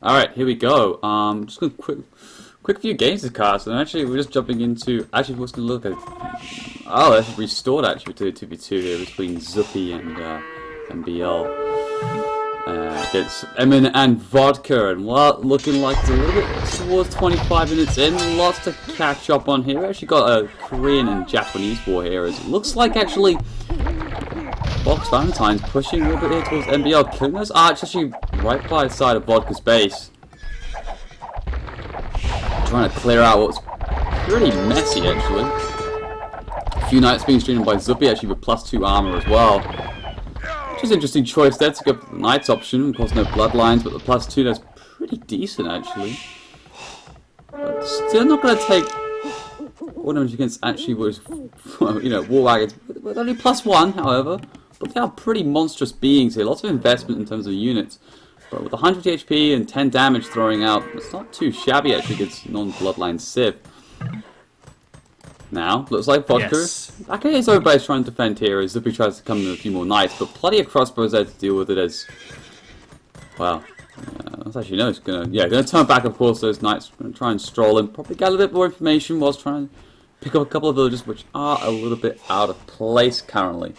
Alright, here we go. Just a quick few games to cast, and actually we're just jumping into, actually what's going to look at, oh, that's restored actually to 2v2 here between Zuppy and BL. Against Emin and Vodka, and well, looking like it's a little bit towards 25 minutes in, lots to catch up on here. We actually got a Korean and Japanese war here, as it looks like actually Box Valentine's pushing a little bit here towards NBL, killing us. Ah, it's actually right by the side of Vodka's base. Trying to clear out what's pretty messy actually. A few knights being streamed by Zuppy actually with +2 armor as well. Which is an interesting choice there to go for the Knights option. Of course, no bloodlines, but the +2 that's pretty decent actually. But still not going to take ornaments against actually was, you know, war wagons with only +1, however. But they are pretty monstrous beings here. Lots of investment in terms of units. But with 100 HP and 10 damage throwing out, it's not too shabby actually against non-bloodline Civ. Now, looks like Vodka. Yes. Back at his own base trying to defend here as Zippy tries to come in with a few more knights, but plenty of crossbows there to deal with it as well. That's actually no, it's gonna turn back of course those knights, gonna try and stroll in, probably gather a bit more information whilst trying to pick up a couple of villages which are a little bit out of place currently.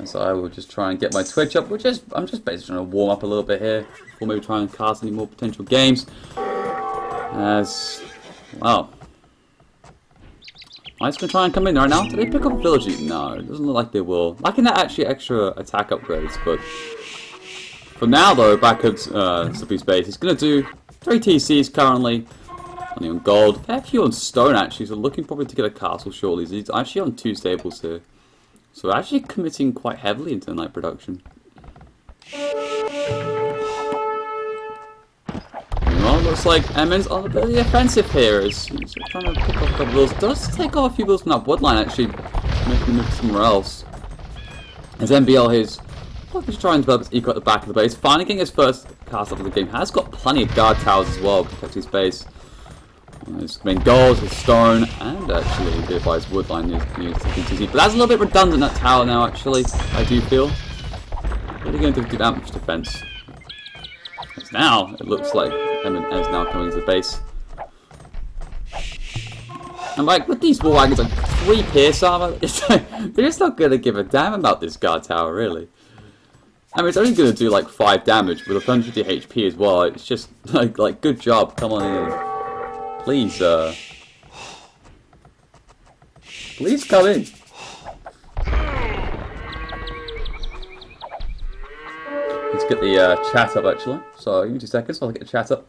So I will just try and get my Twitch up, which is I'm just basically trying to warm up a little bit here before maybe trying to cast any more potential games. As well. Knights gonna try and come in right now. Do they pick up a village? No, it doesn't look like they will. Liking that actually extra attack upgrades, but for now though, back at Zippy's base, he's gonna do 3 TCs currently. Only on gold, fair few on stone actually, so looking probably to get a castle shortly. He's actually on 2 stables here. So actually committing quite heavily into night production. Well, looks like Emin's on a bit of the offensive here. He's trying to pick up a couple of bills. Does take off a few bills from that woodline actually, making them move somewhere else. As NBL here is trying to develop his eco at the back of the base. Finally getting his first cast up of the game. Has got plenty of guard towers as well to protect his base. His main goals, his stone, and actually a bit by his woodline needs TC. But that's a little bit redundant, that tower now actually, I do feel. Really going to do that much defense. Because now, it looks like Emin is now coming to the base. And like, with these war wagons, like 3 pierce armor, they're just not going to give a damn about this guard tower, really. I mean, it's only going to do like 5 damage with 150 HP as well. It's just like good job, come on in. Please, please come in. Let's get the chat up actually. So, give me 2 seconds while I get the chat up.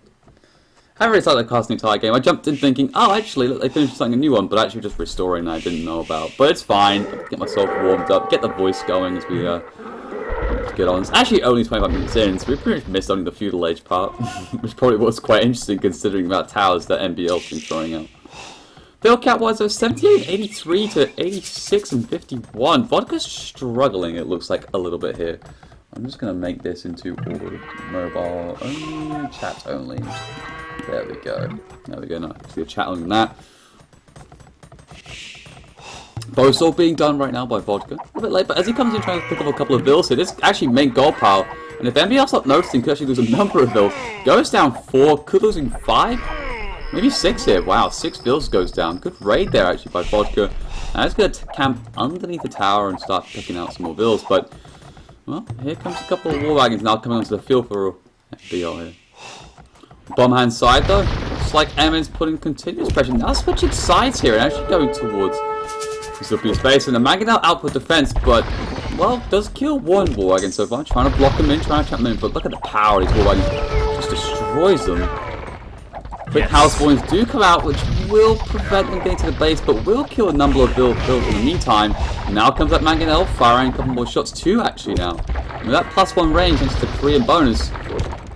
I haven't really started casting the entire game. I jumped in thinking, oh, actually, look, they finished something a new one, but actually just restoring that I didn't know about. But it's fine. Get myself warmed up, get the voice going as we get on. It's actually only 25 minutes in, so we pretty much missed only the feudal age part, which probably was quite interesting considering the amount of towers that NBL's been throwing out. Bill cap wise though, 78, 83 to 86 and 51. Vodka's struggling, it looks like, a little bit here. I'm just going to make this into mobile only, chat only. There we go. There we go. No, see a chat only on that. Both all being done right now by Vodka. A bit late, but as he comes in trying to pick up a couple of bills here, this actually main gold pile. And if NBL's not noticing, could actually lose a number of bills. Goes down 4, could losing 5, maybe 6 here. Wow, 6 bills goes down. Good raid there actually by Vodka. Now he's going to camp underneath the tower and start picking out some more bills. But, well, here comes a couple of war wagons now coming onto the field for NBL here. Bomb hand side though, looks like Emin's putting continuous pressure. Now switching sides here and actually going towards Zuppy's base, and the Mangonel output defense, but, well, does kill 1 war wagon so far. Trying to block him in, trying to trap him in, but look at the power of these war wagons. Just destroys them. Quick house warnings do come out, which will prevent them getting to the base, but will kill a number of builds in the meantime. Now comes that Mangonel, firing a couple more shots too, actually, now. And with that +1 range, thanks to the Korean bonus,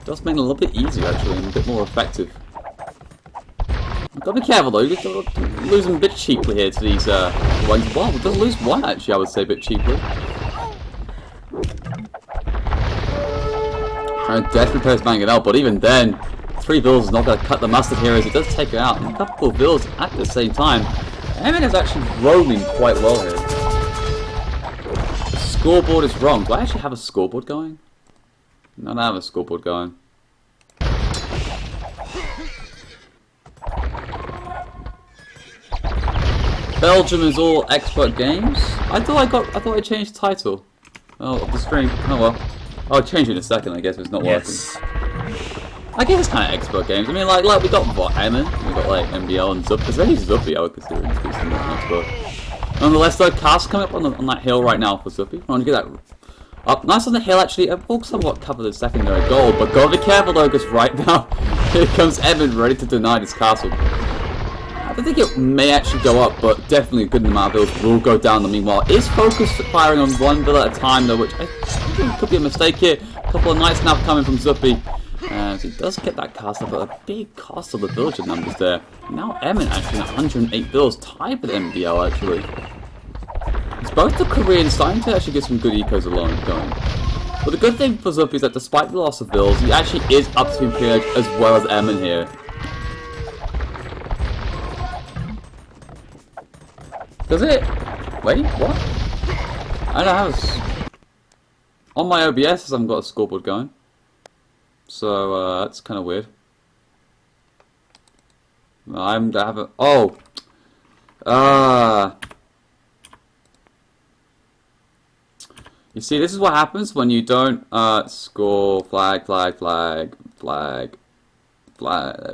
does make it a little bit easier, actually, and a bit more effective. Gotta be careful though, you're losing a bit cheaply here to these ones. Well, it does lose 1 actually, I would say, a bit cheaply. Trying to death repair his Mangonel, but even then, 3 bills is not going to cut the mustard here as it does take her out. And a couple of bills at the same time. Emin is actually roaming quite well here. The scoreboard is wrong. Do I actually have a scoreboard going? No, I don't have a scoreboard going. Belgium is all expert games. I thought I changed the title. Oh, of the stream. Oh well. I'll change it in a second, I guess, if it's not working. I guess it's kind of expert games. I mean, like we got Mayan, we got like MBL and Zuppy. Especially Zuppy, I would consider it an expert. Nonetheless, though, cast coming up on that hill right now for Zuppy. I want to get that up. Nice on the hill, actually. It will somewhat cover the secondary goal, but gotta be careful though, because right now, here comes Evan ready to deny this castle. I don't think it may actually go up, but definitely a good amount of villas will go down. Meanwhile, is focused firing on one villa at a time though, which I think could be a mistake here. A couple of knights now coming from Zuppy. So he does get that cast up at a big cost of the villager numbers there. Now Emin actually 108 villas, tied with MBL actually. It's both the Koreans starting to actually get some good ecos along going. But the good thing for Zuppy is that despite the loss of villas, he actually is upstream peerage as well as Emin here. Does it? Wait, what? I don't have on my OBS I haven't got a scoreboard going. So that's kind of weird. I haven't. Oh, you see, this is what happens when you don't score. Flag. There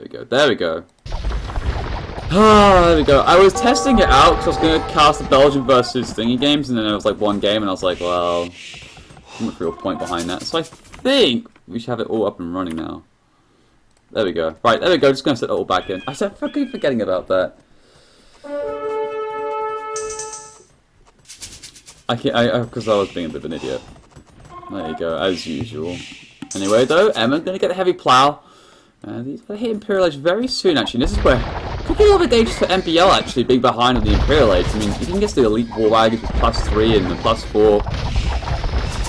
we go. There we go. There we go. I was testing it out because I was going to cast the Belgian versus thingy games, and then it was like one game, and I was like, well, I'm not real point behind that. So I think we should have it all up and running now. There we go. Right, there we go. Just going to set it all back in. I said, fucking forgetting about that. Because I was being a bit of an idiot. There you go, as usual. Anyway, though, Emma's going to get a heavy plow. And he's going to hit Imperial Age very soon, actually. And this is where could get a little bit dangerous for MPL, actually, being behind on the Imperial Age. I mean, if you can get to the Elite War Wagons with +3 and the +4,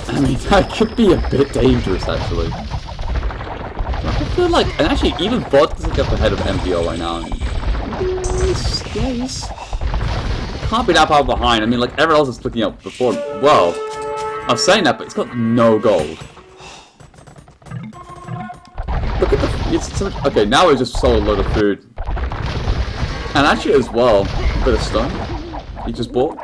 I mean, that could be a bit dangerous, actually. I feel like, and actually, even Vodka's up ahead of MPL right now. He's can't be that far behind. I mean, like, everyone else is looking up before. Well, I was saying that, but it's got no gold. Look at the. It's so much, okay, now we just sold a load of food. And actually, as well, a bit of stone he just bought.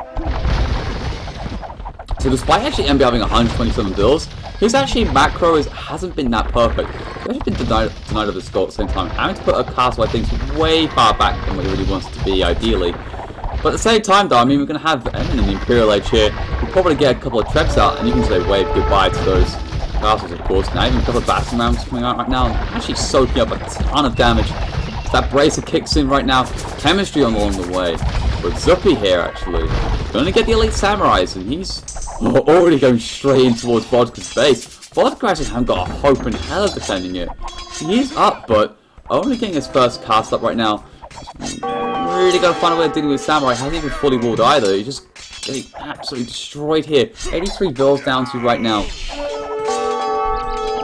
So, despite actually MB having 127 bills, his actually macro hasn't been that perfect. He's actually been denied of his goal at the same time. Having to put a castle, I think, is way far back than what he really wants it to be, ideally. But at the same time, though, I mean, we're going to have Emin in the Imperial Age here. We'll probably get a couple of trebs out, and you can say wave goodbye to those castles, of course. Now, even a couple of Bastion Rams coming out right now, actually soaking up a ton of damage. So that Bracer kicks in right now. Chemistry along the way. But Zuppy here, actually, going to get the Elite Samurais, and he's already going straight in towards Vodka's base. Vodka actually hasn't got a hope in hell of defending it. He's up, but only getting his first cast up right now. Really got to find a way of dealing with Samurai. Hasn't even fully walled either. He's just getting absolutely destroyed here. 83 bills down to right now.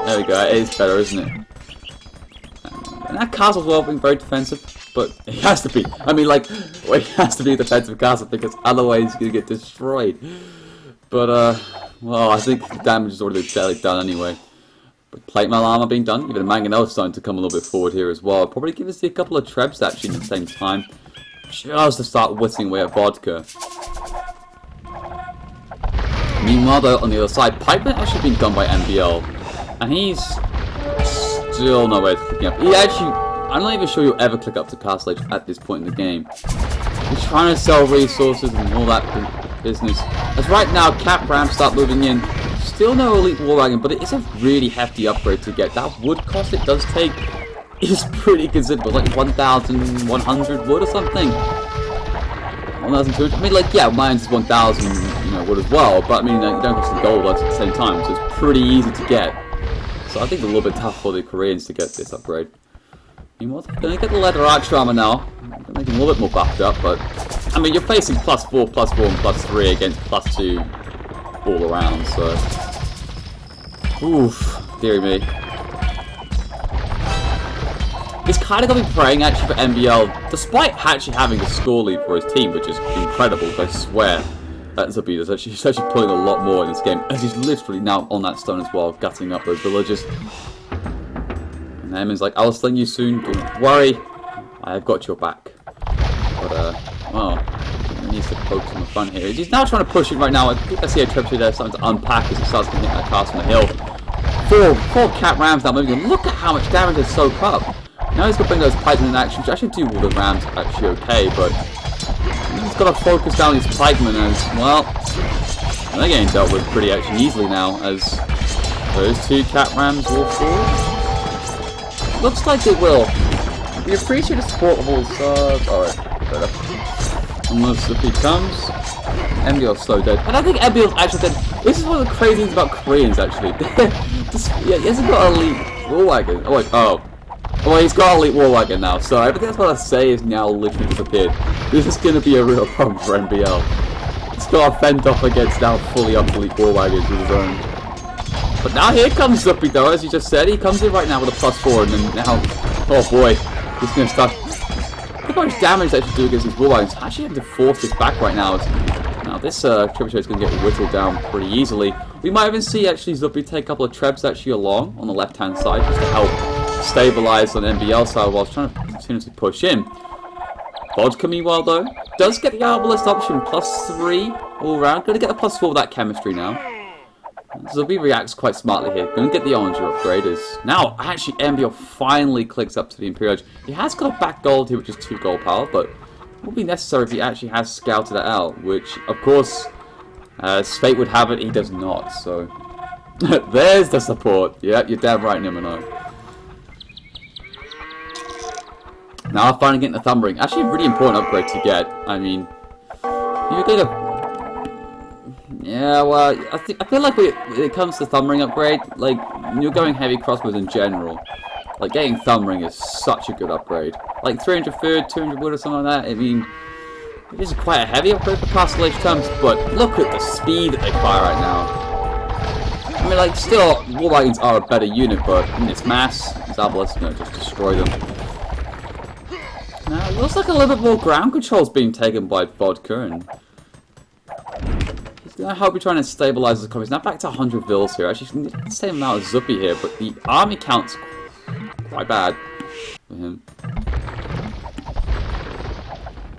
There we go. It is better, isn't it? And that castle's well being very defensive, but it has to be. I mean, like, well, it has to be a defensive castle because otherwise he's going to get destroyed. But, well, I think the damage is already fairly done anyway. But plate mail armor being done, even the Mangonels starting to come a little bit forward here as well. Probably give us a couple of trebs actually at the same time, just to start whittling away at Vodka. Meanwhile, though, on the other side, Pipeline actually being done by MBL, and he's still no way to clicking up. He actually, I'm not even sure you'll ever click up to Castle Age at this point in the game. He's trying to sell resources and all that business. As right now, Cap Rams start moving in. Still no Elite War Wagon, but it is a really hefty upgrade to get. That wood cost it does take is pretty considerable, like 1,100 wood or something. 1,200. I mean, like, yeah, mine's is 1,000, you know, wood as well, but I mean, you don't cost the gold at the same time, so it's pretty easy to get. So I think it's a little bit tough for the Koreans to get this upgrade. Meanwhile, they're going to get the leather archer armor now. Make him a little bit more buffed up, but I mean, you're facing +4, +4, and +3 against +2 all around, so. Oof, dearie me. He's kind of got to be praying actually for MBL, despite actually having a score lead for his team, which is incredible, I swear. That Zuppy is actually pulling a lot more in this game, as he's literally now on that stone as well, gutting up those villagers. And Emin's like, I'll sling you soon, don't worry, I have got your back. But, well, needs to focus on the front here. He's now trying to push it right now. I think I see a trebuchet there starting to unpack as it starts to hit that castle on the hill. Four cat rams now moving. Look at how much damage they soak up. Now he's got to bring those pikemen in action, which actually do all the rams actually okay, but he's got to focus down his pikemen as, well, they're getting dealt with pretty actually easily now as those 2 cat rams will fall. Looks like they will. We appreciate the support of all subs. Alright, better. Unless if he comes, MBL's so dead. And I think MBL's actually dead. This is one of the crazy things about Koreans actually. Yeah, he hasn't got elite war wagon. Oh wait, well, he's got elite war wagon now, so everything that's what I say is now literally disappeared. This is gonna be a real problem for MBL. He's got to fend off against now fully elite war wagons with his own. But now here comes Zuppy though, as you just said. He comes in right now with a +4 and then now, oh boy, he's going to start. Look how much damage they should do against these war wagons. Actually having to force this back right now. Now this trebuchet is going to get whittled down pretty easily. We might even see actually Zuppy take a couple of trebs actually along on the left hand side just to help stabilize on MBL side whilst trying to continuously push in. Vodka meanwhile though, does get the arbalist option +3 all round. Going to get the +4 with that chemistry now. Zuppy reacts quite smartly here. Going to get the orange upgrade as now actually MBL finally clicks up to the Imperial Edge. He has got a back gold here which is 2 gold power, but will be necessary if he actually has scouted it out, which of course as fate would have it he does not, so there's the support. Yeah, you're damn right, Nimino. Now I'm finally getting the thumb ring. Actually a really important upgrade to get. I mean, you get a yeah, well, I feel like when it comes to thumb ring upgrade, like, you're going heavy crossbows in general. Like, getting thumb ring is such a good upgrade. Like, 300 food, 200 wood or something like that, I mean, it is quite a heavy upgrade for Castle Age terms, but look at the speed that they fire right now. I mean, like, still, war wagons are a better unit, but in its mass, Zabal's going to just destroy them. Now, it looks like a little bit more ground control is being taken by Vodka, and I hope we're trying to stabilize the copies. Now back to 100 vills here. Actually, the same amount as Zuppy here, but the army count's quite bad for him.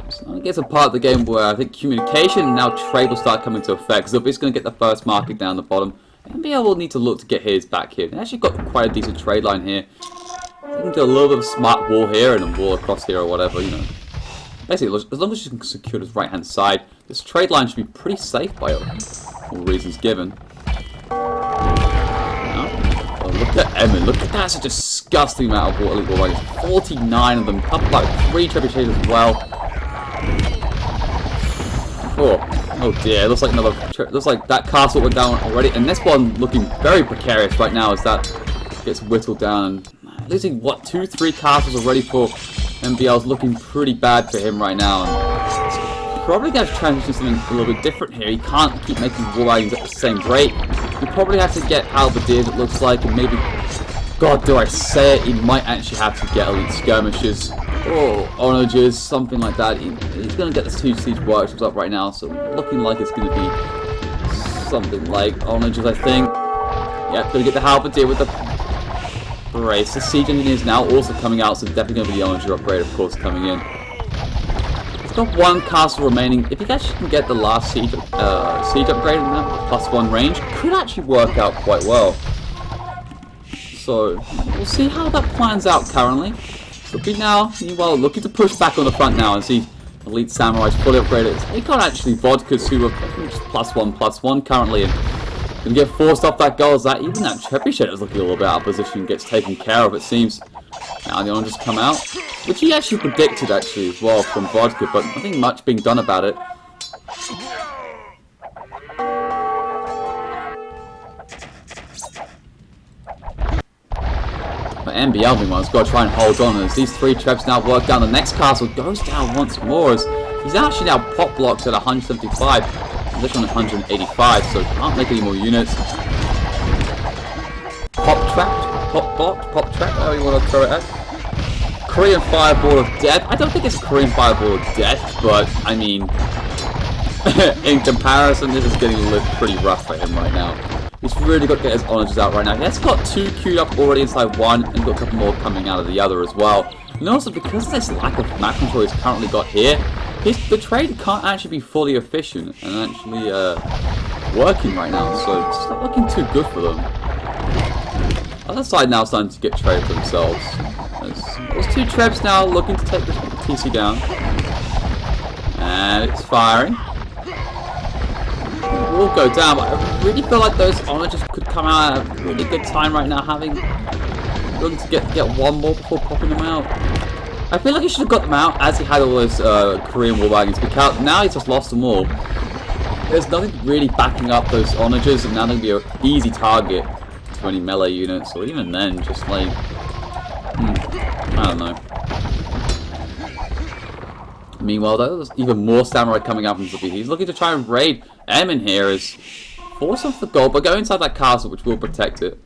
So it gets a part of the game where I think communication and now trade will start coming into effect. Zuppy's going to get the first market down the bottom. MBL will need to look to get his back here. They actually got quite a decent trade line here. You can do a little bit of a smart wall here and a wall across here or whatever, you know. Basically, as long as you can secure his right-hand side, this trade line should be pretty safe by all reasons given. Now, oh, look at Emin. Look at that. That's a disgusting amount of elite war wagons. 49 of them. Couple like 3 trebuchets as well. Oh dear. It looks like another. Looks like that castle went down already, and this one looking very precarious right now as that gets whittled down. Losing what 2-3 castles already for MBL's looking pretty bad for him right now. And probably going to transition to something a little bit different here. He can't keep making war wagons at the same rate. He probably has to get halberdiers, it looks like, and maybe, God, do I say it, he might actually have to get elite skirmishers or onagers, something like that. He's going to get the 2 siege workshops up right now, so looking like it's going to be something like onagers, I think. Yep, going to get the halberdier with the brace. The siege engineer is now also coming out, so definitely going to be the onager upgrade, of course, coming in. He's got 1 castle remaining. If he actually can get the last siege upgrade in that +1 range, could actually work out quite well. So we'll see how that plans out currently. Looking now, meanwhile, looking to push back on the front now and see elite samurais fully upgraded. He got actually vodkas who are just +1/+1 currently, and gonna get forced off that goal as that even that trebuchet is looking a little bit out of position, gets taken care of, it seems. Now the oranges come out, which he actually predicted actually as well from Vodka, but nothing much being done about it. But MBL meanwhile has got to try and hold on as these 3 trebs now work down. The next castle goes down once more as he's actually now pop blocks at 175. This one 185, so can't make any more units. Pop trapped, pop blocked, pop trapped, however you want to throw it at. Korean Fireball of Death. I don't think it's a Korean Fireball of Death, but I mean, in comparison, this is getting pretty rough for him right now. He's really got to get his onagers out right now. He has got 2 queued up already inside one, and got a couple more coming out of the other as well. And also, because of this lack of map control he's currently got here, the trade can't actually be fully efficient and actually working right now, so it's not looking too good for them. Other side now starting to get traded for themselves. There's two Trebs now looking to take the TC down. And it's firing. It will go down, but I really feel like those onagers could come out at a really good time right now, looking to get one more before popping them out. I feel like he should have got them out as he had all those Korean war wagons because now he's just lost them all. There's nothing really backing up those onagers, and now they'll be an easy target to any melee units, or even then, just like, I don't know. Meanwhile, though, there's even more samurai coming out from Zubi. He's looking to try and raid Emin here, as force off the gold, but go inside that castle, which will protect it.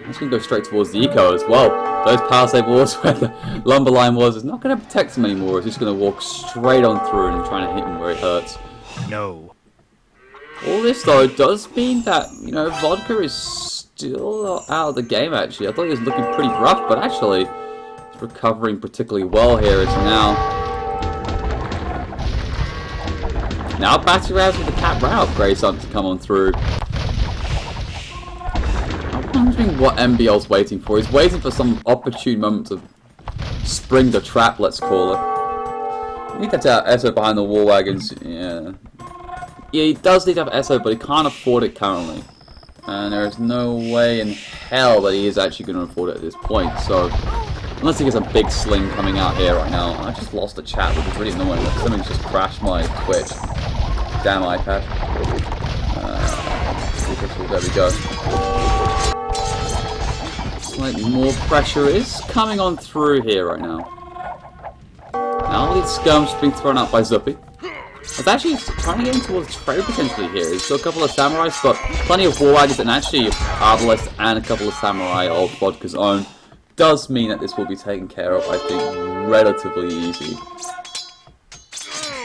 He's going to go straight towards the eco as well. Those palisade walls where the lumber line was is not going to protect him anymore. He's just going to walk straight on through and trying to hit him where it hurts. No. All this, though, does mean that, you know, Vodka is still out of the game, actually. I thought he was looking pretty rough, but actually, he's recovering particularly well here as now battery rounds with the Cat Row upgrade starting to come on through. I'm wondering what MBL's waiting for. He's waiting for some opportune moment to spring the trap, let's call it. I think that's our SO behind the war wagons. Yeah, he does need to have SO, but he can't afford it currently. And there is no way in hell that he is actually going to afford it at this point. So, unless he gets a big sling coming out here right now. I just lost the chat, which is really annoying. Something's just crashed my Twitch. Damn iPad. There we go. Slightly more pressure is coming on through here right now. Now all these skirms being thrown out by Zuppy. I was actually trying to get in towards trade potentially here. There's still a couple of samurais, but plenty of war wagons and actually Arbalest and a couple of samurai of Vodka's own. Does mean that this will be taken care of, I think, relatively easy.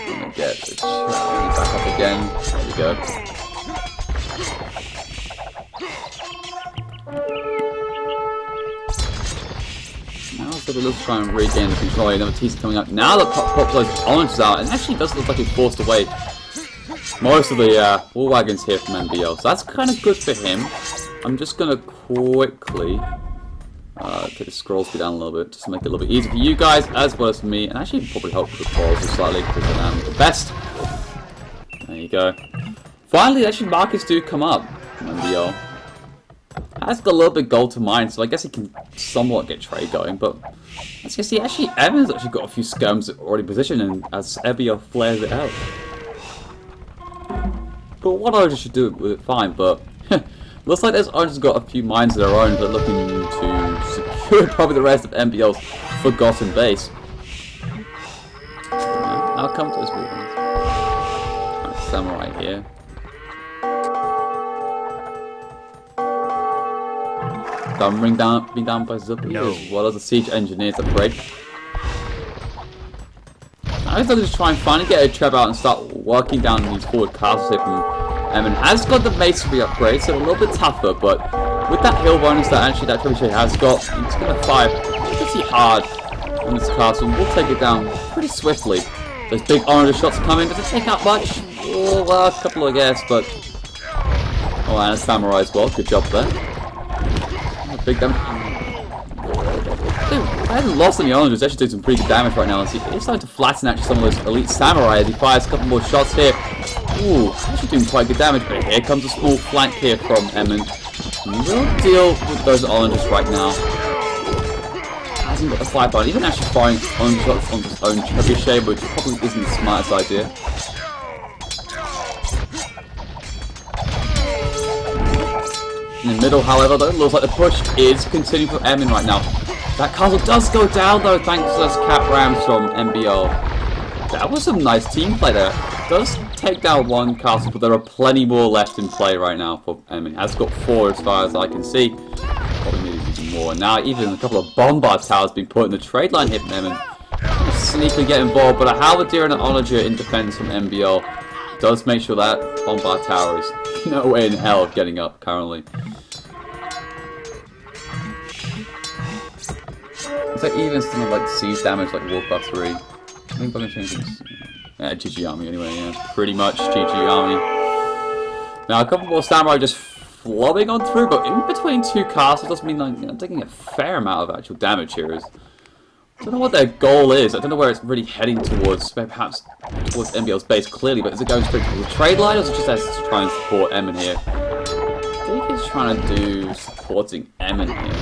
I'm gonna get the challenge back up again. There we go. Now let's try and regain the control. Another TC coming up. Now that pops those oranges out, and actually does look like he's forced away most of the war wagons here from MBL. So that's kind of good for him. I'm just gonna quickly take the scroll speed down a little bit, just to make it a little bit easier for you guys, as well as for me, and actually probably help with the balls slightly, because I'm the best. There you go. Finally, actually markets do come up from MBL. Has got a little bit of gold to mine, so I guess he can somewhat get trade going, but as you can see, actually Evan's actually got a few skirms already positioned, and as MBL flares it out. But what I just should do with it fine, but looks like there's orange got a few mines of their own, but looking to secure probably the rest of MBL's forgotten base. I'll come to this one. Samurai here. Gun ring down, being down by Zuppy, as well as the siege engineers upgrade. I was just try and finally get a Treb out and start working down these forward castles here from Emin. Has got the masonry upgrade, so a little bit tougher, but with that hill bonus that actually that trebuchet has got, it's going to fire pretty hard on this castle, and we'll take it down pretty swiftly. Those big orange shots come in. Does it take out much? Oh, well, a couple I guess, but oh, and a samurai as well. Good job there. Big damage. Dude, I haven't lost any oranges. Actually doing some pretty good damage right now. And see, he's starting to flatten actually some of those elite samurai as he fires a couple more shots here. Ooh, actually doing quite good damage. But here comes a small flank here from Emin. We'll deal with those oranges right now. Hasn't got the fire button. Even actually firing orange shots on his own trebuchet, which probably isn't the smartest idea. In the middle, however, though, it looks like the push is continuing for Emin right now. That castle does go down, though, thanks to those cap rams from MBL. That was some nice team play there. Does take down one castle, but there are plenty more left in play right now for Emin. Has got 4 as far as I can see. Probably needed even more. Now, even a couple of bombard towers being put in the trade line here from Emin. Sneakily get involved, but a halberdier and an onager in defense from MBL does make sure that bombard tower is no way in hell of getting up currently. It's like even something like siege damage like Warcraft 3. I think I'm gonna change this. GG Army anyway, yeah. Pretty much GG Army. Now, a couple more samurai just flobbing on through, but in between two castles does mean, like, taking a fair amount of actual damage here. I don't know what their goal is. I don't know where it's really heading towards, perhaps towards MBL's base clearly, but is it going straight to the trade line, or is it just as to try and support Emin here? I think it's trying to do supporting Emin here.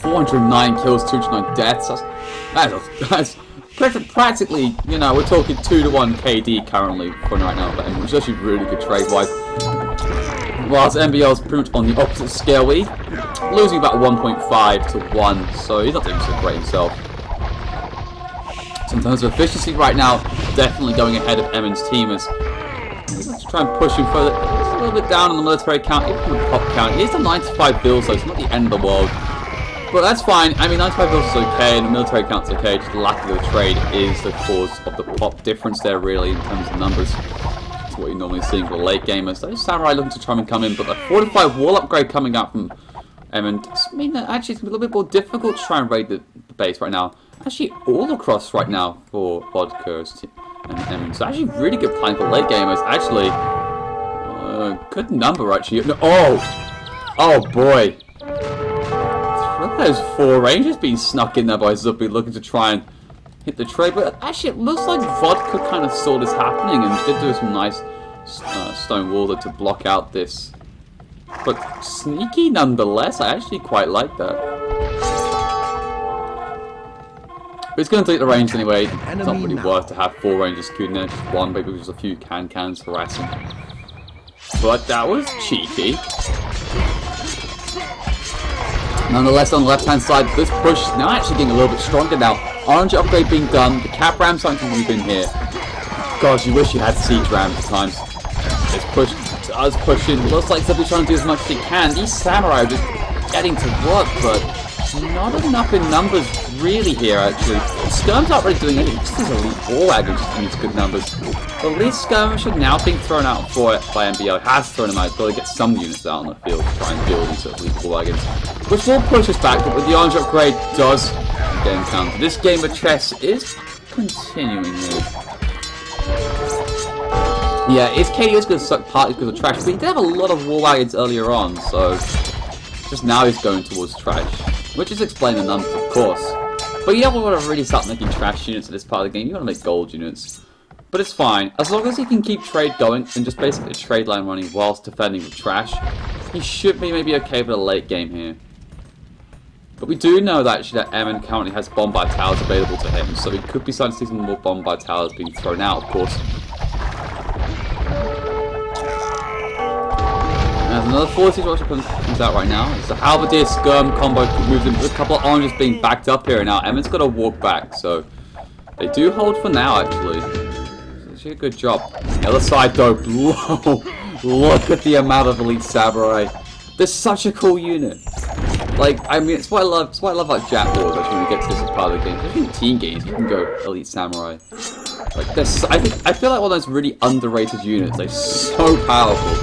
409 kills, 209 deaths. That's practically, you know, we're talking 2-to-1 KD currently for right now, which is actually really good trade-wise. Whilst MBL's pretty much on the opposite scale, losing about 1.5 to 1, so he's not doing so great himself. So in terms of efficiency right now, definitely going ahead of Emin's team as let's try and push him further. He's a little bit down on the military count, even the pop count. He is to 95 bills, so it's not the end of the world. But that's fine. I mean, 95 bills is okay, and the military count's okay. Just the lack of the trade is the cause of the pop difference there, really, in terms of numbers. That's what you're normally seeing for late gamers. Those samurai looking to try and come in, but the fortified wall upgrade coming out from Emin does mean that actually it's a little bit more difficult to try and raid the base right now. Actually, all across right now for Vodka's and Emin. So actually, really good plan for late gamers. Actually, good number actually. No, oh boy. Look at those 4 rangers being snuck in there by Zuppy, looking to try and hit the trade. But actually, it looks like Vodka kind of saw this happening and did do some nice stone wall to block out this. But sneaky nonetheless. I actually quite like that. But it's going to delete the range anyway. It's not really worth to have 4 rangers queued in there. Just 1, maybe just a few cans harassing. But that was cheeky. Nonetheless, on the left-hand side, this push is now actually getting a little bit stronger now. Orange upgrade being done, the cap ram starting to move in here. Gosh, you wish you had siege rams at times. This push, us pushing, looks like Zippy's trying to do as much as he can. These samurai are just getting to work, but not enough in numbers really here, actually. Skirm's not really doing anything, just his elite war wagon just needs good numbers. The elite skirmisher now being thrown out for it by MBO, has thrown him out, he's got to get some units out on the field to try and build these elite war wagons. Which will push us back, but with the orange upgrade does get encountered. This game of chess is continuing here. Yeah, his KD is going to suck partly because of trash, but he did have a lot of war wagons earlier on, so just now he's going towards trash. Which is explaining the numbers, of course. But you don't want to really start making trash units at this part of the game, you want to make gold units. But it's fine. As long as he can keep trade going and just basically a trade line running whilst defending with trash, he should be maybe okay for the late game here. But we do know that actually that Emin currently has bombard towers available to him, so we could be starting to see some more bombard towers being thrown out, of course. There's another 40 which comes out right now. It's the Halberdier Skirm combo moves in with a couple of oranges being backed up here, and now Emin's got to walk back, so they do hold for now actually. It's actually a good job. The other side though, look at the amount of elite samurai. They're such a cool unit. Like, I mean, it's what I love about Jack Wars actually when we get to this part of the game. Especially in team games, you can go elite samurai. Like, I feel like one of those really underrated units. They're so powerful.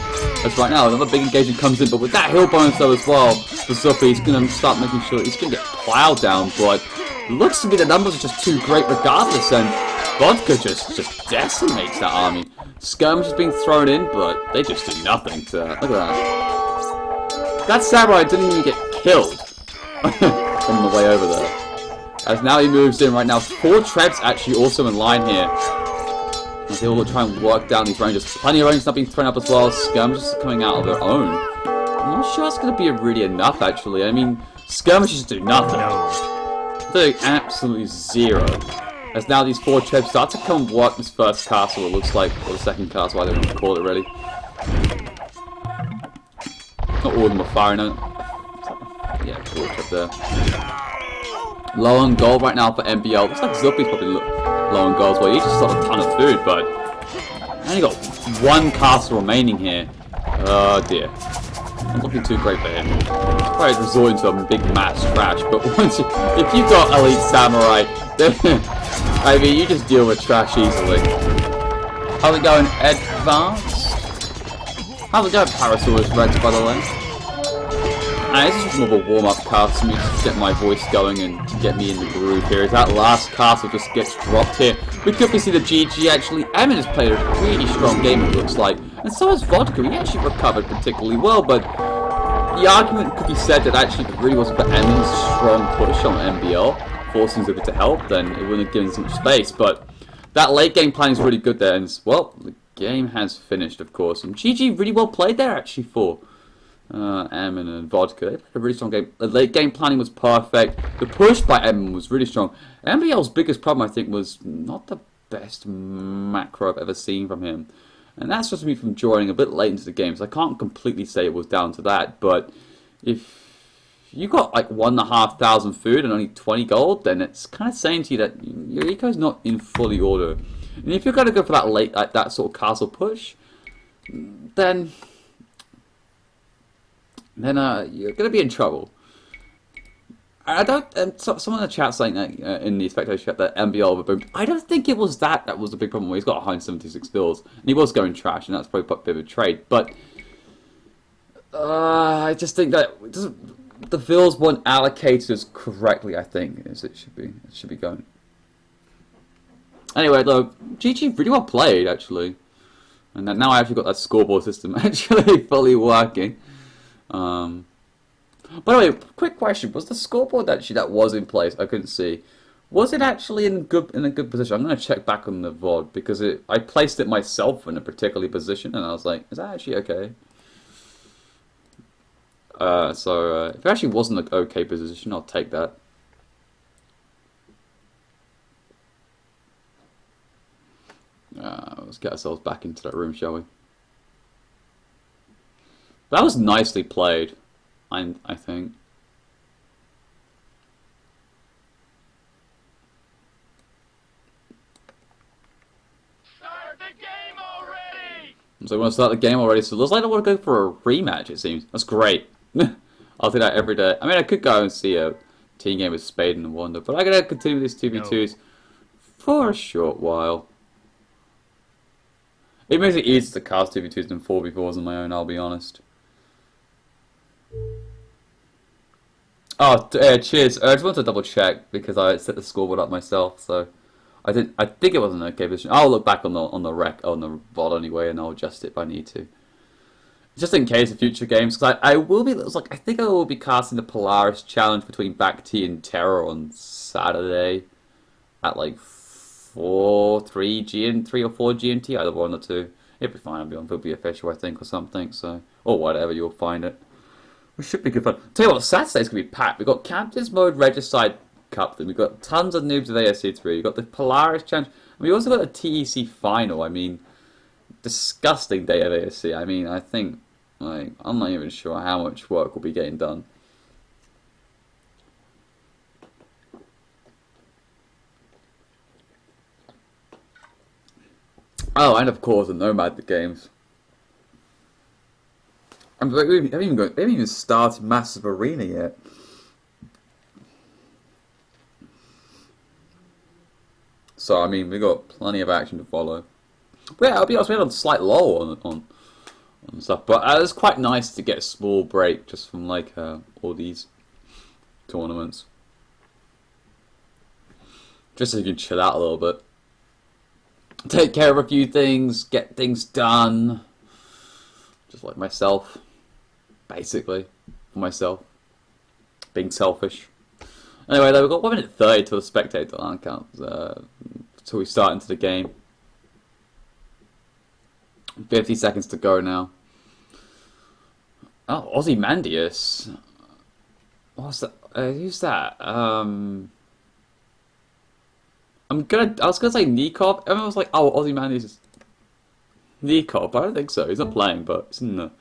As right now, another big engagement comes in, but with that hill bonus though as well, for Zuppy, he's going to start making sure he's going to get plowed down, but it looks to be the numbers are just too great regardless, and Vodka just decimates that army. Skirmish is being thrown in, but they just do nothing to that. Look at that. That samurai didn't even get killed on the way over there. As now he moves in right now. 4 trebs actually also in line here. As they all try and work down these rangers. Plenty of rangers not being thrown up as well. Skirmishes coming out of their own. I'm not sure it's going to be really enough actually. I mean, skirmishes do nothing. They're doing absolutely zero. As now these 4 trebs start to come work this first castle, it looks like, or the second castle, I don't know what to call it really. Not all of them are firing on. Yeah, cool up there. Low on gold right now for MBL. Looks like Zuppy's probably low on gold as well. He just got a ton of food, but only got 1 castle remaining here. Oh dear. Not looking too great for him. Probably resorting to a big mass trash, but once if you've got elite samurai, then I mean you just deal with trash easily. How's it going, Advanced? How's it going, Parasaurus Rex, by the way? And this is just more of a warm-up cast for me to get my voice going and get me in the groove here. As that last castle just gets dropped here, we could see the GG actually. Emin has played a really strong game, it looks like. And so has Vodka. He actually recovered particularly well, but the argument could be said that actually if it really wasn't for Emin's strong push on MBL, forcing Zuba to help, then it wouldn't have given so much space. But that late game planning is really good there, and well, the game has finished, of course. And GG really well played there, actually, for Emin and Vodka. They played a really strong game. The late game planning was perfect. The push by Emin was really strong. MBL's biggest problem, I think, was not the best macro I've ever seen from him. And that's just me from joining a bit late into the game, so I can't completely say it was down to that. But if you got like 1,500 food and only 20 gold, then it's kind of saying to you that your eco's not in fully order. And if you're going to go for that late, like that sort of castle push, then you're going to be in trouble. I don't. Someone in the chat saying that in the spectator chat that MBL boom. I don't think it was that was the big problem. He's got 176 bills and he was going trash, and that's probably a bit of a trade. But I just think that the bills weren't allocated as correctly. I think as it should be. It should be going. Anyway, though, GG really well played actually, and now I actually got that scoreboard system actually fully working. By the way, quick question: was the scoreboard actually that was in place? I couldn't see. Was it actually in a good position? I'm going to check back on the VOD because I placed it myself in a particular position, and I was like, is that actually okay? If it actually wasn't an okay position, I'll take that. Let's get ourselves back into that room, shall we? That was nicely played. I think. Start the game already! So we want to start the game already. So it looks like I want to go for a rematch. It seems that's great. I'll do that every day. I mean, I could go and see a team game with Spade and Wonder, but I'm gonna continue these 2v2s for a short while. It makes it easier to cast 2v2s than 4v4s on my own. I'll be honest. Oh, cheers. I just wanted to double check because I set the scoreboard up myself, so I think it was an okay position. I'll look back on the VOD anyway, and I'll adjust it if I need to, just in case of future games. Because I will be. I think I will be casting the Polaris challenge between Back-T and Terror on Saturday at like 3 or 4 GMT, either one or two. It'll be fine. It'll be official, I think, or something. So or whatever, you'll find it. It should be good fun. Tell you what, Saturday's going to be packed. We've got Captain's Mode Regicide Cup, then we've got tons of noobs of ASC3, we've got the Polaris Challenge, and we also got the TEC Final. I mean, disgusting day of ASC. I mean, I think, like, I'm not even sure how much work will be getting done. Oh, and of course, the Nomad the games. They haven't even started Massive Arena yet. So I mean, we got plenty of action to follow. But yeah, I'll be honest, we had a slight lull on stuff, but it's quite nice to get a small break just from like all these tournaments, just so you can chill out a little bit, take care of a few things, get things done, just like myself. Basically, for myself, being selfish. Anyway, though, we've got 1:30 till the spectator count till we start into the game. 50 seconds to go now. Oh, Ozymandias. What's that? Who's that? I was gonna say Nikov. Everyone was like, oh, Ozymandias is Nikov. I don't think so. He's not playing, but it's in the.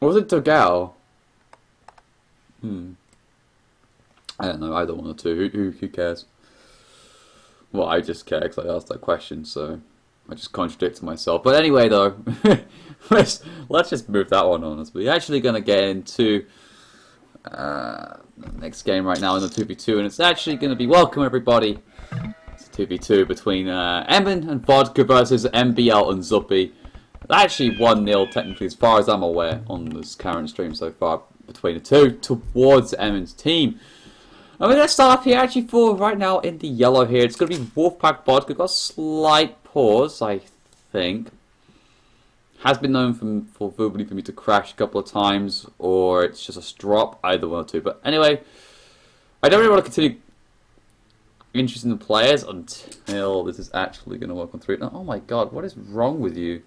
Or was it Togal? I don't know, either one or two. Who cares? Well, I just care because I asked that question, so I just contradicted myself. But anyway, though, let's just move that one on. We're actually going to get into the next game right now in the 2v2, and it's actually going to be welcome everybody to 2v2 between Emin and Vodka versus MBL and Zuppy. Actually 1-0 technically as far as I'm aware on this current stream so far between the two towards Emin's team. I mean, let's start off here actually for right now in the yellow here. It's going to be Wolfpack Vodka. Got a slight pause, I think. Has been known for verbally for me to crash a couple of times, or it's just a drop, either one or two. But anyway, I don't really want to continue interested in the players until this is actually going to work on 3. Oh my god, what is wrong with you?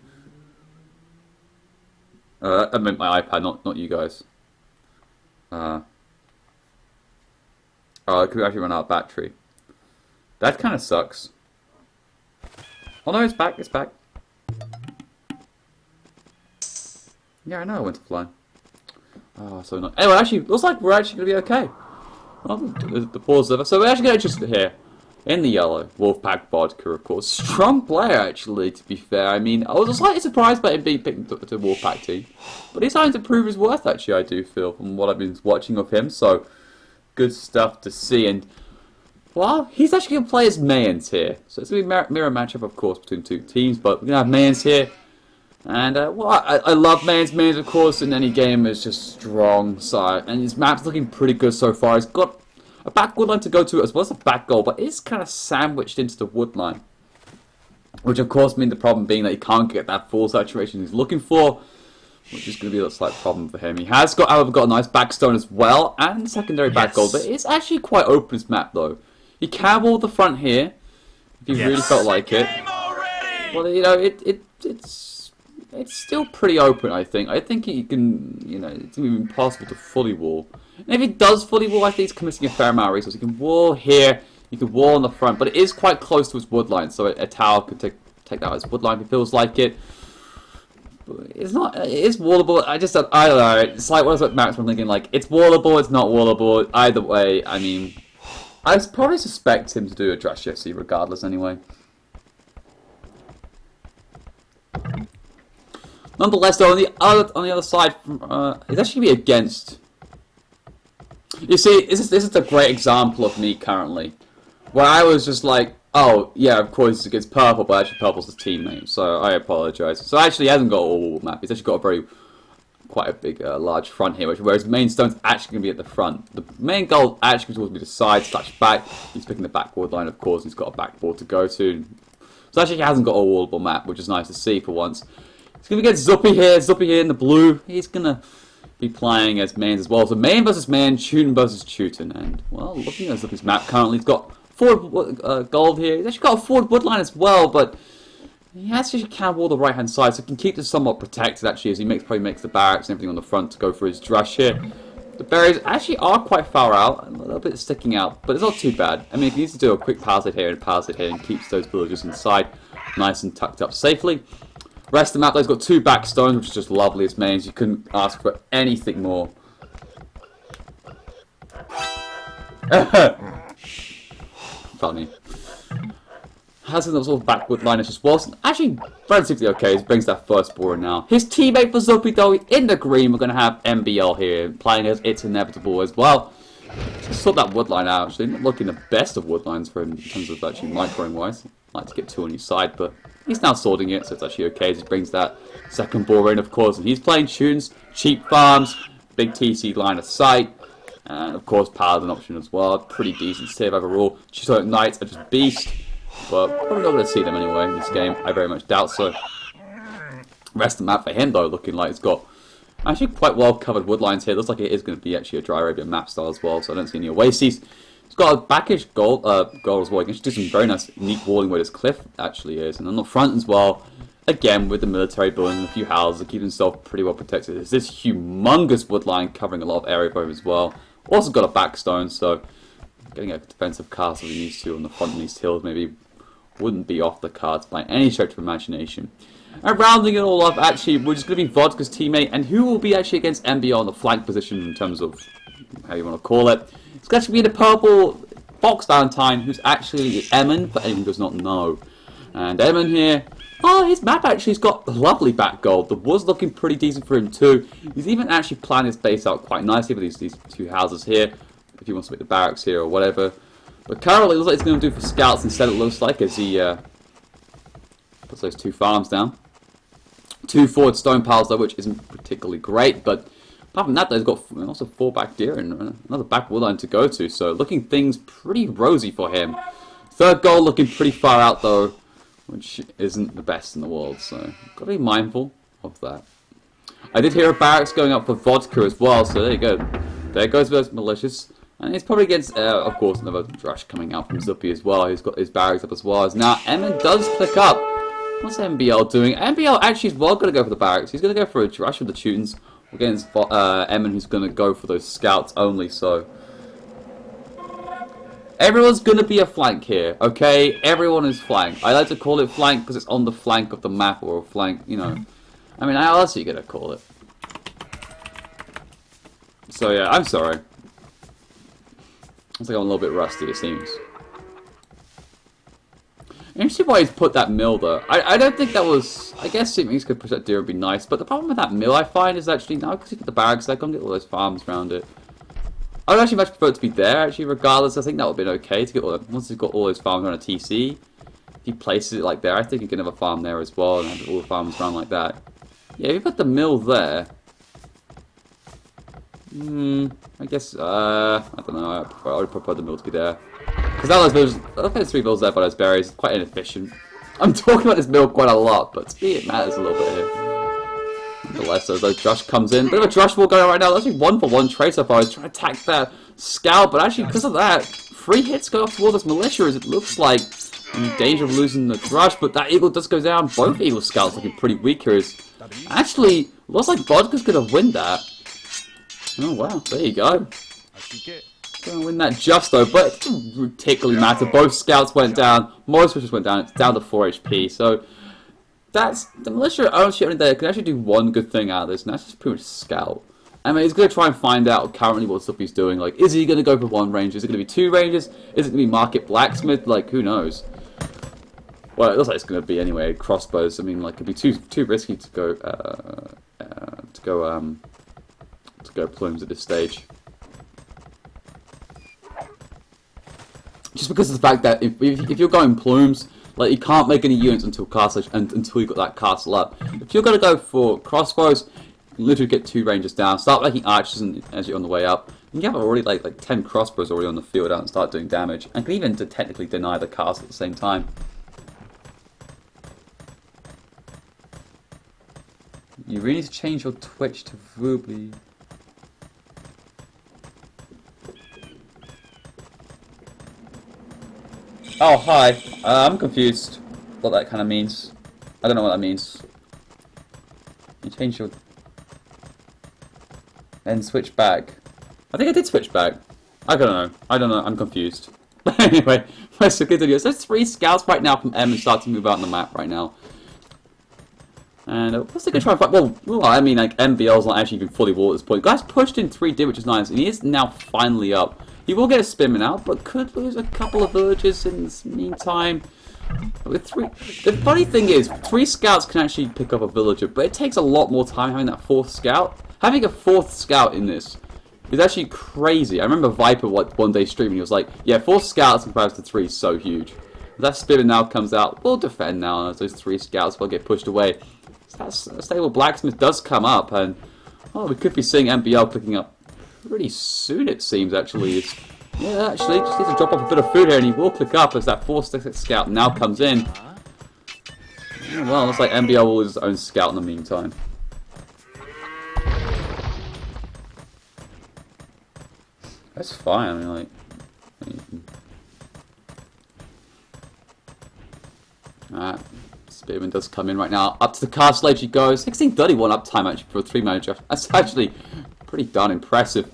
I meant my iPad, not you guys. Oh, it could actually run out of battery. That kind of sucks. Oh no, it's back, it's back. Yeah, I know I went to fly. Oh, so not. Anyway, actually, looks like we're actually going to be okay. Well, the pause over. So we're actually going to just here in the yellow. Wolfpack Vodka, of course. Strong player, actually, to be fair. I mean, I was slightly surprised by him being picked up to the Wolfpack team. But he's starting to prove his worth, actually, I do feel, from what I've been watching of him. So, good stuff to see. And, well, he's actually going to play as Mayans here. So it's going to be a mirror matchup, of course, between two teams. But we're going to have Mayans here. And, well, I love Mayans. Mayans, of course, in any game is just strong side. And his map's looking pretty good so far. He's got a back wood line to go to as well as a back goal, but it's kind of sandwiched into the wood line. Which, of course, means the problem being that he can't get that full saturation he's looking for, which is going to be a slight problem for him. He has got, however, got a nice backstone as well, and secondary back goal, but it's actually quite open, this map, though. He can wall the front here, if he really felt like it. Well, you know, it's still pretty open, I think. I think he can, you know, it's even possible to fully wall. And if he does fully wall, I think he's committing a fair amount of resources. He can wall here, he can wall on the front, but it is quite close to his wood line, so a tower could take that as wood line if he feels like it. But it's not, it is wallable. I don't know. It's like what I was at Max, I'm thinking, like, it's wallable, it's not wallable. Either way, I mean, I probably suspect him to do a Drash FC regardless anyway. Nonetheless, though, on the other side, it's actually going to be against. You see, this is a great example of me currently, where I was just like, oh yeah, of course it's against purple, but actually purple's his teammate, so I apologise. So actually, he hasn't got a all map. He's actually got quite a big, large front here, whereas main stone's actually going to be at the front. The main goal actually going to be the side slash back. He's picking the backward line, of course. He's got a backboard to go to. So actually, he hasn't got a wallable map, which is nice to see for once. He's going to get Zuppy here in the blue. He's going to be playing as Mayans as well. So Mayan versus Mayan, Teuton versus Teuton. And, well, looking at Zuppy's map currently, he's got forward gold here. He's actually got a forward wood line as well, but he actually can wall the right-hand side, so he can keep this somewhat protected, actually, as he probably makes the barracks and everything on the front to go for his Drash here. The berries actually are quite far out, a little bit sticking out, but it's not too bad. I mean, if he needs to do a quick palisade here and keeps those villagers inside nice and tucked up safely. Rest of the map, though, he's got 2 backstones, which is just lovely as Mayans. You couldn't ask for anything more. Funny. Has a sort of backward line as just was. Actually, relatively okay. He brings that first ball in now. His teammate for Zuppy, though, in the green. We're going to have MBL here playing as It's Inevitable as well. Just sort that wood line out, actually. Not looking the best of wood lines for him in terms of actually microing wise. Like to get 2 on your side, but he's now sorting it, so it's actually okay as he brings that second ball in, of course. And he's playing tunes, cheap farms, big TC line of sight, and of course Paladin option as well. Pretty decent save overall. Chiso Knights are just beast, but probably not going to see them anyway in this game. I very much doubt so. Rest of the map for him, though, looking like it's got actually quite well covered wood lines here. Looks like it is going to be actually a Dry Arabian map style as well, so I don't see any oases. It's got a backish gold as well. You can do some very nice, neat walling where this cliff actually is. And on the front as well, again, with the military building and a few houses that keep himself pretty well protected. There's this humongous wood line covering a lot of area for him as well. Also got a backstone, so getting a defensive castle if he needs to on the front of these hills maybe wouldn't be off the cards by any stretch of imagination. And rounding it all up, actually, we're just going to be Vodka's teammate, and who will be actually against MBR on the flank position in terms of how you want to call it. It's going to be the purple Fox Valentine, who's actually Emin, for anyone who does not know. And Emin here, oh, his map actually has got lovely back gold. The wood's looking pretty decent for him too. He's even actually planned his base out quite nicely with these 2 houses here, if he wants to make the barracks here or whatever. But currently, it looks like he's going to do for scouts instead, it looks like, as he puts those 2 farms down. 2 forward stone piles, though, which isn't particularly great, but apart from that, they've got also 4 back deer and another back wood line to go to, so looking things pretty rosy for him. 3rd goal looking pretty far out, though, which isn't the best in the world, so got to be mindful of that. I did hear a barracks going up for vodka as well, so there you go. There goes those militias. And it's probably against, of course, another rush coming out from Zuppy as well. He's got his barracks up as well. As now, Emin does click up. What's MBL doing? MBL actually is well going to go for the barracks. He's going to go for a rush with the Teutons against Emin, who's going to go for those scouts only. So everyone's going to be a flank here, okay? Everyone is flank. I like to call it flank because it's on the flank of the map, or a flank, you know. I mean, how else are you going to call it? So yeah, I'm sorry. Looks like I'm a little bit rusty, it seems. Interesting why he's put that mill, though. I don't think that was... I guess it means could push that deer would be nice, but the problem with that mill, I find, is actually... Now, because you put the barracks there, I can get all those farms around it. I would actually much prefer it to be there, actually, regardless. I think that would have been okay to get all... Once he's got all those farms around a TC, if he places it like there, I think he can have a farm there as well, and have all the farms around like that. Yeah, if you put the mill there... I guess, I don't know, I would prefer the mill to be there. Because those 3 mills there by those berries, quite inefficient. I'm talking about this mill quite a lot, but to me it matters a little bit here. Nonetheless, as those Drush comes in, bit of a Drush war going on right now. That's actually 1-for-1 trade so far. He's trying to attack that scout, but actually because of that, 3 hits go off towards this militia as it looks like in danger of losing the Drush, but that eagle does go down. Both eagle scouts looking pretty weak here. Actually, looks like Vodka's going to win that. Oh wow, there you go. Gonna win that just though, but it doesn't particularly matter. Both scouts went down, most just went down, it's down to 4 HP, so that's the militia ownership only there can actually do one good thing out of this, and that's just pretty much scout. I mean, he's gonna try and find out currently what stuff he's doing. Like, is he gonna go for 1 range? Is it gonna be 2 ranges? Is it gonna be market blacksmith? Like, who knows? Well, it looks like it's gonna be anyway. Crossbows. I mean, like, it'd be too risky to go plumes at this stage. Just because of the fact that if you're going plumes, like, you can't make any units until castle until you got that castle up. If you're gonna go for crossbows, you literally get 2 ranges down. Start making archers as you're on the way up. You have already like 10 crossbows already on the field out and start doing damage, and can even technically deny the castle at the same time. You really need to change your Twitch to Vubly. Oh, hi. I'm confused what that kind of means. I don't know what that means. You change your... and switch back. I think I did switch back. I don't know. I'm confused. But anyway, let's continue. So there's 3 scouts right now from M and start to move out on the map right now. And what's they going to try and fight? Well, I mean, like, MBL's not actually even fully wall at this point. Guy's pushed in 3 D, which is nice, and he is now finally up. He will get a spinman out, but could lose a couple of villagers in the meantime. With 3, the funny thing is, 3 scouts can actually pick up a villager, but it takes a lot more time having that 4th scout. Having a 4th scout in this is actually crazy. I remember Viper one day streaming, he was like, yeah, 4 scouts compared to 3 is so huge. That spinman now comes out, we'll defend now, as those 3 scouts will get pushed away. So that stable blacksmith does come up, and we could be seeing MBL picking up pretty soon, it seems, actually. Yeah, actually, just needs to drop off a bit of food here, and he will click up as that 4th scout now comes in. Yeah, well, looks like MBL will lose his own scout in the meantime. That's fine, I mean, like... Alright, Spearman does come in right now. Up to the castle edge he goes. 1631 uptime, actually, for a 3-man draft. That's actually pretty darn impressive.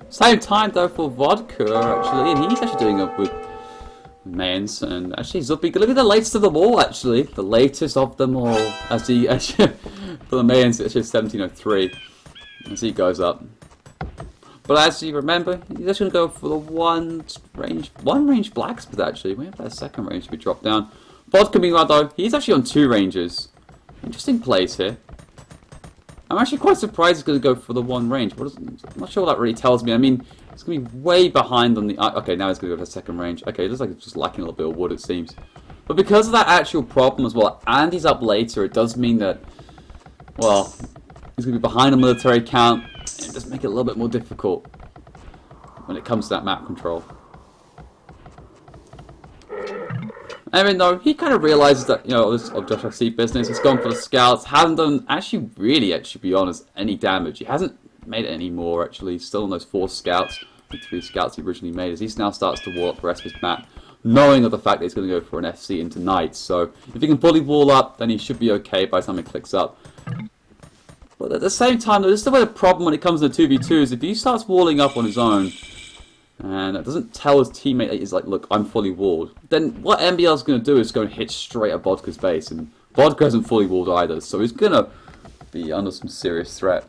Same time, though, for Vodka, actually, and he's actually doing it with Mayans, and actually Zuppy. Look at the latest of them all, actually. The latest of them all. As he, actually, for the Mayans, it's just 1703, as he goes up. But as you remember, he's actually going to go for the one range blacksmith, actually. We have that 2nd range to be dropped down. Vodka, meanwhile, though, he's actually on 2 ranges. Interesting plays here. I'm actually quite surprised he's going to go for the one range. I'm not sure what that really tells me. I mean, it's going to be way behind on the... okay, now he's going to go for the second range. Okay, it looks like it's just lacking a little bit of wood, it seems. But because of that actual problem as well, and he's up later, it does mean that, well, he's going to be behind on military count. And it does make it a little bit more difficult when it comes to that map control. I mean, though, he kind of realizes that, you know, this Objective C business, he's gone for the scouts, hasn't done, actually, really, to be honest, any damage. He hasn't made it any more, actually. He's still on those 4 scouts, the 3 scouts he originally made, as he now starts to wall up the rest of his map, knowing of the fact that he's going to go for an FC into Knights. So, if he can fully wall up, then he should be okay by the time he clicks up. But at the same time, though, this is the way the problem when it comes to 2v2 is if he starts walling up on his own, and it doesn't tell his teammate that he's like, look, I'm fully walled, then what MBL is going to do is go and hit straight at Vodka's base, and Vodka isn't fully walled either, so he's going to be under some serious threat.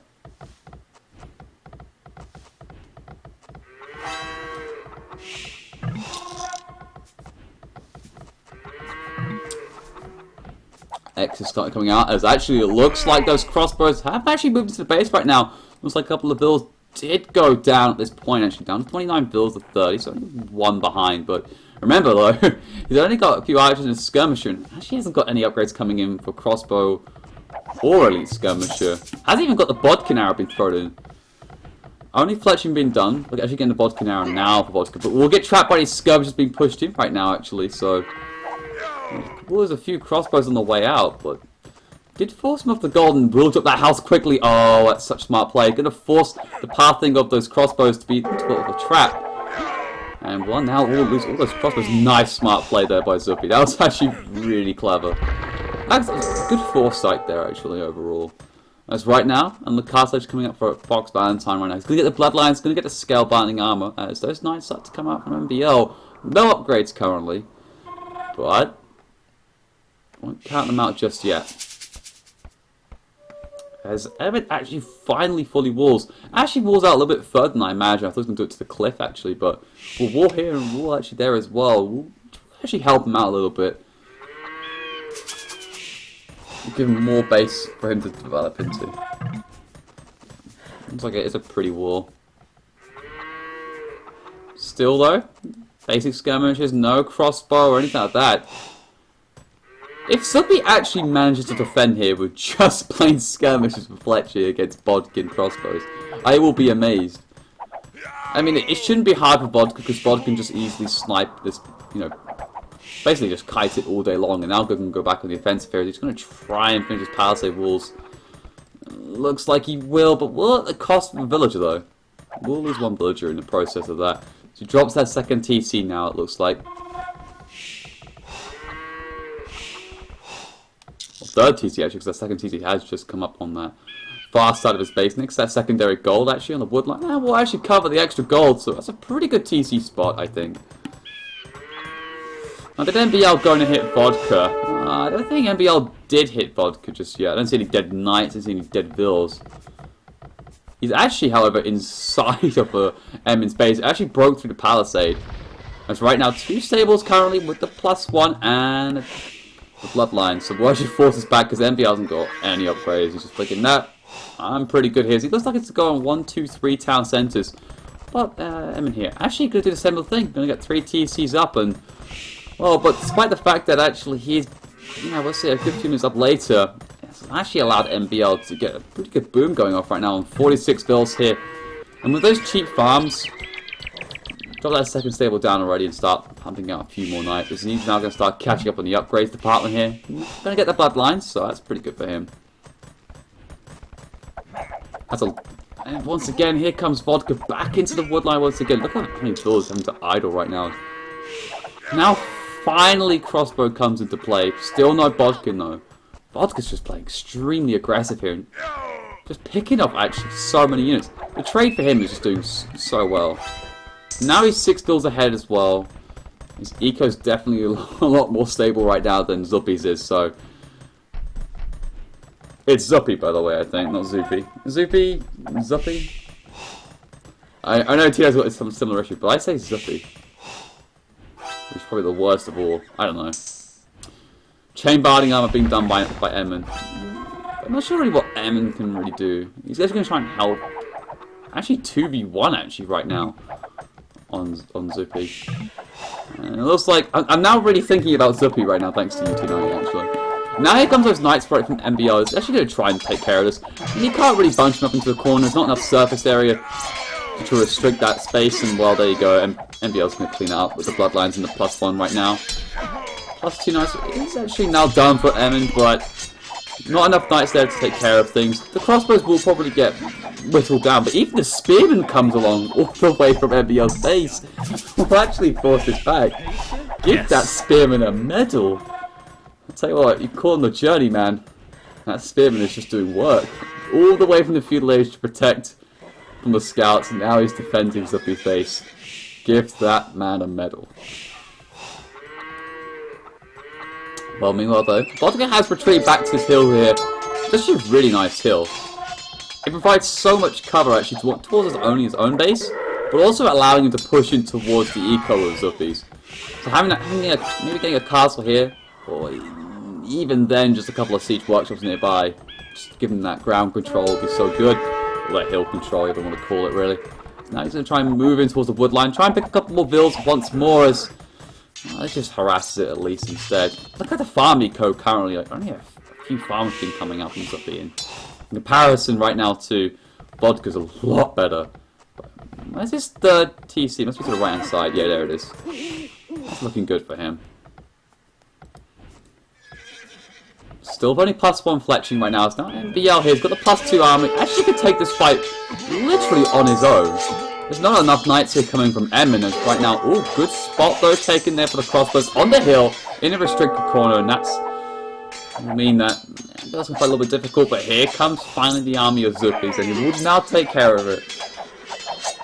X is starting coming out, as actually it looks like those crossbows have actually moved into the base right now. Looks like a couple of bills did go down at this point, actually down to 29 bills to 30, so only 1 behind. But remember though, he's only got a few archers and a skirmisher, and actually hasn't got any upgrades coming in for crossbow or elite skirmisher. Hasn't even got the bodkin arrow being thrown in. Only fletching being done. We're actually getting the bodkin arrow now for vodka, but we'll get trapped by these skirmishers being pushed in right now actually, so well, there's a few crossbows on the way out, but did force him off the gold and build up that house quickly. Oh, that's such smart play. Going to force the pathing of those crossbows to be into a trap. And well, now we'll lose all those crossbows. Nice smart play there by Zuppy. That was actually really clever. That's good foresight there, actually, overall. As right now, and the cartilage coming up for Fox Valentine right now. He's going to get the bloodlines, going to get the scale binding armor, as those knights start to come out from MBL. No upgrades currently, but won't count them out just yet. As Emmett actually finally fully walls. Actually walls out a little bit further than I imagined. I thought he was going to do it to the cliff actually, but we'll wall here and wall actually there as well. We'll actually help him out a little bit. We'll give him more base for him to develop into. Looks like it is a pretty wall. Still though, basic skirmishes, no crossbow or anything like that. If Zuppy actually manages to defend here with just plain skirmishes with Fletcher against Bodkin crossbows, I will be amazed. I mean, it shouldn't be hard for Bodkin because Bodkin can just easily snipe this, you know, basically just kite it all day long, and Algo can go back on the offensive here. He's going to try and finish his palisade walls. Looks like he will, but will at the cost of a villager though. We'll lose 1 villager in the process of that. So he drops that second TC now, it looks like. Third TC actually, because that second TC has just come up on that far side of his base. Next, that secondary gold actually on the wood line. We'll actually cover the extra gold, so that's a pretty good TC spot, I think. Now, did MBL going to hit Vodka? I don't think MBL did hit Vodka just yet. I don't see any dead knights, I don't see any dead vills. He's actually, however, inside of Emin's base. It actually broke through the palisade. There's right now 2 stables currently with the +1 and the bloodline, so we'll actually force us back because MBL hasn't got any upgrades. He's just flicking that. I'm pretty good here. So it looks like it's going 1, 2, 3 town centers. But Emin here actually going to do the same thing. Going to get 3 TCs up, and well, but despite the fact that actually he's, you know, let's say a good few minutes up later, it's actually allowed MBL to get a pretty good boom going off right now on 46 bills here. And with those cheap farms, drop that second stable down already and start pumping out a few more knights. He's now going to start catching up on the upgrades department here. Going to get the bloodlines, so that's pretty good for him. And once again, here comes Vodka back into the woodline once again. Look how many bills having to idle right now. Now finally crossbow comes into play. Still no Bodkin though. Vodka's just playing extremely aggressive here. And just picking up actually so many units. The trade for him is just doing so well. Now he's 6 bills ahead as well. His eco's definitely a lot more stable right now than Zuppy's is, so... It's Zuppy, by the way, I think, not Zuppy. Zuppy? I know Tito's got some similar issue, but I say Zuppy. Which is probably the worst of all. I don't know. Chain barding armor being done by Emin. I'm not sure really what Emin can really do. He's actually going to try and help. Actually, 2v1 actually right now on Zuppy. And it looks like I'm now really thinking about Zuppy right now, thanks to UT90 actually. Now here comes those Knights right from MBL. He's actually going to try and take care of this. He can't really bunch him up into the corner. There's not enough surface area to restrict that space. And well, there you go. MBL's going to clean it up with the Bloodlines and the +1 right now. +2 Knights is actually now done for Emin, but not enough Knights there to take care of things. The crossbows will probably get whittled down, but even the Spearman comes along all the way from MBL's base. Will actually force this back. Give that Spearman a medal. I'll tell you what, you call him the journeyman. That Spearman is just doing work. All the way from the feudal age to protect from the scouts, and now he's defending Zuppy's base. Give that man a medal. Well, meanwhile though, Vodka has retreated back to this hill here. It's actually a really nice hill. It provides so much cover actually towards only his own base, but also allowing him to push in towards the eco of Zuppy's. So maybe getting a castle here, or even then just a couple of siege workshops nearby, just giving him that ground control would be so good. Or that hill control, if you want to call it really. Now he's going to try and move in towards the woodline, try and pick a couple more vills once more as... Well, it just harasses it at least instead. Look at the farm eco currently, like only a few farms been coming up in Zuppy. In comparison right now to Vodka's a lot better. Where's his third TC? Must be to the right hand side. Yeah, there it is. That's looking good for him. Still only +1 fletching right now. It's now MBL here. He's got the +2 army. Actually could take this fight literally on his own. There's not enough Knights here coming from Eminence right now. Oh, good spot though taken there for the crossbows on the hill in a restricted corner, and that's will mean that it does fight a little bit difficult. But here comes finally the army of Zuppis, and he will now take care of it.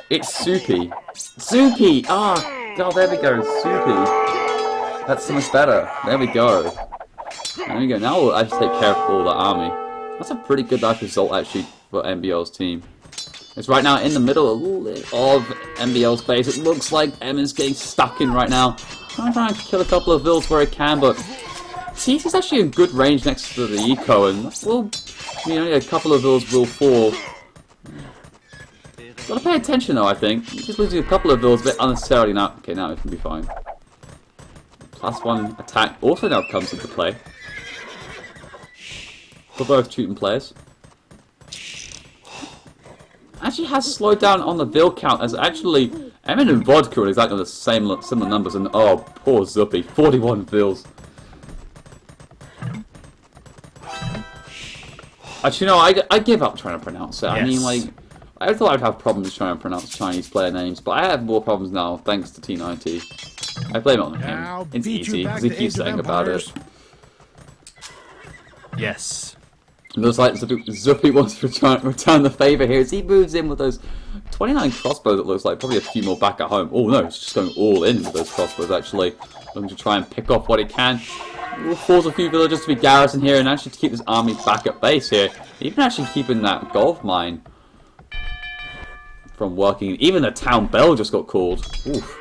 It's Soupy. Soupy! Ah, oh, there we go, Soupy. That's so much better. There we go. There we go. Now we'll actually take care of all the army. That's a pretty good nice result actually for MBL's team. It's right now in the middle of MBL's base. It looks like Emin's getting stuck in right now. Trying to kill a couple of vills where he can, but TC's actually in good range next to the eco, and well, only a couple of vills will fall. Gotta pay attention though, I think. Just losing a couple of vills a bit unnecessarily now. Okay, now it can be fine. +1 attack also now comes into play for both shooting players. Actually has slowed down on the Vil count as actually Emin and Vodka are exactly the similar numbers, and oh, poor Zuppy, 41 Vils. Actually, no, I give up trying to pronounce it. Yes. I mean, like, I thought I'd have problems trying to pronounce Chinese player names, but I have more problems now thanks to T90. I blame it on him. It's easy, because he keeps saying about it. Yes. It looks like Zuppy wants to return the favour here as he moves in with those 29 crossbows. It looks like probably a few more back at home. Oh no, he's just going all in with those crossbows actually. Looking to try and pick off what he can. We'll force a few villagers to be garrisoned here and actually to keep this army back at base here. Even actually keeping that gold mine from working. Even the town bell just got called. Oof.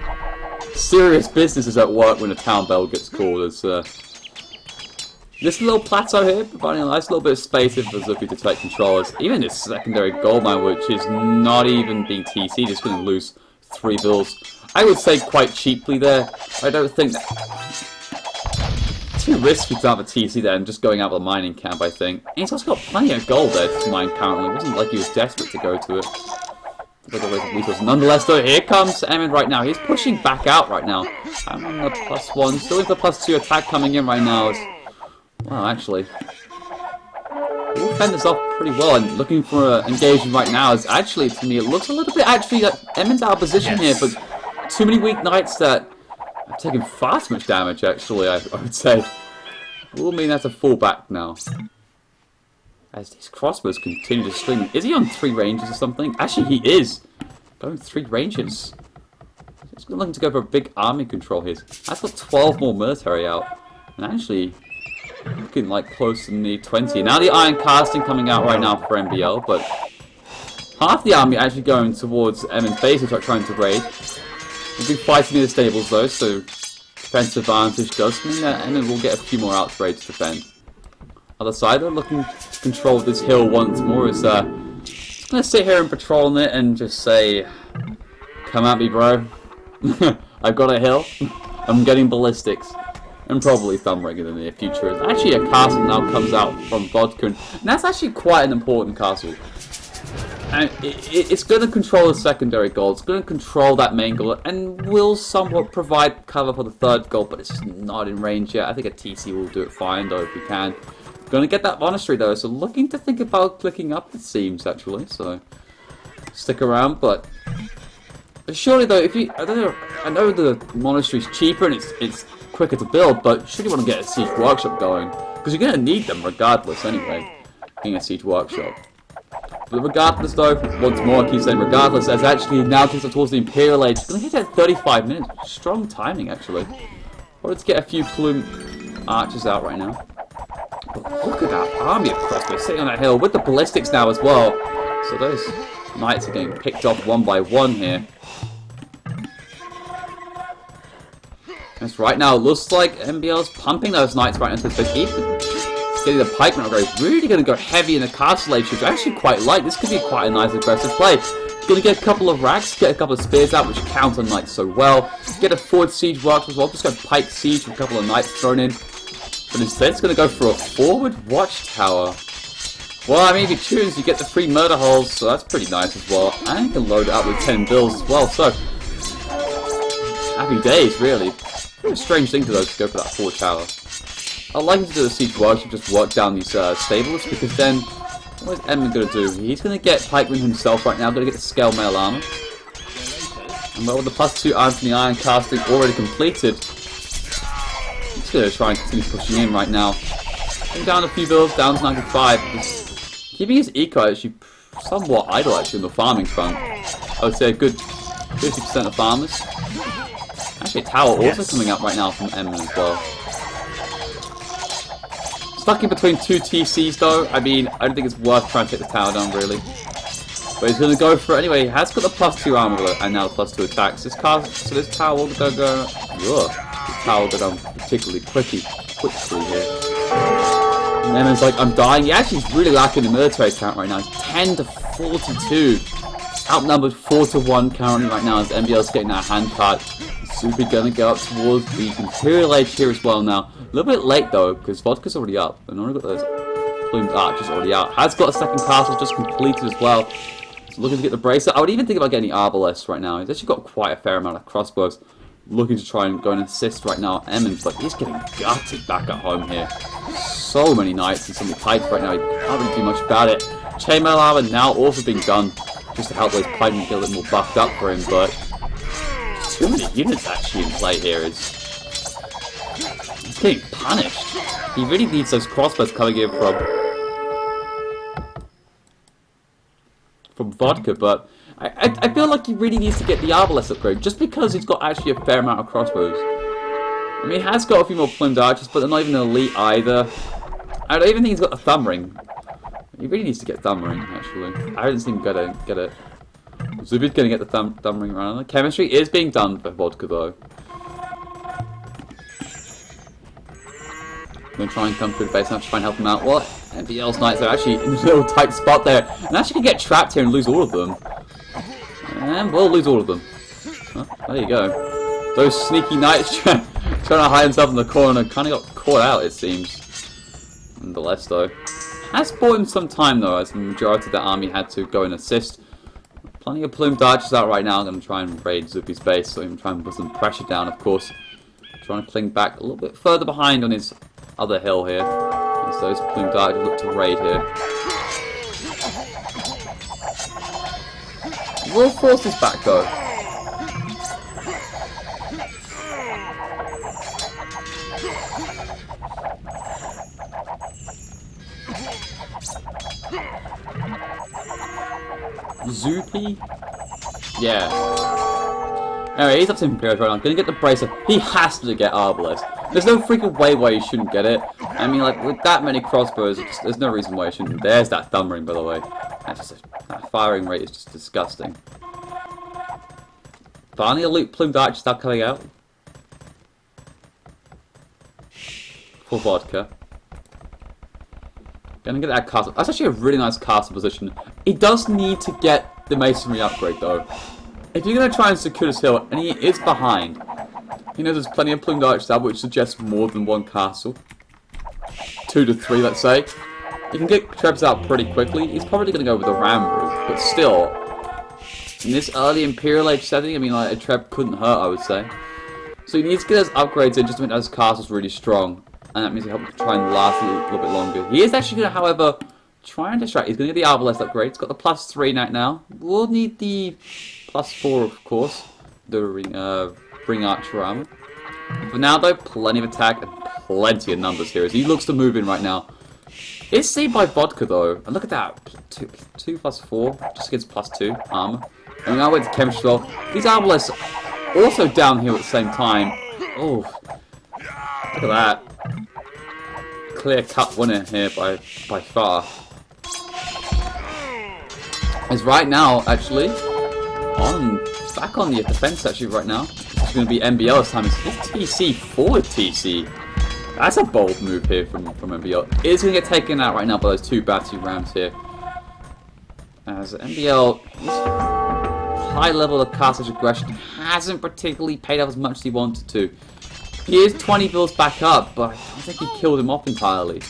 Serious business is at work when the town bell gets called. As this little plateau here, providing a nice little bit of space for Zuppy to take control. Even this secondary gold mine, which is not even being TC, just going to lose 3 bills. I would say quite cheaply there. I don't think too risky to have a TC there and just going out of the mining camp, I think. And he's also got plenty of gold there to mine currently. It wasn't like he was desperate to go to it. Nonetheless, though, here comes Emin right now. He's pushing back out right now. I'm on the +1. Still with the +2 attack coming in right now. Well, actually, we'll fend this off pretty well, and looking for an engagement right now is actually, to me, it looks a little bit actually like Emin's out of position here, but too many weak knights that have taken far too much damage, actually, I would say. Will mean that's a fallback now. As these crossbows continue to string. Is he on 3 ranges or something? Actually, he is. Going 3 ranges. He's looking to go for a big army control here. That's got 12 more military out. And actually, looking like close to the 20. Now the iron casting coming out right now for MBL, but half the army actually going towards Emin's base and trying to raid. We'll be fighting in the stables though, so defensive advantage does mean that Emin will get a few more outs raid to defend. other side. They're looking to control this hill once more. Is just gonna sit here and patrol on it and just say, "Come at me, bro. I've got a hill. I'm getting ballistics." And probably Thumbring in the near future. Actually, a castle now comes out from Vodka, and that's actually quite an important castle. And it's going to control the secondary goal, it's going to control that main goal, and will somewhat provide cover for the third goal, but it's just not in range yet. I think a TC will do it fine, though, if we can. Going to get that monastery, though, so looking to think about clicking up, it seems, actually, so stick around, but surely, though, if you, I know the monastery's cheaper and it's quicker to build, but should you want to get a siege workshop going, because you're going to need them regardless anyway, getting a siege workshop. But regardless though, once more I keep saying regardless, as actually now kicks up towards the Imperial Age, it's going to hit at 35 minutes, strong timing actually. Let's get a few plume archers out right now. But look at that army of crossbows sitting on that hill with the ballistics now as well. So those knights are getting picked off one by one here. That's right now, it looks like MBL's pumping those knights right into the face. Even getting the pikemen are really going to go heavy in the castle age, which I actually quite like. This could be quite a nice aggressive play. Going to get a couple of racks, get a couple of spears out, which count on knights so well. Get a forward siege works as well. Just go pike siege with a couple of knights thrown in. But instead, it's going to go for a forward watchtower. Well, I mean, if you choose, you get the free murder holes, so that's pretty nice as well. And you can load it up with 10 bills as well. So, happy days, really. What a strange thing to though to go for that forward tower. I'd like him to do the siege workshop, just work down these stables, because then what is Edmund going to do? He's going to get pikemen himself right now, going to get the scale mail armor. And well, with the +2 iron from the iron casting already completed, he's going to try and continue pushing in right now. Getting down a few bills, down to 95. Just keeping his eco actually somewhat idle actually on the farming front. I would say a good 50% of farmers. Actually, a tower also coming up right now from Edmund as well. Stuck in between two TCs though. I mean, I don't think it's worth trying to take the tower down really. But he's going to go for it anyway. He has got the +2 armor and now the +2 attacks. This tower will go. This tower will go down particularly quickly here. And Edmund's like, I'm dying. He actually is really lacking the military count right now. 10 to 42. Outnumbered 4 to 1 currently right now as MBL's getting that hand card. Super gonna go up towards the Imperial Age here as well now. A little bit late though, because Vodka's already up. And already got those plumed archers already out. Has got a second castle just completed as well. So looking to get the bracer. I would even think about getting the arbalests right now. He's actually got quite a fair amount of crossbows. Looking to try and go and assist right now. Emmons, but he's getting gutted back at home here. So many knights and so many pikes right now. He can't really do much about it. Chainmail armor now also being done just to help those pikemen get a little more buffed up for him, but too many units actually in play here. He's getting punished. He really needs those crossbows coming in from Vodka, but I feel like he really needs to get the Arbalest upgrade, just because he's got actually a fair amount of crossbows. I mean, he has got a few more plumed archers, but they're not even an elite either. I don't even think he's got a thumb ring. He really needs to get thumb ring, actually. I haven't seen him get it. Zubid's gonna get the thumb ring around. The chemistry is being done for Vodka though. I'm gonna try and come through the base now to try and help him out. Well, MBL's knights are actually in a little tight spot there, and actually can get trapped here and lose all of them. And we'll lose all of them. Well, there you go. Those sneaky knights trying to hide themselves in the corner kind of got caught out, it seems. Nonetheless, though, has bought him some time though, as the majority of the army had to go and assist. Plenty of plumed archers out right now. I'm going to try and raid Zupi's base, so I'm trying to put some pressure down, of course. Trying to cling back a little bit further behind on his other hill here. As those plumed archers look to raid here. We'll force this back though. Zupi? Yeah. Anyway, he's up to Imperials right now. Gonna get the bracer. He has to get Arbalest. There's no freaking way why he shouldn't get it. I mean, like, with that many crossbows, there's no reason why he shouldn't. There's that thumb ring, by the way. That's just that firing rate is just disgusting. Finally, a loot plumed archer start coming out. For Vodka. Gonna get that castle. That's actually a really nice castle position. He does need to get the masonry upgrade though. If you're gonna try and secure this hill, and he is behind, he knows there's plenty of plumed archers out, which suggests more than one castle. 2 to 3, let's say. You can get Trebs out pretty quickly. He's probably gonna go with the ram route, but still, in this early Imperial Age setting, I mean, like, a Treb couldn't hurt, I would say. So he needs to get his upgrades in just to make his castle's really strong. And that means he helps try and last a little bit longer. He is actually going to, however, try and distract. He's going to get the Arbalest upgrade. He's got the +3 right now. We'll need the +4, of course. The Ring Archer armor. For now, though, plenty of attack and plenty of numbers here as he looks to move in right now. It's saved by Vodka, though. And look at that. 2 +4 just against +2 armor. And now I went to Chemistry as well. These Arbalests also down here at the same time. Oh, look at that. Clear-cut winner here by far. Is right now, actually, back on the defense, actually, right now. It's going to be MBL this time. It's TC forward TC. That's a bold move here from MBL. It's going to get taken out right now by those 2 battery rams here. As MBL, his high level of castle aggression hasn't particularly paid off as much as he wanted to. He is 20 bills back up, but I don't think he killed him off entirely.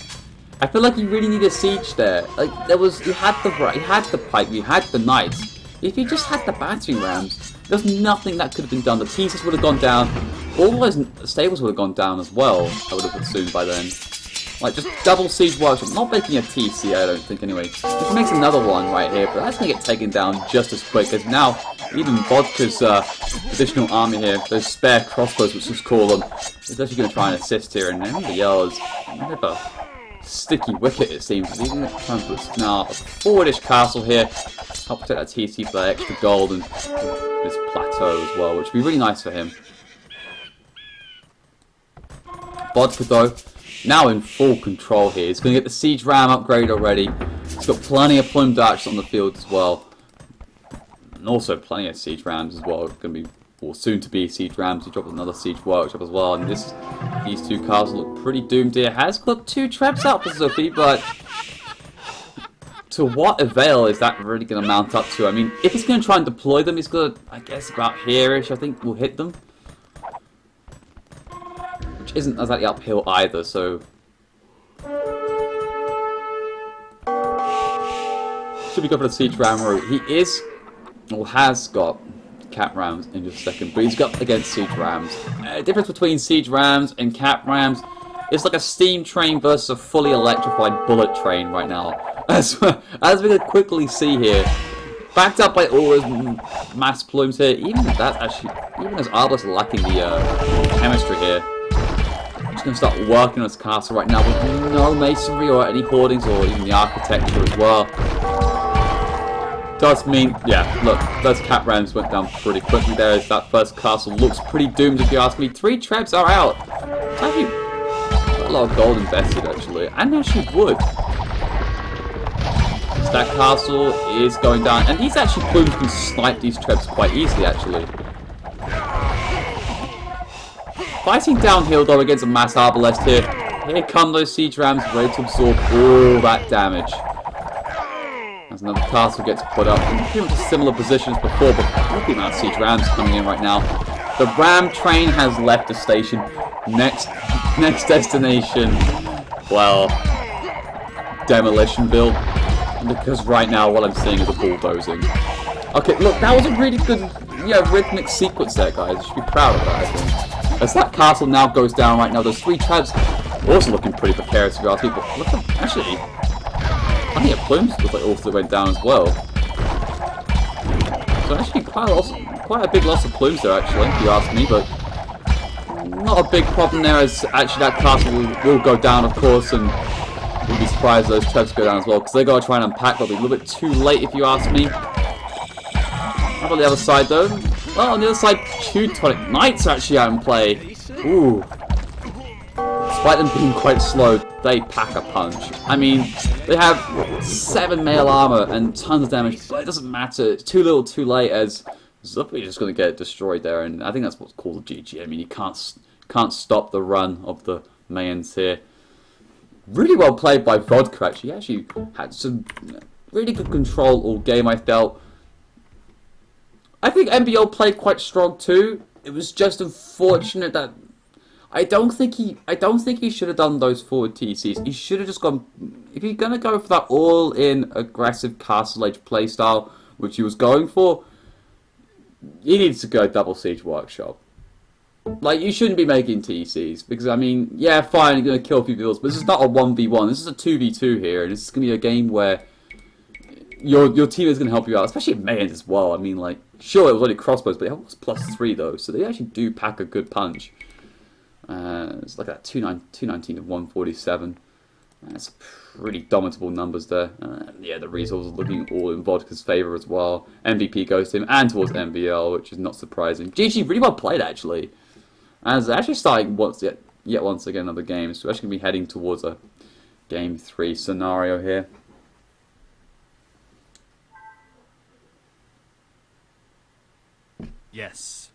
I feel like he really needed a siege there. Like he had the pike, he had the knights. If he just had the battery rams, there's nothing that could have been done. The Thesis would have gone down. All those stables would have gone down as well. I would have assumed by then. Like just double siege workshop, not making a TC, I don't think anyway. If he makes another one right here, but that's gonna get taken down just as quick as now. Even Vodka's additional army here, those spare crossbows, which is call them, is actually going to try and assist here, and everybody else, a bit of a sticky wicket it seems. He's going to try and put now a forwardish castle here, help protect that TC for that extra gold and his plateau as well, which would be really nice for him. Vodka though, now in full control here. He's going to get the siege ram upgrade already. He's got plenty of plumed archers on the field as well. And also plenty of siege rams as well. Going to be, or soon to be siege rams. He dropped another siege workshop as well. And these 2 castles look pretty doomed here. Has got 2 traps out for Zuffy, but to what avail is that really going to mount up to? I mean, if he's going to try and deploy them, he's going to, I guess, about here-ish, I think, will hit them. Which isn't exactly uphill either, so should we go for the siege ram route? He is, or has got, cat rams in just a second, but he's got against siege rams. Difference between siege rams and cat rams is like a steam train versus a fully electrified bullet train right now. As we can quickly see here, backed up by all those mass plumes here. Even that actually, even as Arbalest lacking the chemistry here. Just going to start working on his castle right now with no masonry or any hoardings or even the architecture as well. Does mean, yeah, look, those cat rams went down pretty quickly there as that first castle looks pretty doomed if you ask me. 3 trebs are out. It's actually a lot of gold invested actually, and actually wood. So that castle is going down, and these actually plumes can snipe these trebs quite easily actually. Fighting downhill though against a mass arbalest here. Here come those siege rams ready to absorb all that damage. As another castle gets put up in pretty much a similar position as before, but look at the amount of siege rams coming in right now. The ram train has left the station. Next destination, well, Demolitionville. Because right now what I'm seeing is a bulldozing. Okay, look, that was a really good, rhythmic sequence there, guys. You should be proud of that, I think. As that castle now goes down right now, those 3 trebs also looking pretty precarious if you ask people. Look at, actually, plenty of plumes look like also went down as well. So actually quite a big loss of plumes there actually, if you ask me, but not a big problem there as actually that castle will go down of course, and we'll be surprised if those trebs go down as well, because they're going to try and unpack, but it'll be a little bit too late if you ask me. How about the other side though? Well, on the other side, 2 Teutonic Knights are actually out in play. Ooh. Despite them being quite slow, they pack a punch. I mean, they have 7 mail armor and tons of damage, but it doesn't matter. It's too little, too late, as Zuppy is just going to get destroyed there, and I think that's what's called a GG. I mean, you can't stop the run of the Mayans here. Really well played by Vodka, actually. He actually had some really good control all game, I felt. I think MBO played quite strong too. It was just unfortunate that I don't think he should have done those forward TCs. He should have just gone. If you're gonna go for that all-in aggressive Castle Age playstyle, which he was going for, he needs to go double siege workshop. Like, you shouldn't be making TCs because, I mean, yeah, fine, you're gonna kill a few bills, but this is not a 1v1. This is a 2v2 here, and this is gonna be a game where your team is gonna help you out, especially Mayan as well. I mean, like, sure, it was only crossbows, but it was +3 though, so they actually do pack a good punch. It's like that 219 to 147. That's pretty dominable numbers there. Yeah, the resources looking all in Vodka's favour as well. MVP goes to him and towards MBL, which is not surprising. GG really well played actually. And it's actually starting once again another game. So we're actually going to be heading towards a game 3 scenario here. Yes.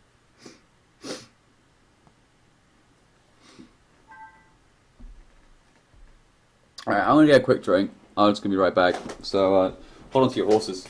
Alright, I'm going to get a quick drink. I'm just going to be right back. So hold on to your horses.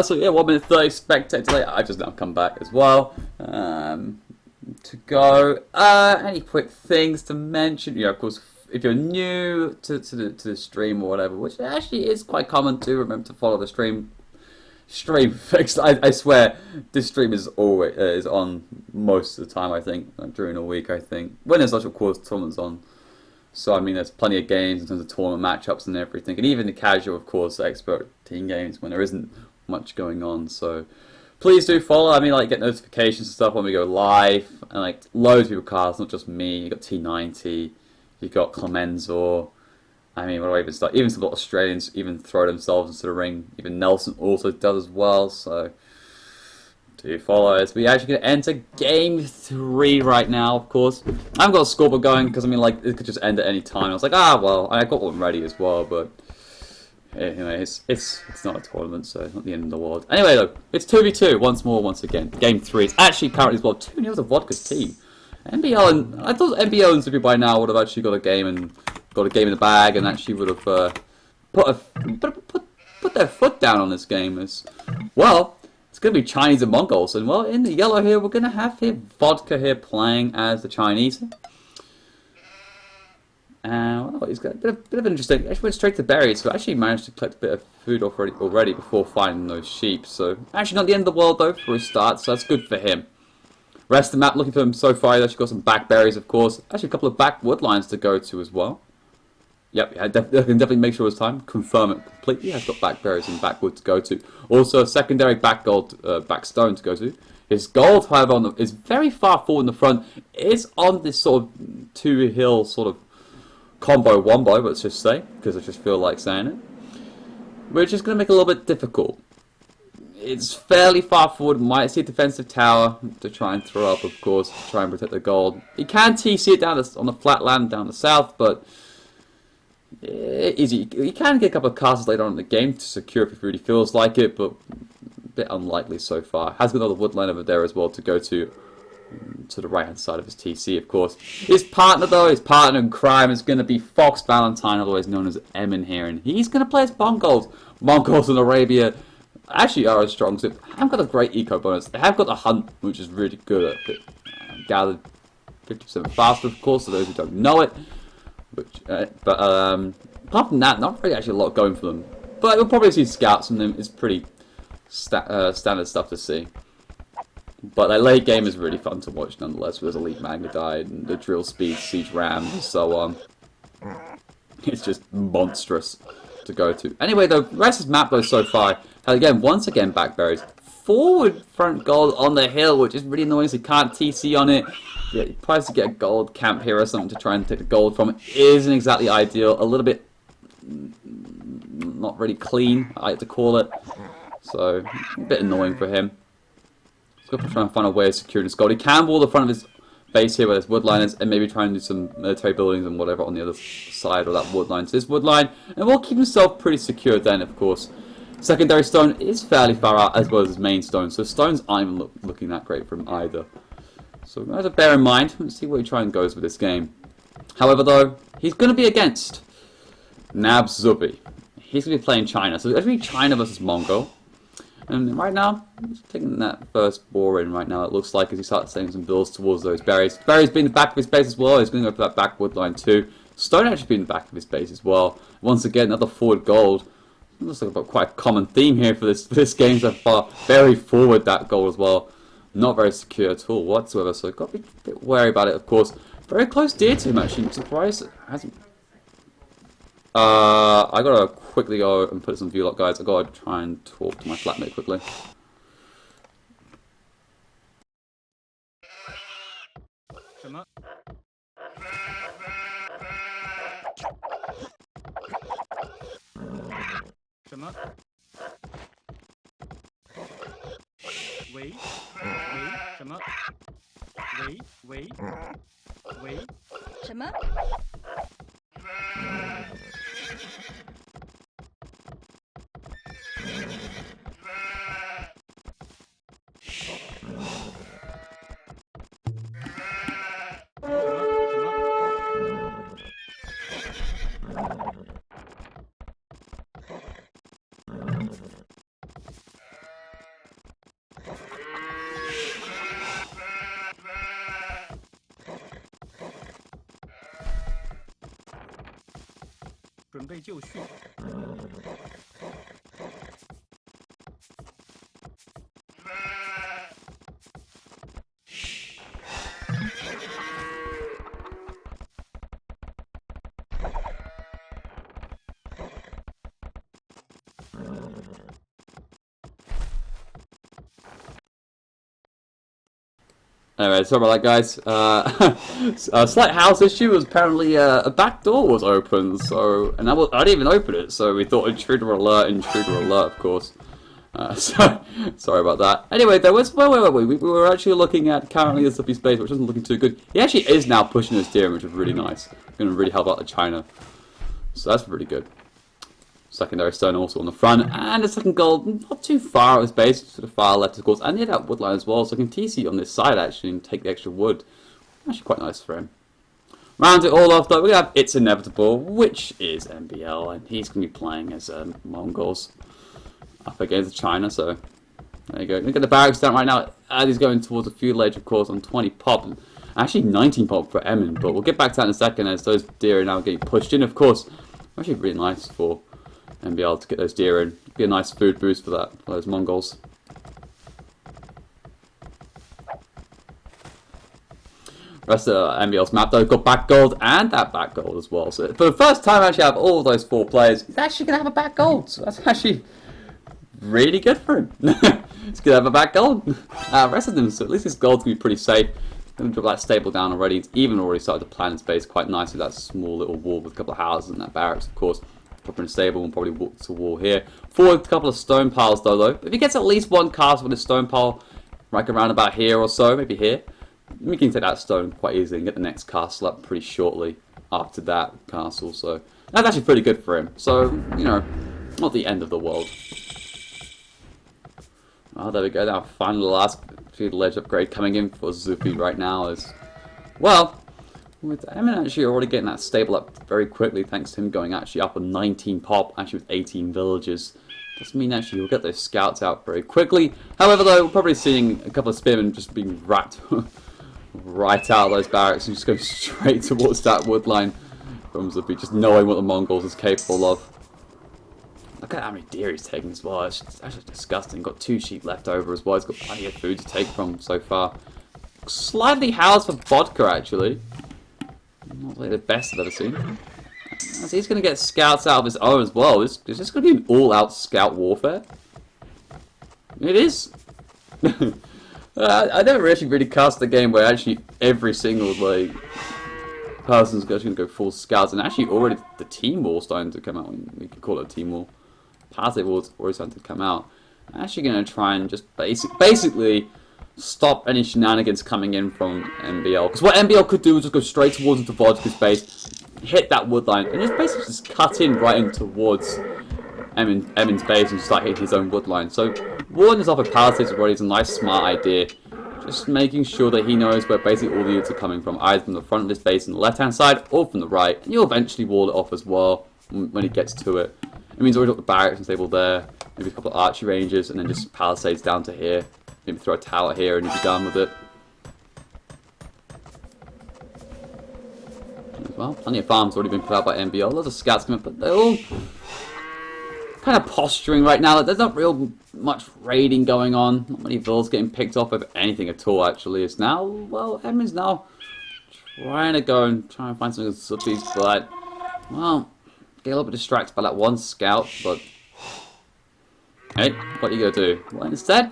So yeah, 1 minute 30 spectator later. I just now come back as well. To go. Any quick things to mention? Yeah, of course, if you're new to the stream or whatever, which actually is quite common too. Remember to follow the stream fix. I swear, this stream is always is on most of the time. I think during a week. I think when there's of course tournaments on. So I mean, there's plenty of games in terms of tournament matchups and everything, and even the casual, of course, expert team games when there isn't much going on. So please do follow. I mean, like, get notifications and stuff when we go live, and like loads of people cast, not just me. You got T90, you got Clemenzo. I mean, what do I even start? Even some Australians even throw themselves into the ring. Even Nelson also does as well. So do follow us. We're actually going to enter game 3 right now, of course. I haven't got a scoreboard going because, I mean, like, it could just end at any time. I was like, well, I got one ready as well, but anyway, it's not a tournament, so it's not the end of the world. Anyway, though, it's 2v2 once again. Game 3. It's actually currently as well 2-0 to Vodka's team. NBL, and I thought NBL and Zippy by now would have actually got a game in the bag and actually would have put their foot down on this game. As well, it's going to be Chinese and Mongols, and well, in the yellow here, we're going to have here Vodka here playing as the Chinese. Well, he's got a bit of an interesting. Actually went straight to berries, so actually managed to collect a bit of food already before finding those sheep. So actually not the end of the world though for his start, so that's good for him. Rest of the map looking for him so far. He's actually got some back berries, of course. Actually a couple of back wood lines to go to as well. Yep, I can definitely make sure it's time. Confirm it completely. I've got back berries and back wood to go to. Also a secondary back gold, back stone to go to. His gold, however, is very far forward in the front. It's on this sort of 2-hill sort of combo wombo, let's just say, because I just feel like saying it. Which is going to make it a little bit difficult. It's fairly far forward. Might see a defensive tower to try and throw up, of course, to try and protect the gold. He can TC it down on the flat land down the south, but easy. He can get a couple of castles later on in the game to secure if he really feels like it, but a bit unlikely so far. Has got another woodland over there as well to go to the right hand side of his TC, of course. His partner, though, his partner in crime is going to be Fox Valentine, otherwise known as Emin here, and he's going to play as Mongols. Mongols in Arabia actually are as strong. So they haven't got a great eco bonus. They have got the hunt, which is really good at it. Gathered 50% faster, of course, for those who don't know it. apart from that, not really actually a lot going for them. But we'll probably see scouts from them. It's pretty standard stuff to see. But that late game is really fun to watch nonetheless, with Elite Magna and the drill speed, siege rams, and so on. It's just monstrous to go to. Anyway, the rest of this map though so far, again, once again backberries. Forward front gold on the hill, which is really annoying, so you can't TC on it. Yeah, you probably have to get a gold camp here or something to try and take the gold from it. Isn't exactly ideal. A little bit not really clean, I like to call it. So, a bit annoying for him. He's got to try and find a way of securing his gold. He can wall the front of his base here where there's wood line is, and maybe try and do some military buildings and whatever on the other side of that wood line to this wood line. And will keep himself pretty secure then, of course. Secondary stone is fairly far out, as well as his main stone, so stones aren't even looking that great for him either. So we have to bear in mind. Let's see where he tries and goes with this game. However, though, he's going to be against Nab Zubi. He's going to be playing China, so it's going to be China versus Mongol. And right now, he's taking that first war in right now, it looks like, as he starts sending some builds towards those berries. Berries being the back of his base as well. He's going to go for that back wood line too. Stone actually being the back of his base as well. Once again, another forward gold. Looks like quite a common theme here for this game so far. Very forward, that goal as well. Not very secure at all whatsoever, so got to be a bit wary about it, of course. Very close deer to him, actually. I'm surprised it hasn't. I gotta quickly go and put some view lock, guys. I gotta try and talk to my flatmate quickly. Anyway, sorry about that, guys. A slight house issue was apparently a back door was open, so I didn't even open it, so we thought intruder alert, of course. So sorry about that. Anyway, there was where were we? We were actually looking at currently the Zuppy space, which isn't looking too good. He actually is now pushing his deer, which is really nice. Going to really help out the China, so that's really good. Secondary stone also on the front, and a second gold not too far out his base, to the far left of course, and near that wood line as well, so I can TC on this side actually and take the extra wood. Actually quite nice for him. Round it all off though, we have It's Inevitable, which is MBL, and he's going to be playing as Mongols up against China, so there you go. Look at the barracks down right now, as he's going towards a feudal age of course on 20 pop, actually 19 pop for Emin, but we'll get back to that in a second as those deer are now getting pushed in of course. Actually really nice for and be able to get those deer in. Be a nice food boost for that, for those Mongols. Rest of MBL's map though, got back gold and that back gold as well. So for the first time I actually have all those 4 players, he's actually going to have a back gold. So that's actually really good for him. He's going to have a back gold. Rest of them, so at least his gold's going to be pretty safe. Going to drop that stable down already. It's even already started to plan its base quite nicely. That small little wall with a couple of houses and that barracks of course. Proper and stable and probably walk to wall here. Forward a couple of stone piles though. If he gets at least one cast with his stone pile, like around about here or so, maybe here, we can take that stone quite easily and get the next castle up pretty shortly after that castle. So that's actually pretty good for him. So, you know, not the end of the world. Oh, there we go. Now finally the last feudal edge upgrade coming in for Zupi right now is, well, with Emin actually already getting that stable up very quickly, thanks to him going actually up on 19 pop, actually with 18 villages. Doesn't mean actually he'll get those scouts out very quickly. However, though, we're probably seeing a couple of spearmen just being wrapped right out of those barracks and just go straight towards that wood line. Thumbs up, just knowing what the Mongols is capable of. Look at how many deer he's taking as well. It's actually disgusting. Got 2 sheep left over as well. He's got plenty of food to take from so far. Slightly housed for vodka, actually. Not really the best I've ever seen. So he's going to get scouts out of his own as well. Is this going to be an all-out scout warfare? It is. I never actually really cast a game where actually every single like person's going to go full scouts, and actually already the team war starting to come out. We can call it a team war. Passive war's already starting to come out. I'm actually going to try and just basically stop any shenanigans coming in from MBL. Because what MBL could do is just go straight towards the Vodka's base, hit that wood line, and just basically just cut in right in towards Emin's base and start hitting his own wood line. So warding us off with palisades already is a nice, smart idea. Just making sure that he knows where basically all the units are coming from, either from the front of his base on the left-hand side or from the right. And you'll eventually wall it off as well when he gets to it. It means already got the barracks and stable there, maybe a couple of archery ranges, and then just palisades down to here. Maybe throw a tower here and you'll be done with it. Well, plenty of farms already been put out by MBL. Lots of scouts coming up, but they're all kind of posturing right now. There's not real much raiding going on. Not many villas getting picked off of anything at all, actually. It's now, well, Emin's now trying to go and try and find some subbies, but, well, get a little bit distracted by that one scout, but, hey, what are you going to do? Well, instead,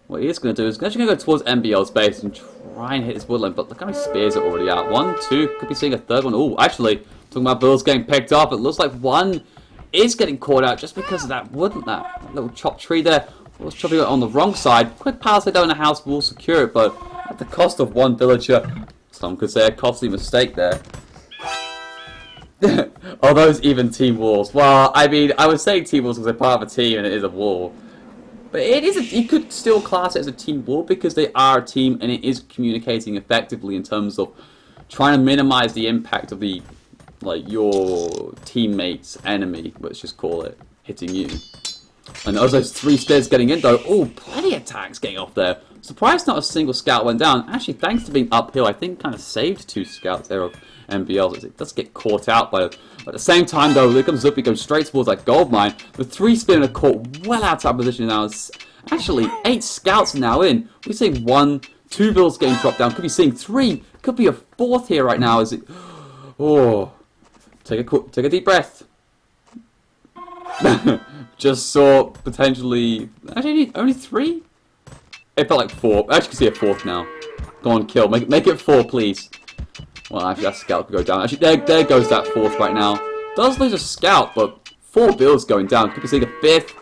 what he is going to do is actually going to go towards MBL's base and try and hit his woodland, but look how many spears are already out. 1, 2, could be seeing a third one. Oh, actually, talking about villas getting picked off, it looks like one is getting caught out just because of that wood, that little chopped tree there. Was chopping it on the wrong side. Quick palisade down in the house will secure it, but at the cost of one villager. Some could say a costly mistake there. Are those even team wars? Well, I mean, I would say team wars because they're part of a team and it is a war. But it is you could still class it as a team war because they are a team and it is communicating effectively in terms of trying to minimize the impact of the your teammate's enemy, let's just call it, hitting you. And as those 3 spears getting in though, oh, plenty of attacks getting off there. Surprised not a single scout went down. Actually, thanks to being uphill, I think kind of saved 2 scouts there of MBL. It does get caught out by it. But at the same time though, there comes Zuppy, goes straight towards that gold mine. The 3 spear are caught well out of position now. It's actually 8 scouts now in. We say 1, 2 villas getting dropped down. Could be seeing 3. Could be a 4th here right now. Is it? Oh. Take a deep breath. Just saw potentially actually only 3. It felt like 4. I actually can see a 4th now. Go on, kill. Make it 4, please. Well, actually that scout could go down. Actually, there goes that 4th right now. Does lose a scout, but 4 bills going down. Could be seeing a 5th.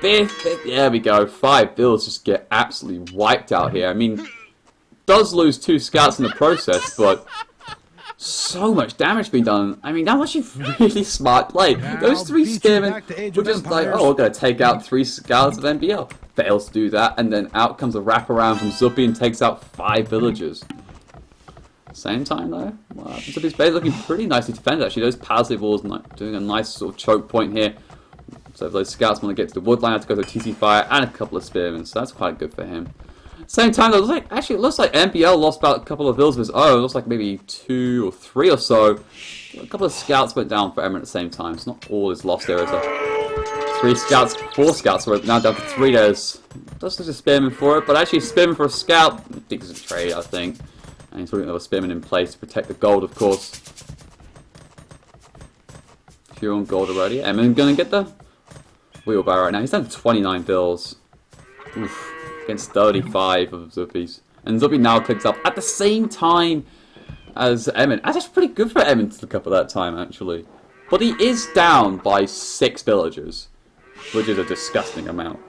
5th. There we go. 5 bills just get absolutely wiped out here. I mean, does lose 2 scouts in the process, but so much damage being done. I mean, that was actually really smart play. Those 3 spearmen were just like, oh, we're going to take out 3 scouts of NBL. Fails to do that, and then out comes a wraparound from Zuppy and takes out 5 villagers. Same time, though, well, Zuppy's base looking pretty nicely defended, actually. Those palisade walls doing a nice sort of choke point here. So if those scouts want to get to the woodline, have to go to a TC fire and a couple of spearmen, so that's quite good for him. Same time, though, it looks like MBL lost about a couple of villas of his own. It looks like maybe 2 or 3 or so. A couple of scouts went down for Emin at the same time. It's not all is lost there. It's 3 scouts, 4 scouts, so we're now down to 3. Does lose a spearman for it, but actually spearman for a scout, decent trade, I think. And he's putting another spearman in place to protect the gold, of course. Pure on gold already. Emin gonna get the wheelbarrow right now. He's down to 29 bills. Oof. Against 35 of Zuppy's. And Zuppy now clicks up at the same time as Emin. That's actually pretty good for Emin to look up at that time, actually. But he is down by 6 villagers, which is a disgusting amount.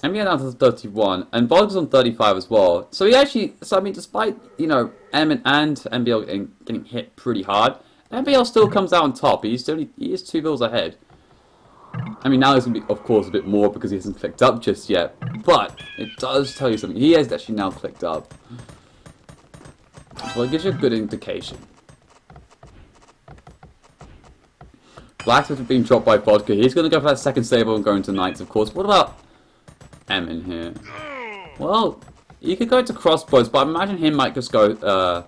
MBL down to 31, and Vodka's on 35 as well. So he actually, I mean, despite, Emin and MBL getting hit pretty hard, MBL still comes out on top. He is 2 villas ahead. I mean, now he's going to be, of course, a bit more because he hasn't clicked up just yet. But it does tell you something. He has actually now clicked up. Well, it gives you a good indication. Blacksmith being dropped by Vodka. He's going to go for that second stable and go into Knights, of course. What about Emin here? Well, you could go to crossbows, but I imagine him might just go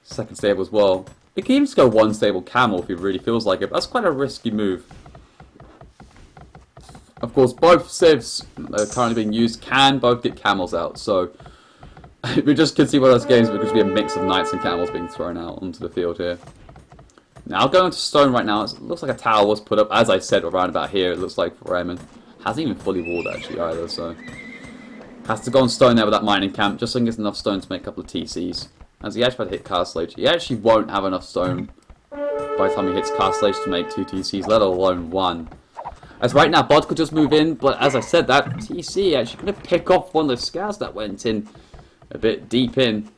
second stable as well. He can even just go one stable camel if he really feels like it, but that's quite a risky move. Of course, both civs that are currently being used can both get camels out, so we just can see one of those games where it could be a mix of knights and camels being thrown out onto the field here. Now going to stone right now, it looks like a tower was put up, as I said, around about here, it looks like for Raymond. Hasn't even fully walled actually either, so has to go on stone there with that mining camp, just so he gets enough stone to make a couple of TCs. As he actually had to hit Castle Age, he actually won't have enough stone by the time he hits Castle Age to make 2 TCs, let alone 1. As right now, Bod could just move in, but as I said, that TC actually going to pick off one of those scouts that went in a bit deep in.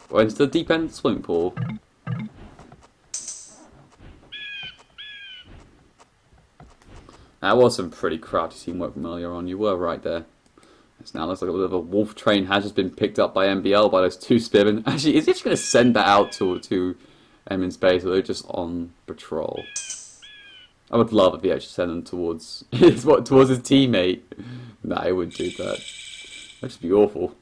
Or into the deep end of the swimming pool. That was some pretty crafty teamwork from earlier on, you were right there. It now looks like a bit of a wolf train has just been picked up by MBL by those 2 spearmen. Actually, is he just going to send that out to Emin's base, or they're just on patrol? I would love if he actually sent them towards towards his teammate. Nah, he wouldn't do that. That'd just be awful.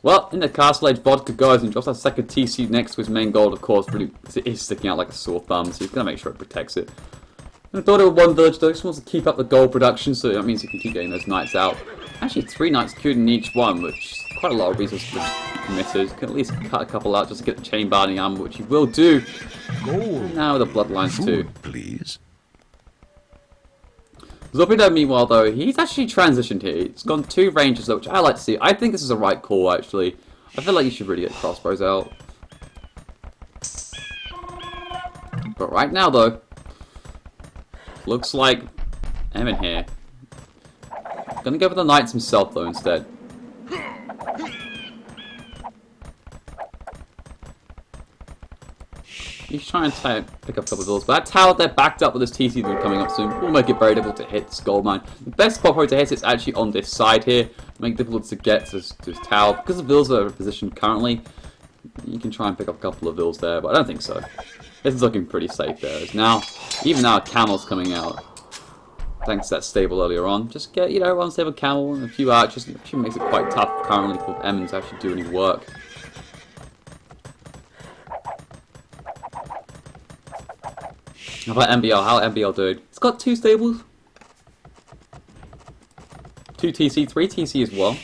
Well, in the Castle Age, Vodka goes and drops that second TC next to his main gold, of course, really, it is sticking out like a sore thumb, so he's going to make sure it protects it. I thought it was one village though, just wants to keep up the gold production, so that means he can keep getting those knights out. Actually, 3 knights queued in each one, which is quite a lot of resources committed. Can at least cut a couple out just to get the chain binding armor, which he will do. Gold. Now the bloodlines too. Please. Zopido, meanwhile, though, he's actually transitioned here. He's gone 2 ranges, though, which I like to see. I think this is the right call, actually. I feel like you should really get crossbows out. But right now, though, looks like Emin here. Gonna go for the knights himself, though, instead. He's trying to pick up a couple of bills, but that tower there backed up with this TC that coming up soon will make it very difficult to hit this gold mine. The best spot for it to hit is actually on this side here, make it difficult to get to this tower. Because the bills are positioned currently, you can try and pick up a couple of bills there, but I don't think so. This is looking pretty safe there. Now, even now, a camel's coming out. Thanks to that stable earlier on. Just get, you know, one stable camel and a few archers. It actually makes it quite tough currently for Emin to actually do any work. How about MBL? How MBL doing? It's got 2 stables. 2 TC, 3 TC as well.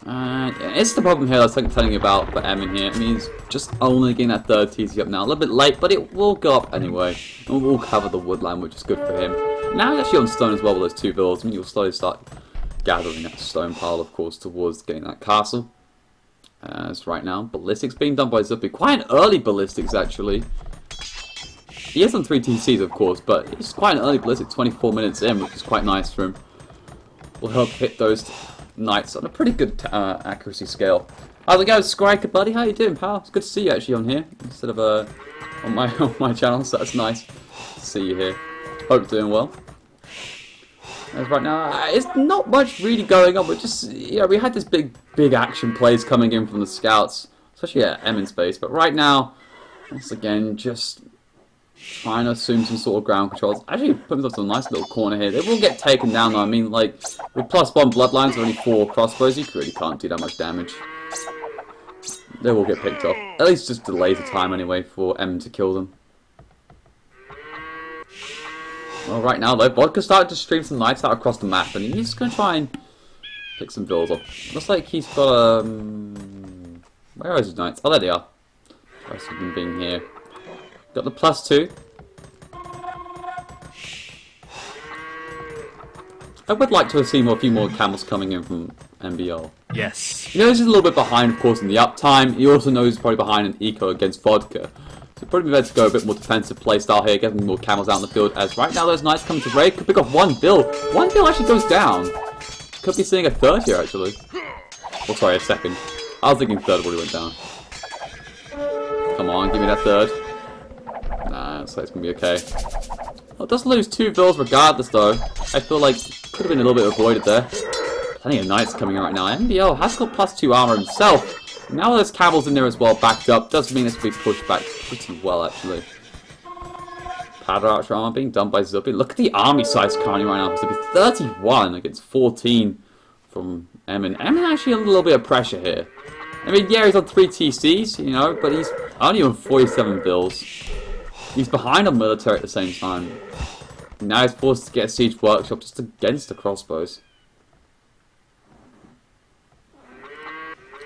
Yeah, it's the problem here I was telling you about for Emin here. I mean, he's just only getting that 3rd TC up now. A little bit late, but it will go up anyway. And we'll cover the woodland, which is good for him. Now he's actually on stone as well with those 2 villas. I mean, you'll slowly start gathering that stone pile, of course, towards getting that castle. As right now, ballistics being done by Zuppy. Quite an early ballistics, actually. He has done 3 TCs, of course, but it's quite an early ballistic, 24 minutes in, which is quite nice for him. Will help hit those knights on a pretty good accuracy scale. How's it going, Scriker buddy? How you doing, pal? It's good to see you actually on here instead of on my channel, so that's nice to see you here. Hope you're doing well. As right now, it's not much really going on, but just, you know, we had this big action plays coming in from the scouts, especially at Emin's base, but right now, once again, just trying to assume some sort of ground controls. Actually put themselves in a nice little corner here. They will get taken down though. I mean, like, with +1 bloodlines and only 4 crossbows, you really can't do that much damage. They will get picked off. At least just delays the time anyway for Emin to kill them. Well, right now though, Vodka started to stream some knights out across the map, and he's going to try and pick some villas off. Looks like he's got where are his knights? Oh, there they are. Most of them being here. Got the +2. I would like to have seen a few more camels coming in from MBL. Yes. You know, he's a little bit behind, of course, in the uptime. He also knows he's probably behind in eco against Vodka. So probably better to go a bit more defensive playstyle here, getting more camels out in the field. As right now those knights come to raid, could pick off 1 bill. 1 bill actually goes down. Could be seeing a 3rd here, actually. Oh, sorry, a 2nd. I was thinking 3rd when he went down. Come on, give me that 3rd. Nah, so it's going to be okay. Well, it does lose 2 vills regardless, though. I feel like could have been a little bit avoided there. Plenty of knights coming in right now. MBL has got +2 armor himself. Now there's camels in there as well, backed up. Does mean this will be pushed back pretty well, actually. Powder archer armor being done by Zuppy. Look at the army size currently right now. Zuppy 31 against 14 from Emin. Emin actually a little bit of pressure here. I mean, yeah, he's on 3 TCs, you know, but he's only on 47 bills. He's behind on military at the same time. Now he's forced to get a siege workshop just against the crossbows.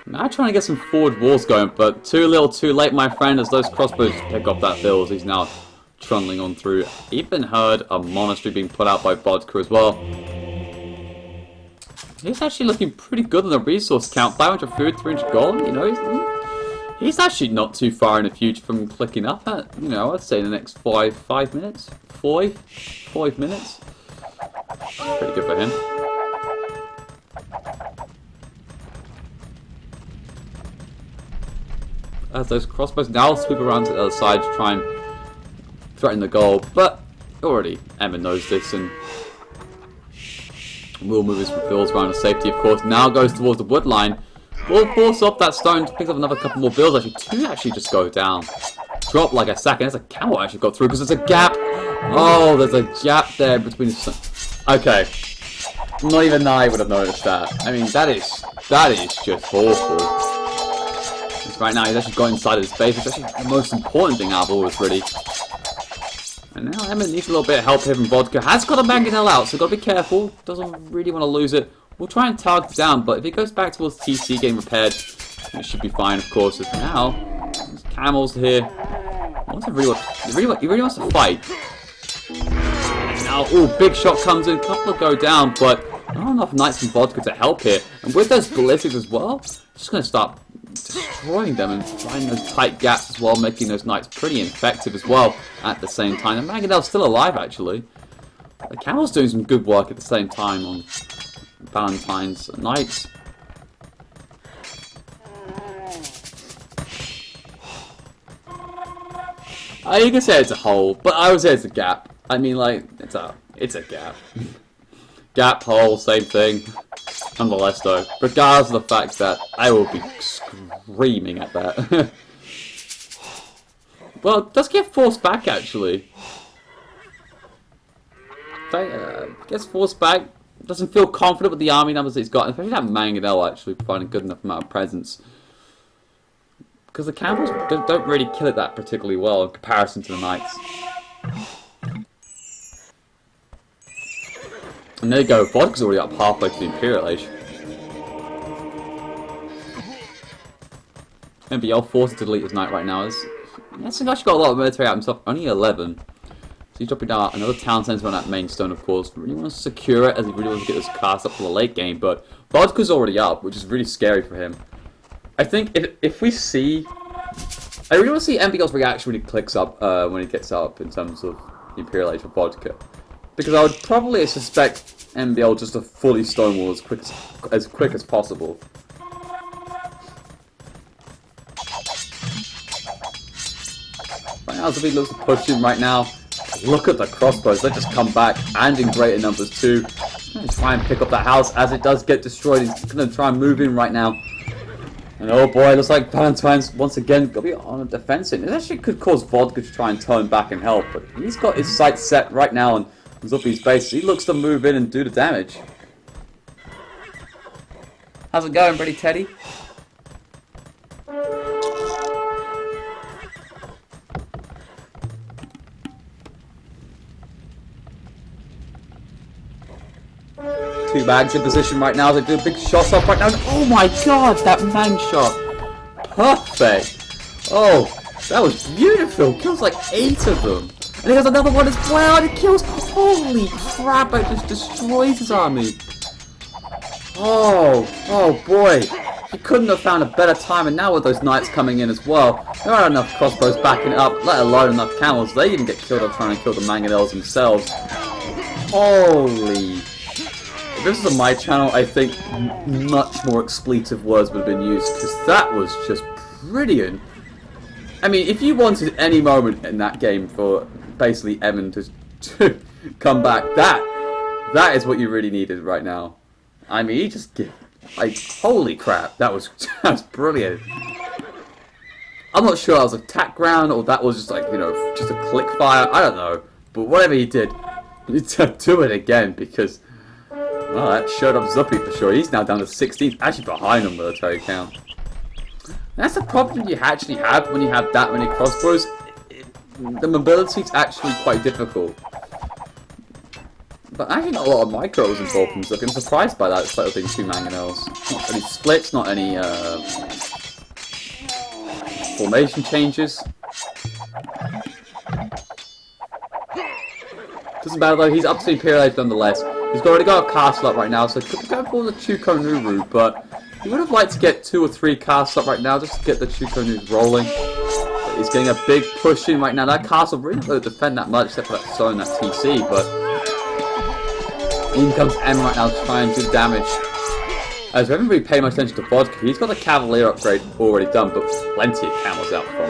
Now trying to get some forward walls going, but too little too late, my friend, as those crossbows pick up that bills. He's now trundling on through. Even heard a monastery being put out by Vodka as well. He's actually looking pretty good on the resource count. 500 food, 300 gold, you know, he's actually not too far in the future from clicking up at, you know, I'd say in the next 5 minutes. 5 minutes. Pretty good for him. As those crossbows now sweep around to the other side to try and threaten the goal, but already Emma knows this and will move his bills around to safety, of course. Now goes towards the wood line. Will force off that stone to pick up another couple more bills. Actually, 2 actually just go down. Drop like a second. There's a camel actually got through because there's a gap. Oh, there's a gap there between the... Okay. Not even I would have noticed that. I mean, that is just awful. Right now, he's actually got inside of his base, which is actually the most important thing out of all, really. And now Emmett needs a little bit of help here from Vodka. Has got a mangonel out, so got to be careful. Doesn't really want to lose it. We'll try and target it down, but if he goes back towards TC getting repaired, it should be fine, of course. As now, there's camels here. He really wants to fight. And now, big shot comes in. A couple go down, but not enough knights from Vodka to help here. And with those ballistics as well, just going to start destroying them and finding those tight gaps as well, making those knights pretty effective as well at the same time. The Mangonel's still alive, actually. The Camel's doing some good work at the same time on Valentine's night. You can say it's a hole, but I would say it's a gap. I mean, like, it's a gap. Gap, hole, same thing. Nonetheless, though, regardless of the fact that I will be screaming at that. Well, it does get forced back, actually. Gets forced back. Doesn't feel confident with the army numbers that he's got. Especially that Mangonel, actually, providing a good enough amount of presence. Because the Campbells don't really kill it that particularly well in comparison to the Knights. And there you go, Vodka's already up halfway to the Imperial Age. MBL forced to delete his knight right now. He's actually got a lot of military out himself, only 11. So he's dropping down another town centre on that main stone, of course. Really wants to secure it as he really wants to get this cast up for the late game, but Vodka's already up, which is really scary for him. I think if we see... I really want to see MBL's reaction when he clicks up, when he gets up in terms of the Imperial Age for Vodka. Because I would probably suspect MBL just to fully stonewall as quick as possible. Right now, Zabid looks to push him right now. Look at the crossbows, they just come back, and in greater numbers too. He's going to try and pick up that house as it does get destroyed. He's going to try and move in right now. And oh boy, it looks like Valentine's once again going to be on a defensive. It actually could cause Vodka to try and turn back and help, but he's got his sights set right now on Zuppy's base. He looks to move in and do the damage. How's it going, Pretty Teddy? Two bags in position right now. They do a big shot off right now. Oh my god, that man shot. Perfect. Oh, that was beautiful. Kills like 8 of them. And he has another one as well. And he kills. Holy crap, it just destroys his army. Oh boy. He couldn't have found a better time. And now with those knights coming in as well, there aren't enough crossbows backing it up, let alone enough camels. They didn't get killed off trying to kill the Mangonels themselves. Holy. If this was on my channel, I think much more expletive words would have been used, because that was just brilliant. I mean, if you wanted any moment in that game for basically Evan to come back, that is what you really needed right now. I mean, he just like, holy crap, that was brilliant. I'm not sure that was a attack ground or that was just like, you know, just a click fire. I don't know, but whatever he did, he need to do it again, because. Well, that showed up Zuppy for sure. He's now down to 16th, actually behind on military count. That's the problem you actually have when you have that many crossbows. The mobility is actually quite difficult. But actually not a lot of micros involved in this. I'm surprised by that, despite there being 2 mangonels. Not any splits, not any formation changes. Doesn't matter though, he's up to the Imperial Age nonetheless. He's already got a castle up right now, so could go for the Chukonnu route, but he would have liked to get 2 or 3 castles up right now just to get the Chukonnus rolling. But he's getting a big push in right now. That castle really doesn't defend that much except for that stone, that TC, but in comes M right now to try and do damage. As we haven't really paid much attention to Vodka, he's got the Cavalier upgrade already done, but plenty of camels out from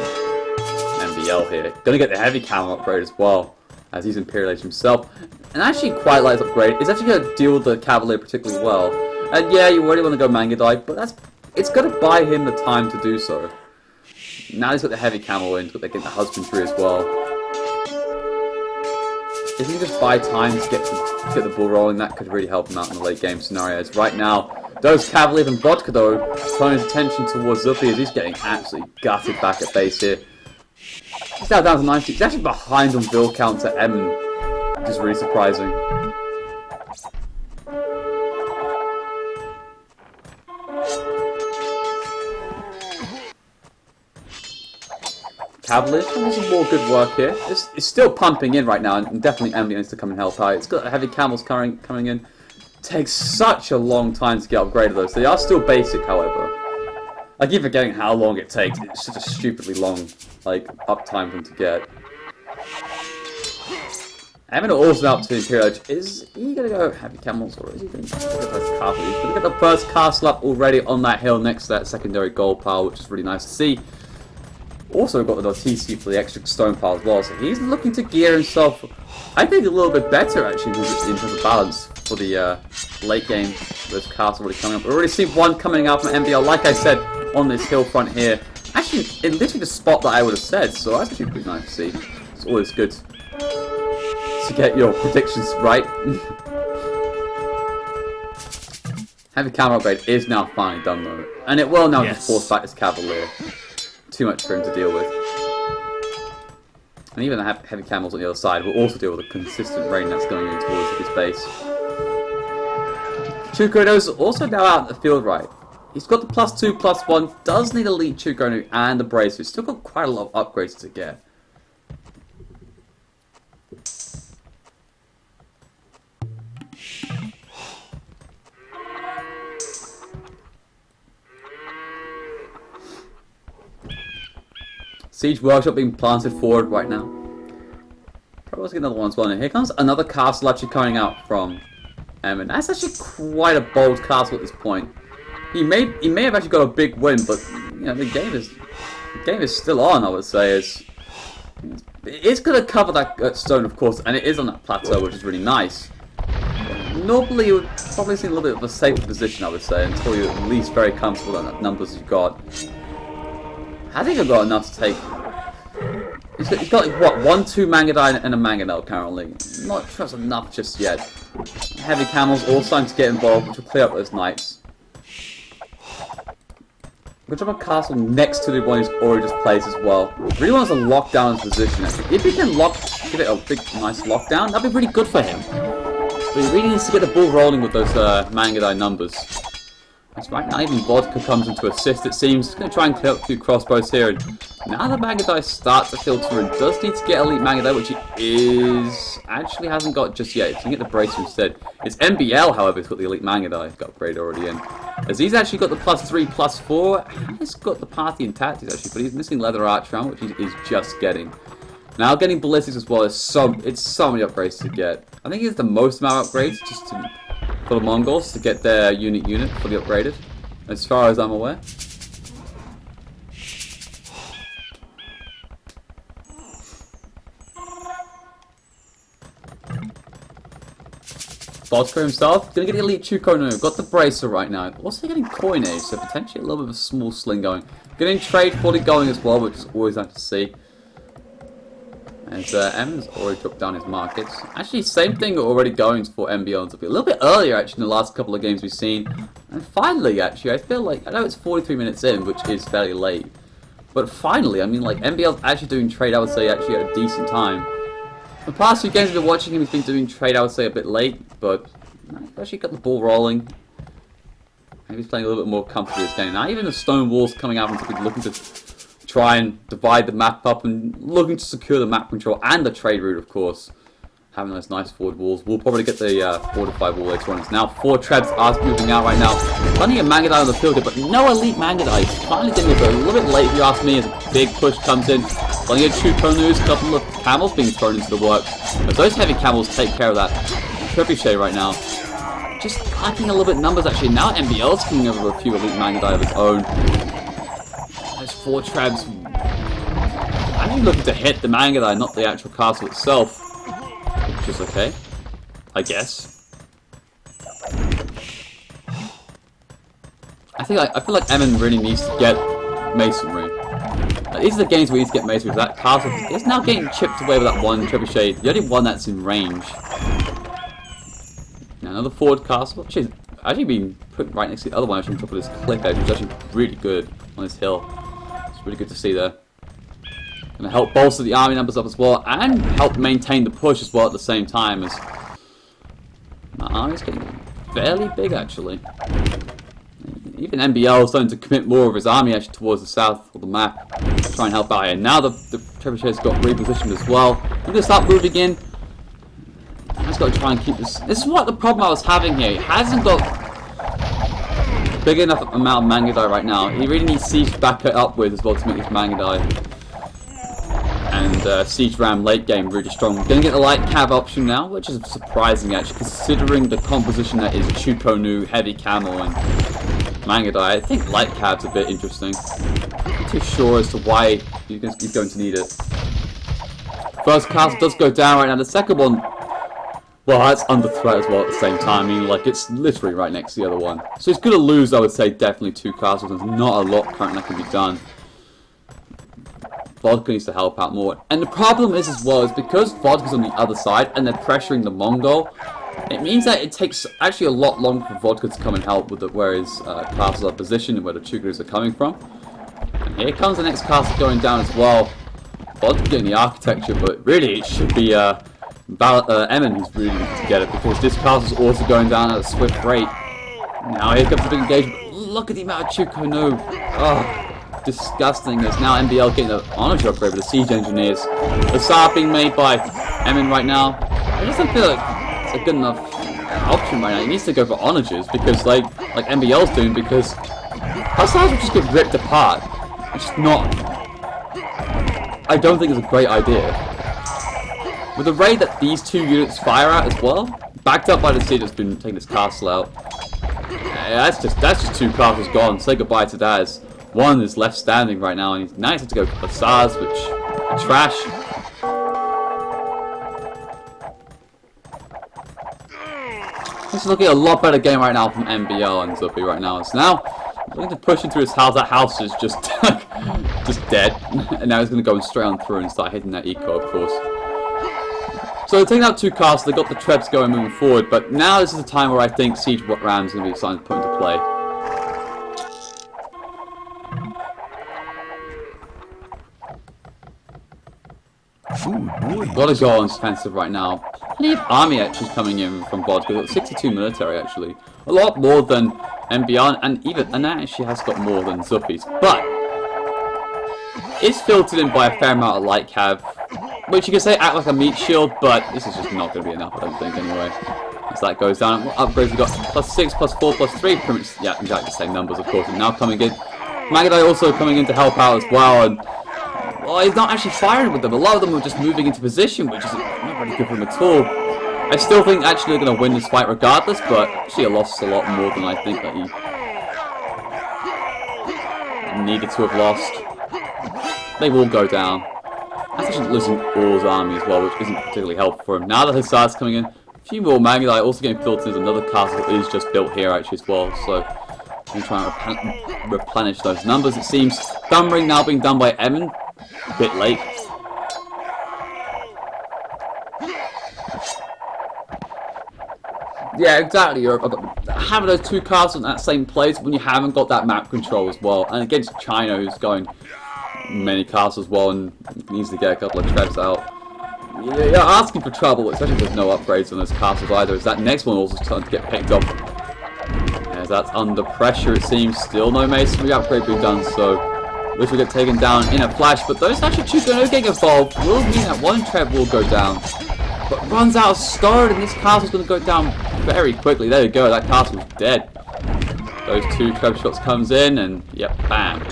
MBL here. Gonna get the heavy camel upgrade as well, as he's Imperial Age himself. And actually quite like this upgrade. It's actually going to deal with the Cavalier particularly well. And yeah, you already want to go Mangudai, but it's going to buy him the time to do so. Now he's got the heavy camel in, but they get the husbandry as well. If he can just buy time to get the ball rolling, that could really help him out in the late game scenarios. Right now, those Cavalier and Vodka though, turning his attention towards Zupi as he's getting absolutely gutted back at base here. He's now down to 90. He's actually behind on build count to M, which is really surprising. Cavalier doing some more good work here. It's still pumping in right now, and definitely M needs to come and help out. It's got heavy camels coming in. Takes such a long time to get upgraded though, so they are still basic, however. I keep forgetting how long it takes. It's such a stupidly long, like, uptime for them to get. Evan also up to the Imperial Age. Is he going to go heavy camels, or is he going to get the first castle? He's going to get the first castle up already on that hill next to that secondary gold pile, which is really nice to see. Also got the TC for the extra stone pile as well, so he's looking to gear himself, I think, a little bit better actually in terms of balance for the late game. There's castle already coming up. We've already seen one coming out from MBL, like I said, on this hill front here. Actually, in literally the spot that I would have said, so that's actually pretty nice to see. It's always good to get your predictions right. Heavy camera upgrade is now finally done though, and it will now just force back this Cavalier. Too much for him to deal with. And even the heavy camels on the other side will also deal with the consistent rain that's going in towards his base. Chukonnu's also now out in the field right. He's got the +2, +1, does need elite Chukonnu and the brace, so he's still got quite a lot of upgrades to get. Siege Workshop being planted forward right now. Probably get another one as well. And here comes another castle actually coming out from and that's actually quite a bold castle at this point. He may have actually got a big win, but you know the game is still on. I would say it's going to cover that stone, of course, and it is on that plateau, which is really nice. Normally, you would probably see a little bit of a safer position, I would say, until you're at least very comfortable in the numbers you've got. I think I've got enough to take. He's got like, what, 1, 2 Mangudai and a Mangonel currently. Not sure that's enough just yet. Heavy camels all starting to get involved, which will clear up those knights. We're going to drop a castle next to the one he's already just placed as well. Really wants to lock down his position. Actually. If he can give it a big, nice lockdown, that'd be really good for him. But he really needs to get the ball rolling with those Mangudai numbers. That's right now, even Vodka comes into assist, it seems. He's going to try and clear up a few crossbows here. And now the Mangudai starts to filter and does need to get elite Mangudai, which he actually hasn't got just yet. He can get the bracer instead. It's MBL, however, who's got the elite Mangudai. Got upgrade already in. As he's actually got the +3, +4. He's got the party in tactics actually, but he's missing leather arch round, which he's just getting. Now getting ballistics as well, it's so many upgrades to get. I think it's the most amount of upgrades just for the Mongols to get their unit fully upgraded, as far as I'm aware. Vodka himself, gonna get the elite Chukonnu, got the bracer right now. Also getting coinage, so potentially a little bit of a small sling going. Getting trade fully going as well, which is always nice to see. As M's already dropped down his markets. Actually, same thing already going for MBL to be a little bit earlier actually in the last couple of games we've seen. And finally, actually, I feel like, I know it's 43 minutes in, which is fairly late. But finally, I mean, like, MBL's actually doing trade, I would say, actually at a decent time. The past few games we've been watching him, he's been doing trade, I would say, a bit late. But he's actually got the ball rolling. Maybe he's playing a little bit more comfortably this game. Now, even the stone walls coming out and looking to try and divide the map up and looking to secure the map control and the trade route, of course. Having those nice forward walls. We'll probably get the fortified wall later on. It's now 4 Trebs are moving out right now. Plenty of Mangadai on the field here, but no elite Mangadai. Finally getting it, but a little bit late if you ask me, as a big push comes in. Plenty of Chukonus, a couple of camels being thrown into the work. But those heavy camels take care of that trebuchet right now. Just lacking a little bit numbers actually. Now MBL's coming over a few elite Mangadai of its own. Those 4 Trebs actually looking to hit the Mangadai, not the actual castle itself. Which is okay, I guess. I feel like Emin really needs to get masonry. These are the games where he needs to get masonry. That castle is now getting chipped away with that one trebuchet. The only one that's in range. Now another forward castle, which is actually being put right next to the other one, actually on top of this cliff edge, which is actually really good on this hill. It's really good to see there. Going to help bolster the army numbers up as well, and help maintain the push as well at the same time, as my army's getting fairly big actually. Even MBL is starting to commit more of his army actually towards the south of the map to try and help out here. Now the trebuchet's got repositioned as well. We're going to start moving in. I've just got to try and keep this. This is what the problem I was having here. He hasn't got big enough amount of Mangadai right now. He really needs Siege to back it up with as well to make this Mangadai. And Siege Ram late game really strong. We're going to get the light cav option now, which is surprising actually, considering the composition that is Chukonu, Heavy Camel, and Mangadai. I think light cav's a bit interesting. I'm not too sure as to why he's going to need it. First castle does go down right now. The second one, well, that's under threat as well at the same time. I mean, like, it's literally right next to the other one. So he's going to lose, I would say, definitely 2 castles. There's not a lot currently that can be done. Vodka needs to help out more. And the problem is as well, is because Vodka's on the other side and they're pressuring the Mongol, it means that it takes actually a lot longer for Vodka to come and help with where his castles are positioned and where the Chukonus are coming from. And here comes the next castle going down as well. Vodka getting the architecture, but really it should be Emin who's really needs to get it, because this castle's also going down at a swift rate. Now here comes the big engagement. Look at the amount of Chukonu. Oh. Disgusting. There's now MBL getting an honor upgrade with the siege engineers. The SAR being made by Emin right now. I just don't feel like it's a good enough option right now. He needs to go for onagers, because like MBL's doing, because Hussars will just get ripped apart. It's just not. I don't think it's a great idea. With the rate that these 2 units fire at as well, backed up by the siege that's been taking this castle out. Yeah, that's just 2 castles gone. Say goodbye to Daz. One is left standing right now, and he's nice to go for SARS, which trash. This is looking a lot better game right now from MBL and Zuppy right now. It's now looking to push into his house. That house is just just dead, and now he's going to go straight on through and start hitting that eco, of course. So they're taking out 2 castles. They got the Trebs going moving forward, but now this is the time where I think Siege Ram is going to be starting to put into play. Gotta go on defensive right now. Plenty of army actually coming in from Vodka. Got 62 military actually. A lot more than MBL, and that actually has got more than Zuppy's. But it's filtered in by a fair amount of light cav, which you can say act like a meat shield, but this is just not going to be enough, I don't think, anyway. As that goes down, what upgrades we got? +6, +4, +3, pretty much, yeah, exactly the same numbers, of course. And now coming in, Mangadai also coming in to help out as well, and well, he's not actually firing with them. A lot of them are just moving into position, which is not really good for him at all. I still think actually they're going to win this fight regardless, but actually lost a lot more than I think that he needed to have lost. They will go down. That's actually losing all his army as well, which isn't particularly helpful for him. Now that Hussar's coming in, a few more Mangadai also getting filtered into another castle that is just built here actually as well, so we're trying to replenish those numbers. It seems Thumb Ring now being done by Emin. A bit late. Yeah, exactly. Having those two castles in that same place when you haven't got that map control as well. And against China, who's going many castles as well, and you can easily get a couple of trebs out. You're asking for trouble, especially if there's no upgrades on those castles either, as that next one also starting to get picked up. As that's under pressure, it seems. Still no masonry upgrade being done, so which will get taken down in a flash. But those actually two getting involved will mean that one treb will go down. But runs out of stone, and this castle's going to go down very quickly. There you go, that castle's dead. Those two treb shots comes in, and yep, bam.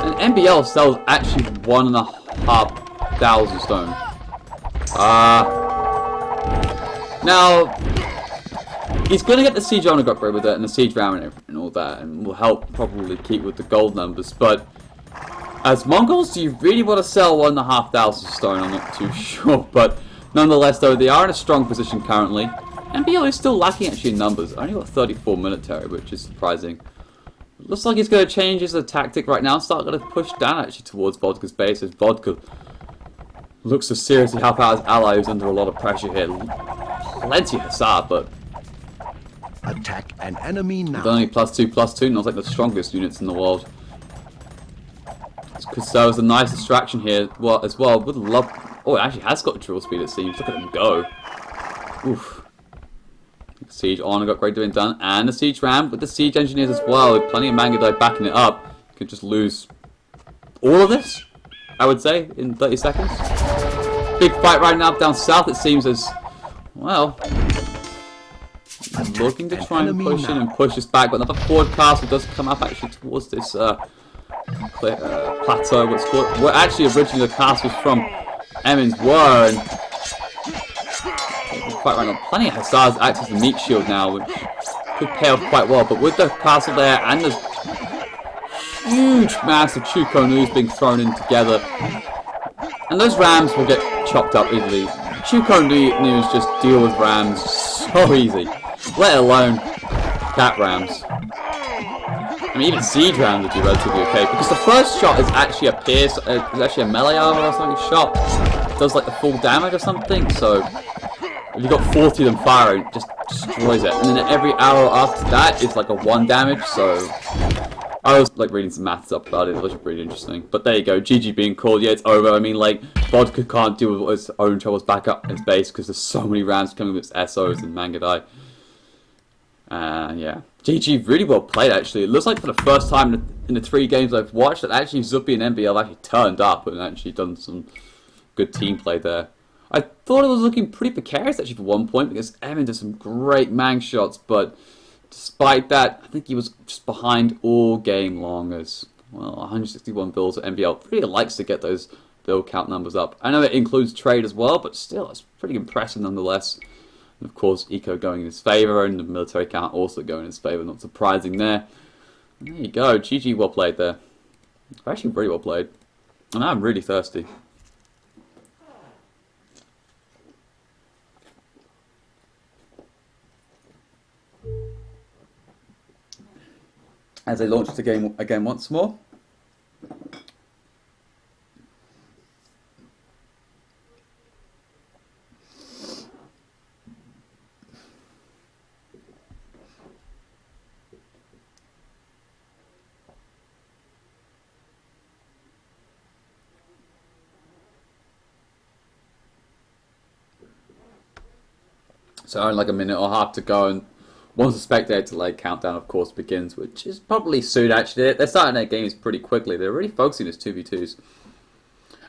And NBL sells actually 1,500 stone. Now, he's going to get the siege owner upgrade with it, and the siege ram and all that, and will help probably keep with the gold numbers. But as Mongols, do you really want to sell 1,500 stone? I'm not too sure, but nonetheless, though, they are in a strong position currently. NBL is still lacking actually in numbers. Only got 34 military, which is surprising. Looks like he's going to change his tactic right now. Start going to push down actually towards Vodka's base, as Vodka looks to seriously help out his ally who's under a lot of pressure here. Plenty of Hussar, but Attack an enemy now. only +2/+2, not like the strongest units in the world. Because there was a nice distraction here as well. Would love. Oh, it actually has got drill speed, it seems. Look at him go. Oof. Siege on got great doing done, and the siege ram with the siege engineers as well. With plenty of Mangadai backing it up, you could just lose all of this, I would say, in 30 seconds. Big fight right now down south, it seems, as well. Looking to try and push in and push us back, but another forward castle does come up actually towards this plateau. What's called? Where actually originally the castles from Emmons were. And quite right now, plenty of Hussars act as the meat shield now, which could pay off quite well. But with the castle there and the huge mass of Chukonus being thrown in together, and those rams will get chopped up easily. Chukonus just deal with rams so easy, let alone cat rams. I mean, even siege rams would be relatively okay, because the first shot is actually a pierce, is actually a melee armor or something shot. It does like the full damage or something, so if you got 40 of them firing, it just destroys it. And then every arrow after that is like a 1 damage, so I was like reading some maths up about it. It was really interesting. But there you go, GG being called. Yeah, it's over. I mean, like, Vodka can't deal with his own troubles back up his base because there's so many rams coming with SOs and Mangadai. Yeah, GG really well played actually. It looks like for the first time in the 3 games I've watched that actually Zupi and NBL have actually turned up and actually done some good team play there. I thought it was looking pretty precarious actually for one point because Emin did some great mang shots, but despite that, I think he was just behind all game long as, well, 161 bills at NBL. Really likes to get those bill count numbers up. I know it includes trade as well, but still, it's pretty impressive nonetheless. And of course, eco going in his favour, and the military count also going in his favour, not surprising there. There you go, GG well played there. Actually pretty well played. And I'm really thirsty. As they launch the game again once more. So only like a minute or half to go, and once the spectator delay countdown, of course, begins, which is probably soon, actually. They're starting their games pretty quickly. They're really focusing as 2v2s.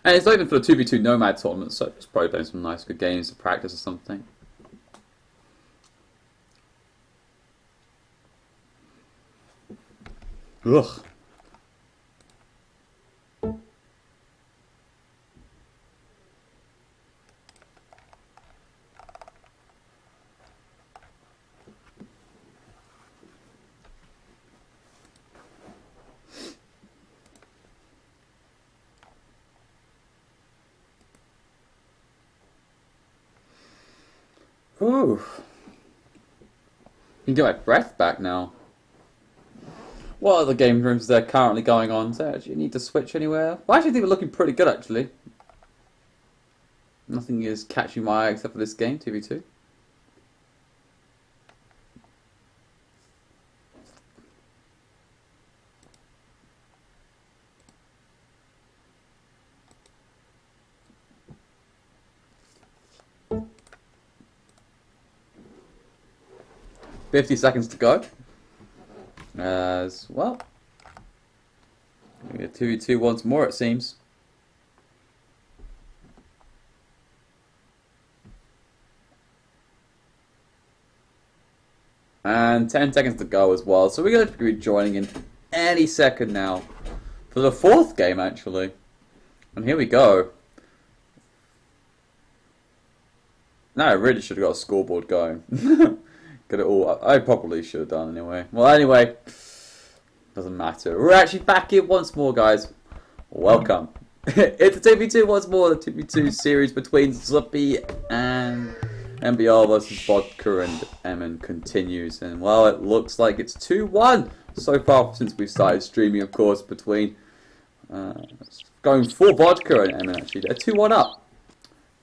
And it's not even for the 2v2 Nomad tournament, so it's probably been some nice good games to practice or something. Ugh. Ooh. You can get my breath back now. What other game rooms are there currently going on? So do you need to switch anywhere? Well, I actually think we're looking pretty good, actually. Nothing is catching my eye except for this game, 2v2. 50 seconds to go. As well. We get 2v2 once more, it seems. And 10 seconds to go as well. So we're going to be joining in any second now. For the fourth game, actually. And here we go. No, I really should have got a scoreboard going. Get it all. I probably should have done anyway. Well, anyway. Doesn't matter. We're actually back here once more, guys. Welcome. It's a 2v2 once more. The 2v2 series between Zuppy and MBR versus Vodka and Emin continues. And, well, it looks like it's 2-1 so far since we started streaming, of course, between going for Vodka and Emin, actually. They're 2-1 up.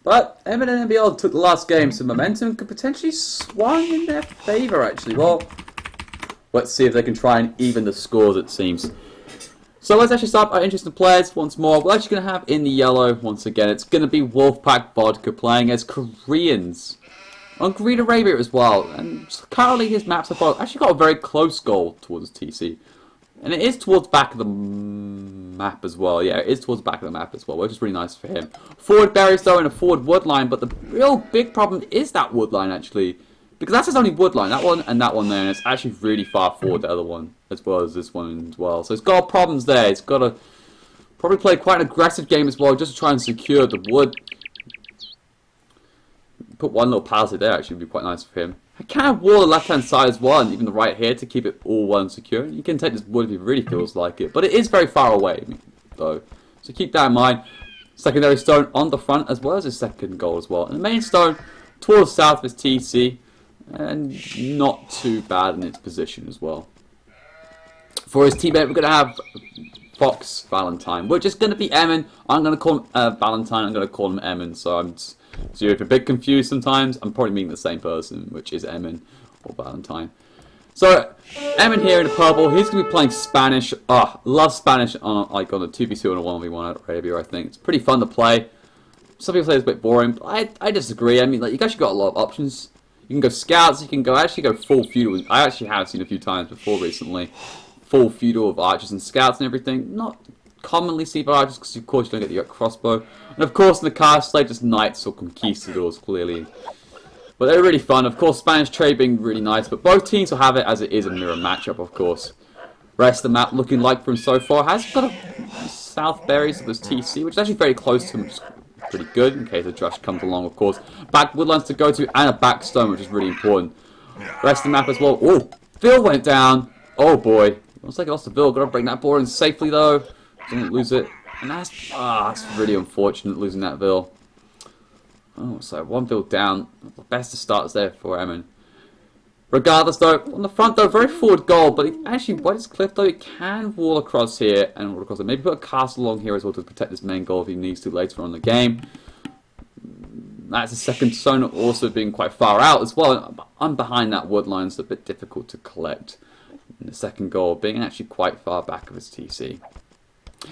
But Emin and MBL took the last game, so momentum could potentially swung in their favour, actually. Well, let's see if they can try and even the scores, it seems. So let's actually start our interesting players once more. We're actually going to have in the yellow, once again, it's going to be Wolfpack Vodka playing as Koreans. On Green Arabia as well. And currently his maps have actually got a very close goal towards TC. And it is towards the back of the map as well. Yeah, it is towards the back of the map as well, which is really nice for him. Forward berries though and a forward wood line, but the real big problem is that wood line actually. Because that's his only wood line, that one and that one there, and it's actually really far forward, the other one, as well as this one as well. So it's got problems there. It's got to probably play quite an aggressive game as well, just to try and secure the wood. Put one little pallet there, actually would be quite nice for him. I can wall the left-hand side as well, and even the right here to keep it all well and secure. You can take this wood if he really feels like it, but it is very far away, though. So keep that in mind. Secondary stone on the front as well as his second goal as well. And the main stone towards south is TC, and not too bad in its position as well. For his teammate, we're going to have Fox Valentine, which is going to be Emin. I'm going to call him Valentine, I'm going to call him Emin, so if you're a bit confused sometimes, I'm probably meaning the same person, which is Emin or Valentine. So, Emin here in the purple, he's going to be playing Spanish. Love Spanish on a 2v2 and a 1v1 at Arabia, I think. It's pretty fun to play. Some people say it's a bit boring, but I disagree. I mean, like, you guys got a lot of options. You can go scouts, you can actually go full feudal. I actually have seen a few times before recently. Full feudal of archers and scouts and everything. Not commonly see by archers because of course you don't get the crossbow. And of course in the cast slate just knights or conquistadors clearly. But they're really fun. Of course Spanish trade being really nice, but both teams will have it as it is a mirror matchup of course. Rest of the map looking like from so far has got a south berries, so there's TC, which is actually very close to him, which is pretty good in case a Drush comes along of course. Back woodlands to go to and a back stone, which is really important. Rest of the map as well. Oh, Phil went down. Oh boy. Looks like I lost the Bill. Got to bring that ball in safely though. Don't lose it. And that's really unfortunate losing that Bill. Oh, so one Bill down. Best of starts there for Emin. Regardless though, on the front though, very forward goal, but actually what is Cliff though, it can wall across here and wall across there. Maybe put a castle along here as well to protect this main goal if he needs to later on in the game. That's the second zone also being quite far out as well. I'm behind that wood line, so it's a bit difficult to collect. And the second goal being actually quite far back of his TC.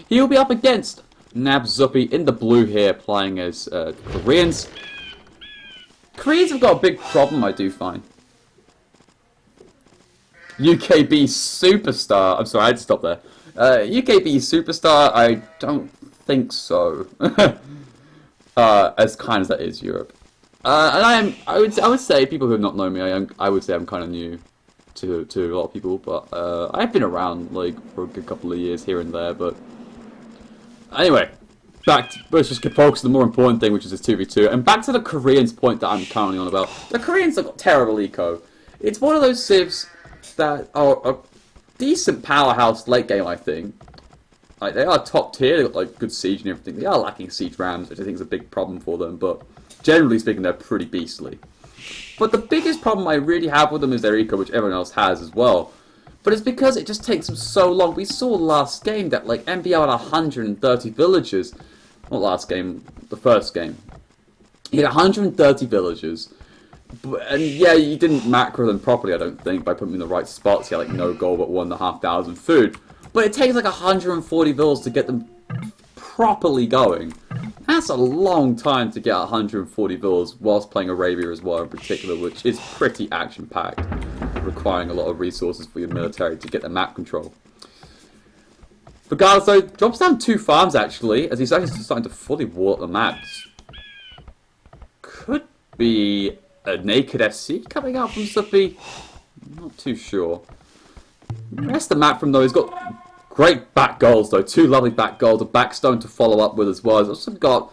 He'll be up against Nab Zuppy in the blue here, playing as Koreans. Koreans have got a big problem, I do find. UKB Superstar. I'm sorry, I had to stop there. UKB Superstar, I don't think so. As kind as that is Europe. And I would say, people who have not known me, I would say I'm kind of new to a lot of people, but I've been around like for a good couple of years here and there, but anyway, let's just focus on the more important thing, which is this 2v2, and back to the Koreans point that I'm currently on about. The Koreans have got terrible eco. It's one of those civs that are a decent powerhouse late game, I think. Like, they are top tier, they've got like good siege and everything. They are lacking siege rams, which I think is a big problem for them, but generally speaking, they're pretty beastly. But the biggest problem I really have with them is their eco, which everyone else has as well. But it's because it just takes them so long. We saw last game that like MBL had 130 villagers. Not last game, the first game. He had 130 villagers. And yeah, you didn't macro them properly, I don't think, by putting them in the right spots. You had like no gold but 1,500 food. But it takes like 140 villas to get them properly going. That's a long time to get 140 villas whilst playing Arabia as well in particular, which is pretty action-packed. requiring a lot of resources for your military to get the map control. Regardless though, drops down 2 farms actually, as he's actually starting to fully wall up the maps. Could be a naked SC coming out from Zuppy. Not too sure. The rest of the map from though, he's got great back goals though, 2 lovely back goals, a backstone to follow up with as well. He's also got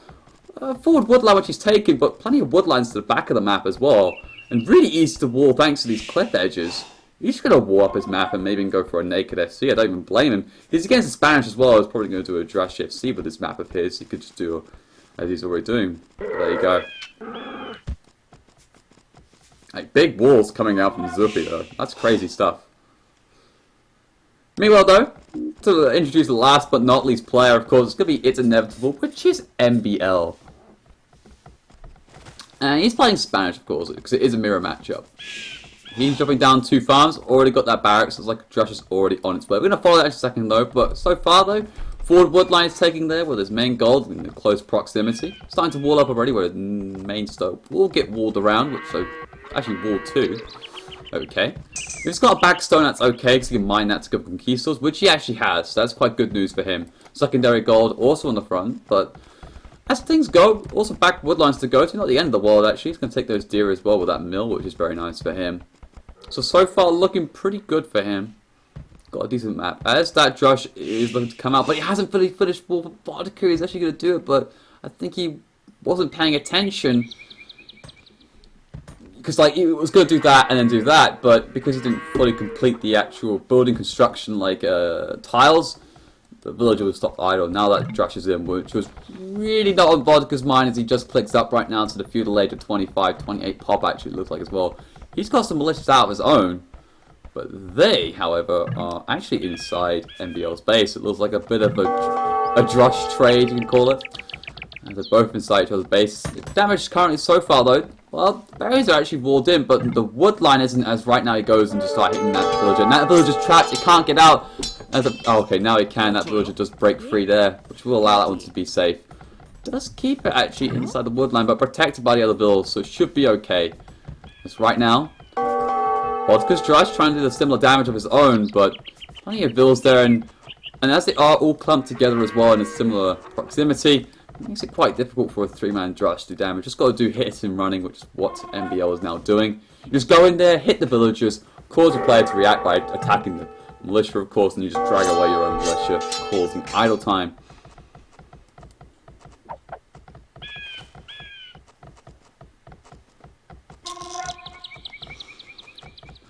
forward woodline which he's taken, but plenty of woodlines to the back of the map as well. And really easy to wall thanks to these cliff edges. He's going to wall up his map and maybe even go for a naked FC. I don't even blame him. He's against the Spanish as well. He's probably going to do a Drash FC with this map of his. He could just do as he's already doing. There you go. Like big walls coming out from Zuppy though. That's crazy stuff. Meanwhile though, to introduce the last but not least player, of course, it's going to be It's Inevitable, which is MBL. And he's playing Spanish, of course, because it is a mirror matchup. He's dropping down 2 farms, already got that barracks, it's like Drush is already on its way. We're going to follow that in a second though, but so far though, forward woodline is taking there with his main gold in the close proximity. Starting to wall up already where his main stone will get walled around, which so actually walled 2. Okay. If he's got a backstone, that's okay, because he can mine that to go for conquistors, which he actually has, so that's quite good news for him. Secondary gold also on the front, but as things go, also back woodlines to go to, not the end of the world actually. He's going to take those deer as well with that mill, which is very nice for him. So far looking pretty good for him. Got a decent map. As that Josh is looking to come out, but he hasn't fully finished War for Vodka. He's actually going to do it, but I think he wasn't paying attention. Because like he was going to do that and then do that, but because he didn't fully complete the actual building construction like tiles, the villager was stopped idle. Now that Josh is in, which was really not on Vodka's mind as he just clicks up right now to the feudal age of 25, 28 pop actually looks like as well. He's got some militias out of his own, but they, however, are actually inside MBL's base. It looks like a bit of a drush trade, you can call it. And they're both inside each other's base. The damage currently so far, though, well, the berries are actually walled in, but the wood line isn't, as right now he goes and just start hitting that villager. And that villager's trapped, he can't get out. Oh, okay, now he can. That villager just break free there, which will allow that one to be safe. Does keep it actually inside the wood line, but protected by the other villas, so it should be okay. Because right now, Vodka's Drush trying to do the similar damage of his own, but plenty of villas there, and as they are all clumped together as well in a similar proximity, it makes it quite difficult for a 3-man Drush to do damage. Just got to do hits and running, which is what MBL is now doing. You just go in there, hit the villagers, cause a player to react by attacking the militia, of course, and you just drag away your own militia, causing idle time.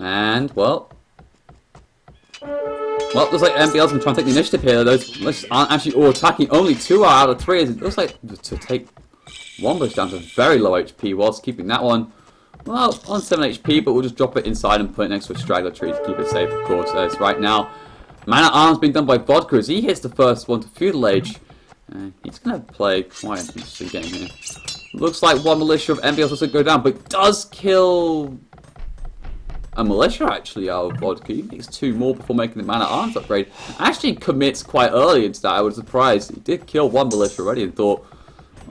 And, well, looks like MBL's going to try and take the initiative here. Those militias aren't actually all attacking. Only 2 are out of 3. It looks like to take one bush down to very low HP whilst keeping that one, well, on 7 HP, but we'll just drop it inside and put it next to a straggler tree to keep it safe, of course. As right now, man-at-arms being done by Vodka as he hits the first one to feudal age. He's going to play quite an interesting game here. Looks like one militia of MBL's also go down, but does kill a militia actually out of Vodka. He makes 2 more before making the man-at-arms upgrade. Actually commits quite early into that. I was surprised. He did kill one militia already and thought,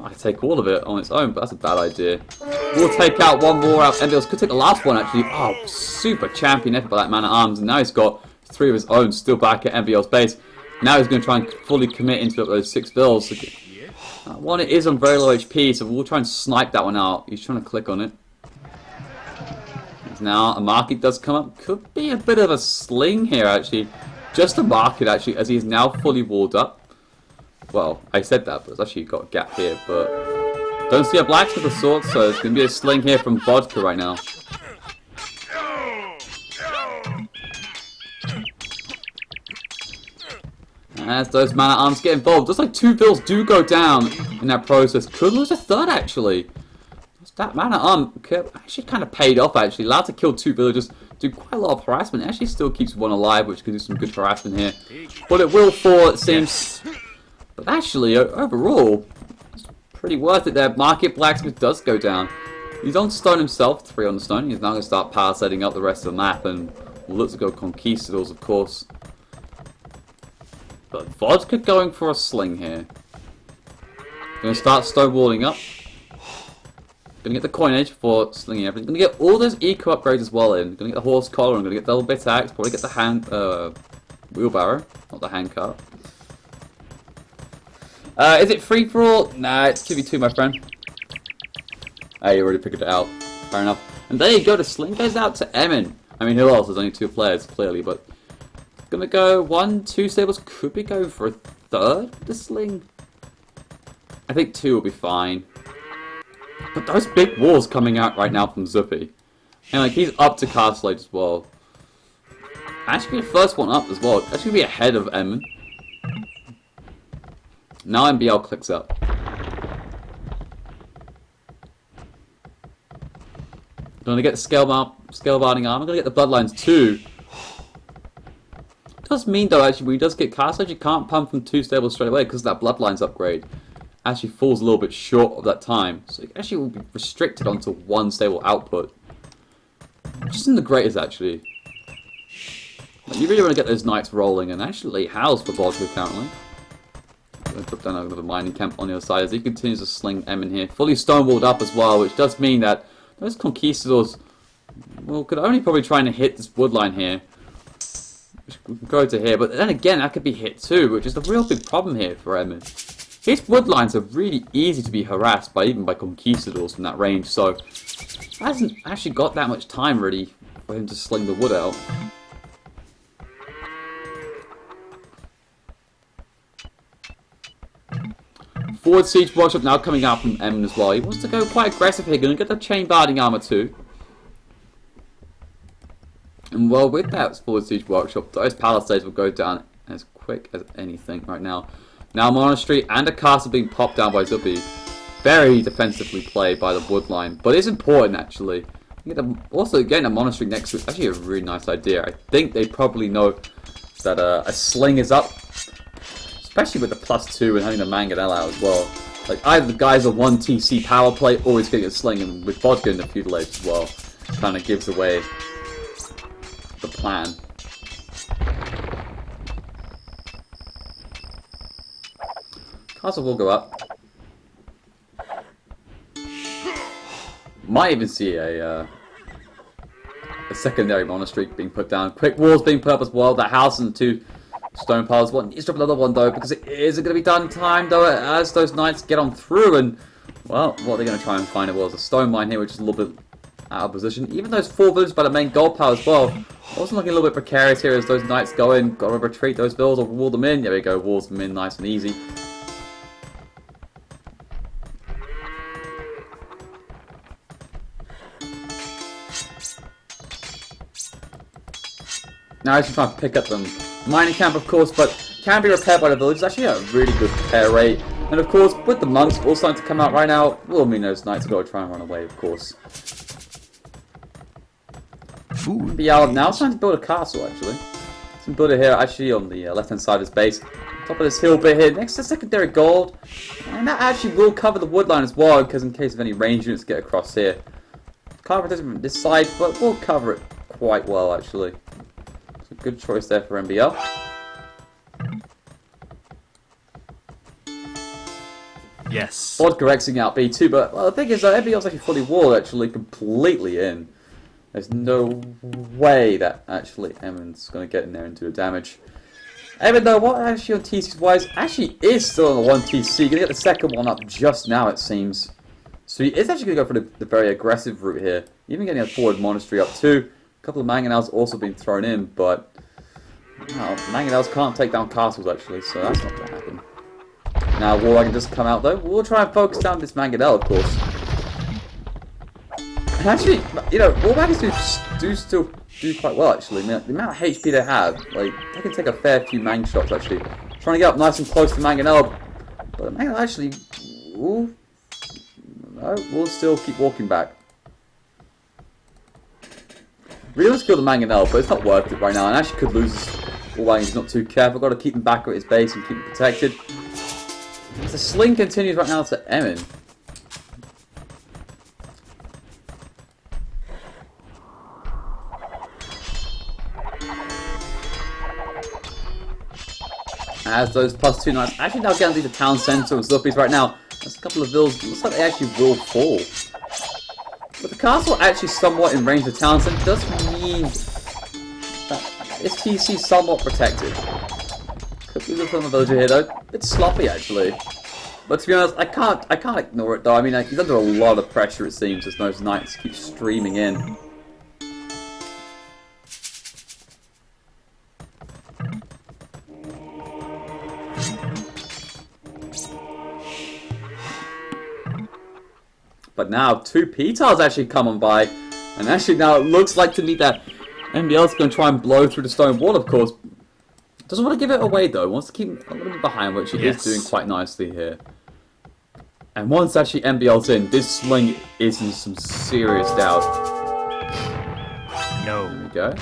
I could take all of it on its own, but that's a bad idea. We'll take out one more out. MBL's could take the last one actually. Oh, super champion effort by that man-at-arms, and now he's got 3 of his own still back at MBL's base. Now he's going to try and fully commit into those 6 vills. One, it is on very low HP, so we'll try and snipe that one out. He's trying to click on it. Now a market does come up. Could be a bit of a sling here actually. Just a market actually, as he is now fully walled up. Well, I said that, but it's actually got a gap here. But don't see a blacksmith of sorts, so it's going to be a sling here from Vodka right now. As those man-at-arms get involved, looks like 2 vills do go down in that process. Could lose a 3rd actually. That man-at-arm actually kind of paid off actually. Allowed to kill 2 villagers, do quite a lot of harassment. It actually still keeps 1 alive, which can do some good harassment here. But it will fall, it seems. But actually, overall, it's pretty worth it there. Market Blacksmith does go down. He's on stone himself, 3 on the stone. He's now going to start power setting up the rest of the map and will look to go conquistadors, of course. But Vodka going for a sling here. Going to start stone walling up. Gonna get the coinage for slinging everything. Gonna get all those eco upgrades as well in. Gonna get the horse collar. I'm gonna get the little bit axe. Probably get the hand wheelbarrow, not the handcart. Is it free for all? Nah, it's 2v2, my friend. Hey, you already figured it out. Fair enough. And there you go. The sling goes out to Emin. I mean, who else? There's only 2 players, clearly, but gonna go 1, 2 stables. Could we go for a third? The sling. I think 2 will be fine. But those big walls coming out right now from Zuppy. And like he's up to Castle Age as well. Actually the first one up as well. Actually be ahead of Emin. Now MBL clicks up. I'm gonna get the scale barding arm. I'm gonna get the bloodlines too. Does mean though actually when he does get Castle Age, you can't pump from 2 stables straight away because that bloodlines upgrade actually falls a little bit short of that time. So it actually will be restricted onto 1 stable output. Which isn't the greatest actually. Like, you really want to get those knights rolling and actually house for Vodka currently. I'm going to drop down over the mining camp on the other side as he continues to sling Emin here. Fully stonewalled up as well, which does mean that those conquistadors could only probably trying to hit this woodline here. Which can go to here, but then again that could be hit too, which is the real big problem here for Emin. His woodlines are really easy to be harassed by, even by conquistadors from that range, so hasn't actually got that much time really for him to sling the wood out. Forward siege workshop now coming out from Emin as well. He wants to go quite aggressive here, gonna get the chain barding armor too. And well, with that forward siege workshop, those palisades will go down as quick as anything right now. Now monastery and a castle being popped down by Zuppy. Very defensively played by the woodline, but it's important actually. Also getting a monastery next to it is actually a really nice idea. I think they probably know that a sling is up, especially with the +2 and having the mangonel out as well. Like either the guys are 1 TC power play or he's getting a sling, and with vodka in the feudal age as well, kind of gives away the plan. Castle will go up. Might even see a secondary monastery being put down. Quick walls being put up as well. That house and the 2 stone piles. One needs to drop another one though, because it isn't going to be done in time though as those knights get on through. And well, what they're going to try and find was a stone mine here, which is a little bit out of position. Even those 4 villages by the main gold pile as well. Also looking a little bit precarious here as those knights go in. Got to retreat those villas or wall them in. There we go, walls them in nice and easy. Now he's trying to pick up them mining camp, of course, but can be repaired by the village. It's actually a really good repair rate. And of course, with the monks all starting to come out right now, will mean those knights have got to try and run away, of course. Food. Yeah, now it's time to build a castle, actually. Some builder here, actually, on the left-hand side of his base. Top of this hill bit here, next to secondary gold. And that actually will cover the woodline as well, because in case of any range units get across here. Can't protect it from this side, but we'll cover it quite well, actually. Good choice there for MBL. Yes. Vodka Xing out B2, but well, the thing is that MBL's actually fully walled, actually, completely in. There's no way that actually Emin's going to get in there and do damage. Emin though, what actually on TC's wise, actually is still on the 1 TC. Going to get the second one up just now, it seems. So he is actually going to go for the very aggressive route here. Even getting a forward monastery up too. A couple of mangonels also been thrown in, but well, mangonels can't take down castles actually, so that's not going to happen. Now Warwagon just come out though. We'll try and focus down this mangonel, of course. And actually, you know, Warwagons do still do quite well actually. I mean, the amount of HP they have, like, they can take a fair few mang shots actually. Trying to get up nice and close to mangonel, but the mangonel actually, ooh, no, we'll still keep walking back. Really wants to kill the mangonel, but it's not worth it right now, and actually could lose his Warwagon. He's not too careful. Got to keep him back at his base and keep him protected. The sling continues right now to Emin. As those +2 knights actually now getting to the town centre of Zuppies right now. There's a couple of villas. Looks like they actually will fall. But the castle actually somewhat in range of Townsend does mean that its TC somewhat protected. Could be from a villager here though. It's sloppy actually. But to be honest, I can't ignore it though. I mean, he's under a lot of pressure it seems as those knights keep streaming in. But now 2 Petars actually come on by, and actually now it looks like to me that MBL's going to try and blow through the stone wall, of course. Doesn't want to give it away though, wants to keep a little bit behind, which he is doing quite nicely here. And once actually MBL's in, this sling is in some serious doubt. No. There we go.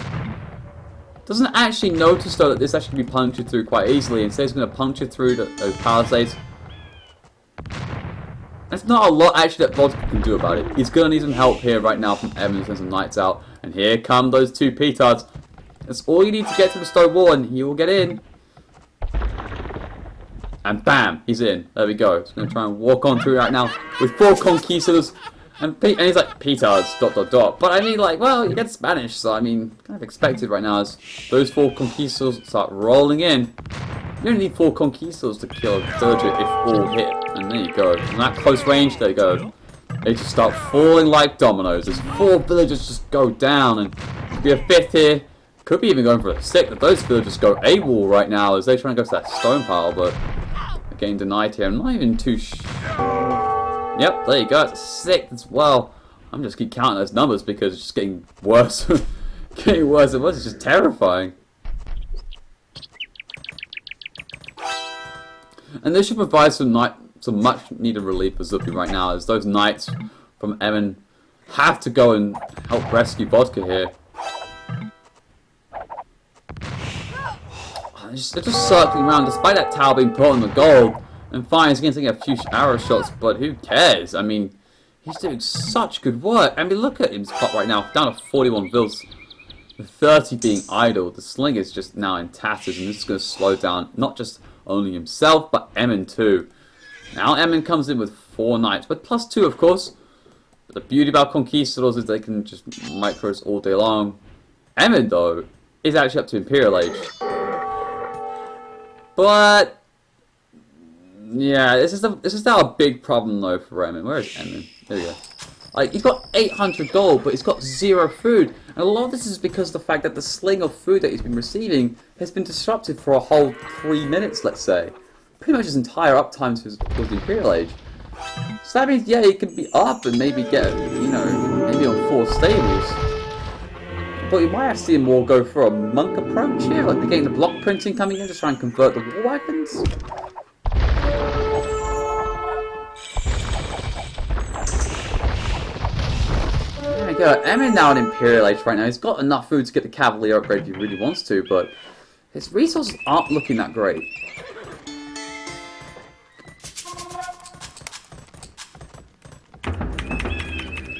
Doesn't actually notice though that this actually can be punctured through quite easily. Instead he's going to puncture through those palisades. There's not a lot actually that Vodka can do about it. He's going to need some help here right now from Evan to send some knights out. And here come those 2 Petards. That's all you need to get to the stone wall and he will get in. And bam, he's in. There we go. He's going to try and walk on through right now with 4 Conquistadors. And he's like, Petards, ... But I mean, like, well, you get Spanish, so I mean, kind of expected right now as those 4 Conquistadors start rolling in. You only need 4 Conquistadors to kill a villager if all hit. And there you go. From that close range, there you go. They just start falling like dominoes. As 4 villagers just go down. And could be a 5th here. Could be even going for a 6th. If those villagers go AWOL right now as they try and go to that stone pile. But they're getting denied here. I'm not even too sure. Yep, there you go. It's a 6th as well. I'm just keep counting those numbers because it's just getting worse. Getting worse and worse. It's just terrifying. And this should provide some much needed relief for Zuppy right now, as those knights from Emin have to go and help rescue Vodka here. They're just circling around, despite that tower being put on the gold, and fine, he's going to take a few arrow shots, but who cares? I mean, he's doing such good work. I mean, look at him spot right now, down to 41 vills, the 30 being idle. The sling is just now in tatters, and this is going to slow down not just only himself, but Emin too. Now Emin comes in with 4 knights, but +2 of course. But the beauty about Conquistadors is they can just micros all day long. Emin though, is actually up to Imperial Age. But yeah, this is now a big problem though for Emin. Where is Emin? There we go. Like, he's got 800 gold, but he's got 0 food. And a lot of this is because of the fact that the sling of food that he's been receiving has been disrupted for a whole 3 minutes, let's say. Pretty much his entire uptime towards the Imperial Age. So that means, yeah, he can be up and maybe get, you know, maybe on 4 stables. But we might have to see him more go for a monk approach here. Like, they're getting the block printing coming in to try and convert the war wagons. Emin now in Imperial Age right now. He's got enough food to get the Cavalier upgrade if he really wants to, but his resources aren't looking that great.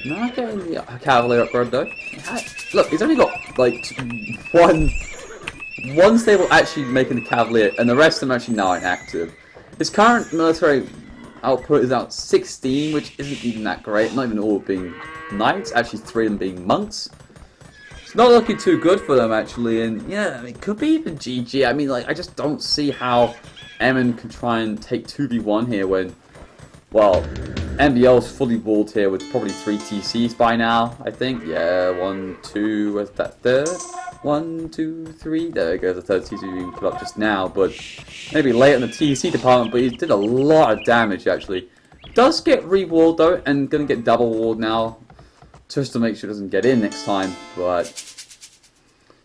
Not getting the Cavalier upgrade though. Look, he's only got like one stable actually making the Cavalier, and the rest of them actually now inactive. His current military output is out 16, which isn't even that great. Not even all being knights, actually 3 of them being monks. It's not looking too good for them actually, and yeah, I mean, it could be even GG. I mean, like, I just don't see how Emin can try and take 2v1 here when, well, MBL's fully walled here with probably 3 TCs by now, I think. Yeah, 1, 2, where's that third? 1, 2, 3, there goes the third TC being put up just now, but maybe late in the TC department, but he did a lot of damage actually. Does get re-walled though, and gonna get double walled now, just to make sure it doesn't get in next time, but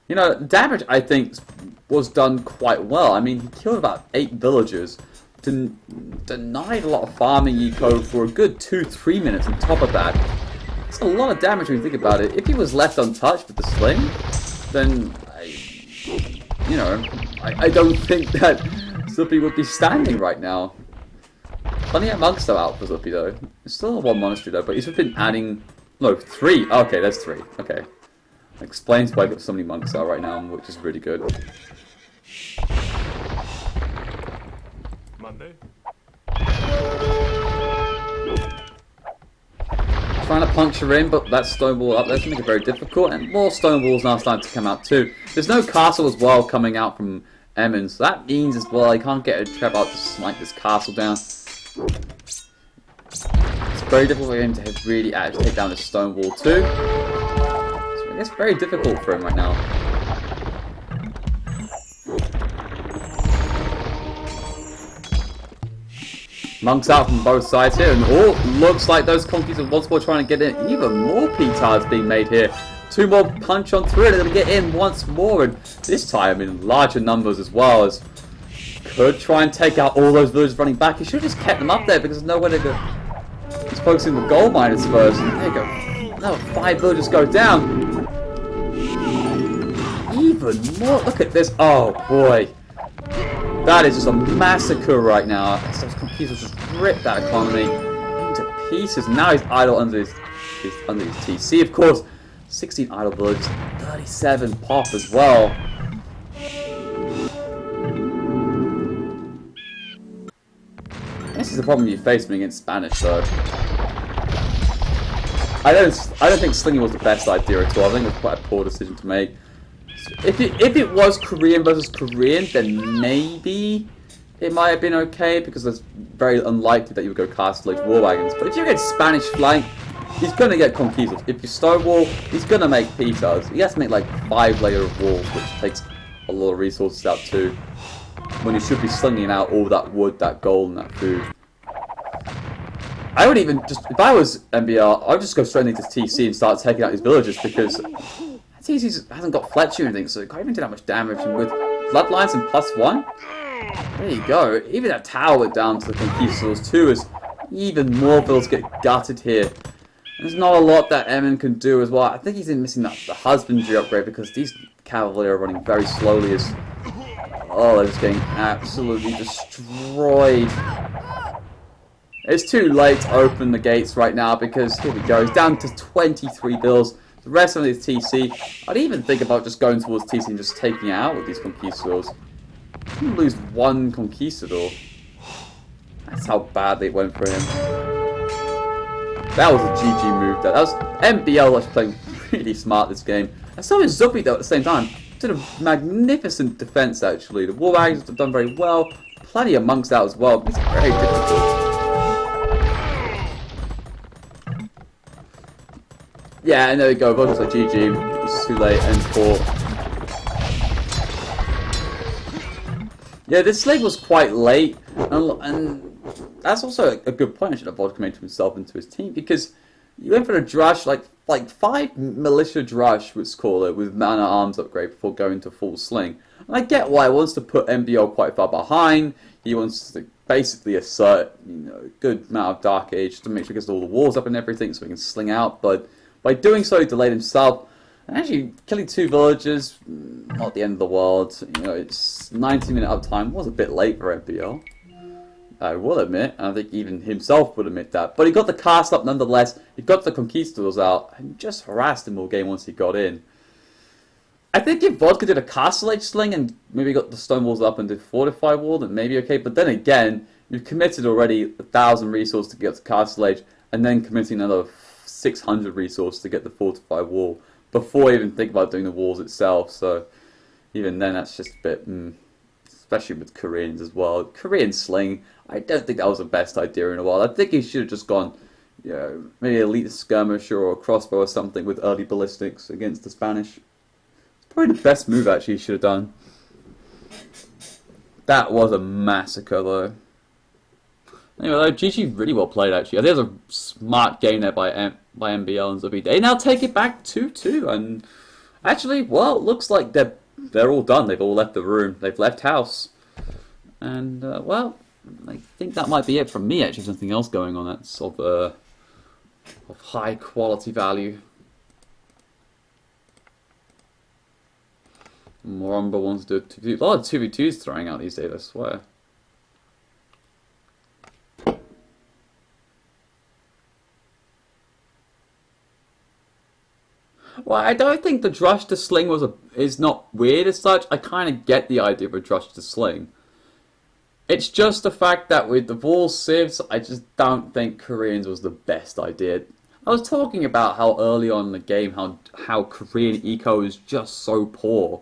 you know, damage I think was done quite well. I mean, he killed about 8 villagers, denied a lot of farming eco for a good 2-3 minutes on top of that. It's a lot of damage when you think about it. If he was left untouched with the sling, then I don't think that Zuppy would be standing right now. Plenty of monks though out for Zuppy though. It's still 1 monastery though, but he's been adding, no, 3. Okay, there's 3. Okay. Explains why I've got so many monks out right now, which is really good. Monday. Trying trying to puncture in, but that stone wall up there can make it very difficult, and more stone walls now starting to come out too. There's no castle as well coming out from Emin, so that means as well he can't get a trap out to smite this castle down. It's very difficult for him to really actually take down this stone wall too. So it's very difficult for him right now. Monks out from both sides here, and looks like those Conquerors are once more trying to get in. Even more petards being made here. 2 more punch on 3, they're going to get in once more, and this time in larger numbers as well. As could try and take out all those villagers running back. He should have just kept them up there because there's nowhere to go. He's focusing the gold miners first, and there you go. Another 5 villagers go down. Even more. Look at this. Oh boy. That is just a massacre right now. Those Conquerors just ripped that economy into pieces. Now he's idle under his TC, of course. 16 idle villagers, 37 pop as well. This is the problem you face when against Spanish, though. I don't think slinging was the best idea at all. I think it was quite a poor decision to make. If it was Korean versus Korean, then maybe it might have been okay because it's very unlikely that you would go Castle Age War Wagons. But if you get Spanish flank, he's going to get Conquistadors. If you Stonewall, he's going to make petards. He has to make like 5 layer of walls, which takes a lot of resources out too. When you should be slinging out all that wood, that gold, and that food. I would even just, if I was MBR, I'd just go straight into TC and start taking out these villagers because TC hasn't got Fletcher or anything, so it can't even do that much damage. And with Bloodlines and +1, there you go. Even that tower went down to the Conquistadors too, as even more villas get gutted here. There's not a lot that Emin can do as well. I think he's missing the husbandry upgrade because these cavalry are running very slowly as... Oh, they're just getting absolutely destroyed. It's too late to open the gates right now because, here we go, it's down to 23 bills. The rest of it is TC. I'd even think about just going towards TC and just taking it out with these Conquistadors. You lose 1 Conquistador. That's how badly it went for him. That was a GG move. That was MBL was playing really smart this game. And so is Zupi though at the same time. Did a magnificent defense actually. The War Wagons have done very well. Plenty of monks out as well. It's very difficult. Yeah, and there we go. Voters like GG. It's too late. End 4. Yeah, this leg was quite late, and that's also a good point. I should have Vodka made to himself and to his team because you went for a drush, like 5 militia drush, let's call it, with mana arms upgrade before going to full sling. And I get why he wants to put MBO quite far behind. He wants to basically assert, a good amount of Dark Age to make sure he gets all the walls up and everything so he can sling out. But by doing so, he delayed himself. And actually, killing 2 villagers, not the end of the world. It's 90-minute uptime. Was a bit late for MBL. I will admit, and I think even himself would admit that. But he got the cast up nonetheless. He got the Conquistadors out and just harassed him all game once he got in. I think if Vodka did a Castle Age sling and maybe got the stone walls up and did Fortify wall, then maybe okay. But then again, you've committed already 1,000 resources to get the Castle Age and then committing another 600 resources to get the Fortify wall before you even think about doing the walls itself. So even then, that's just a bit... especially with Koreans as well. Korean sling, I don't think that was the best idea in a while. I think he should have just gone, maybe elite skirmisher or a crossbow or something with early ballistics against the Spanish. It's probably the best move actually he should have done. That was a massacre though. Anyway, GG really well played actually. I think it was a smart game there by MBL and Zubi. They now take it back 2-2, and actually, well, it looks like they're all done. They've all left the room. They've left house. And, well, I think that might be it from me, actually. Something else going on that's of high quality value. Morumba wants to do 2v2. A lot of 2v2s throwing out these days, I swear. Well, I don't think the drush to sling is not weird as such. I kind of get the idea of a drush to sling. It's just the fact that with the Vol Civs, I just don't think Koreans was the best idea. I was talking about how early on in the game, how Korean eco is just so poor.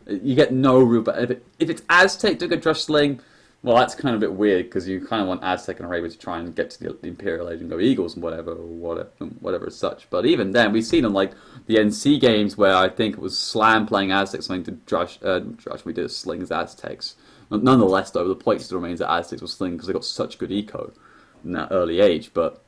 You get no real. But if it's Aztec to address sling, well, that's kind of a bit weird because you kind of want Aztec and Arabia to try and get to the Imperial Age and go Eagles and whatever as such. But even then, we've seen on like the NC games where I think it was Slam playing Aztec something to Drush. We did slings Aztecs. Nonetheless, though, the point still remains that Aztecs were sling because they got such good eco in that early age. But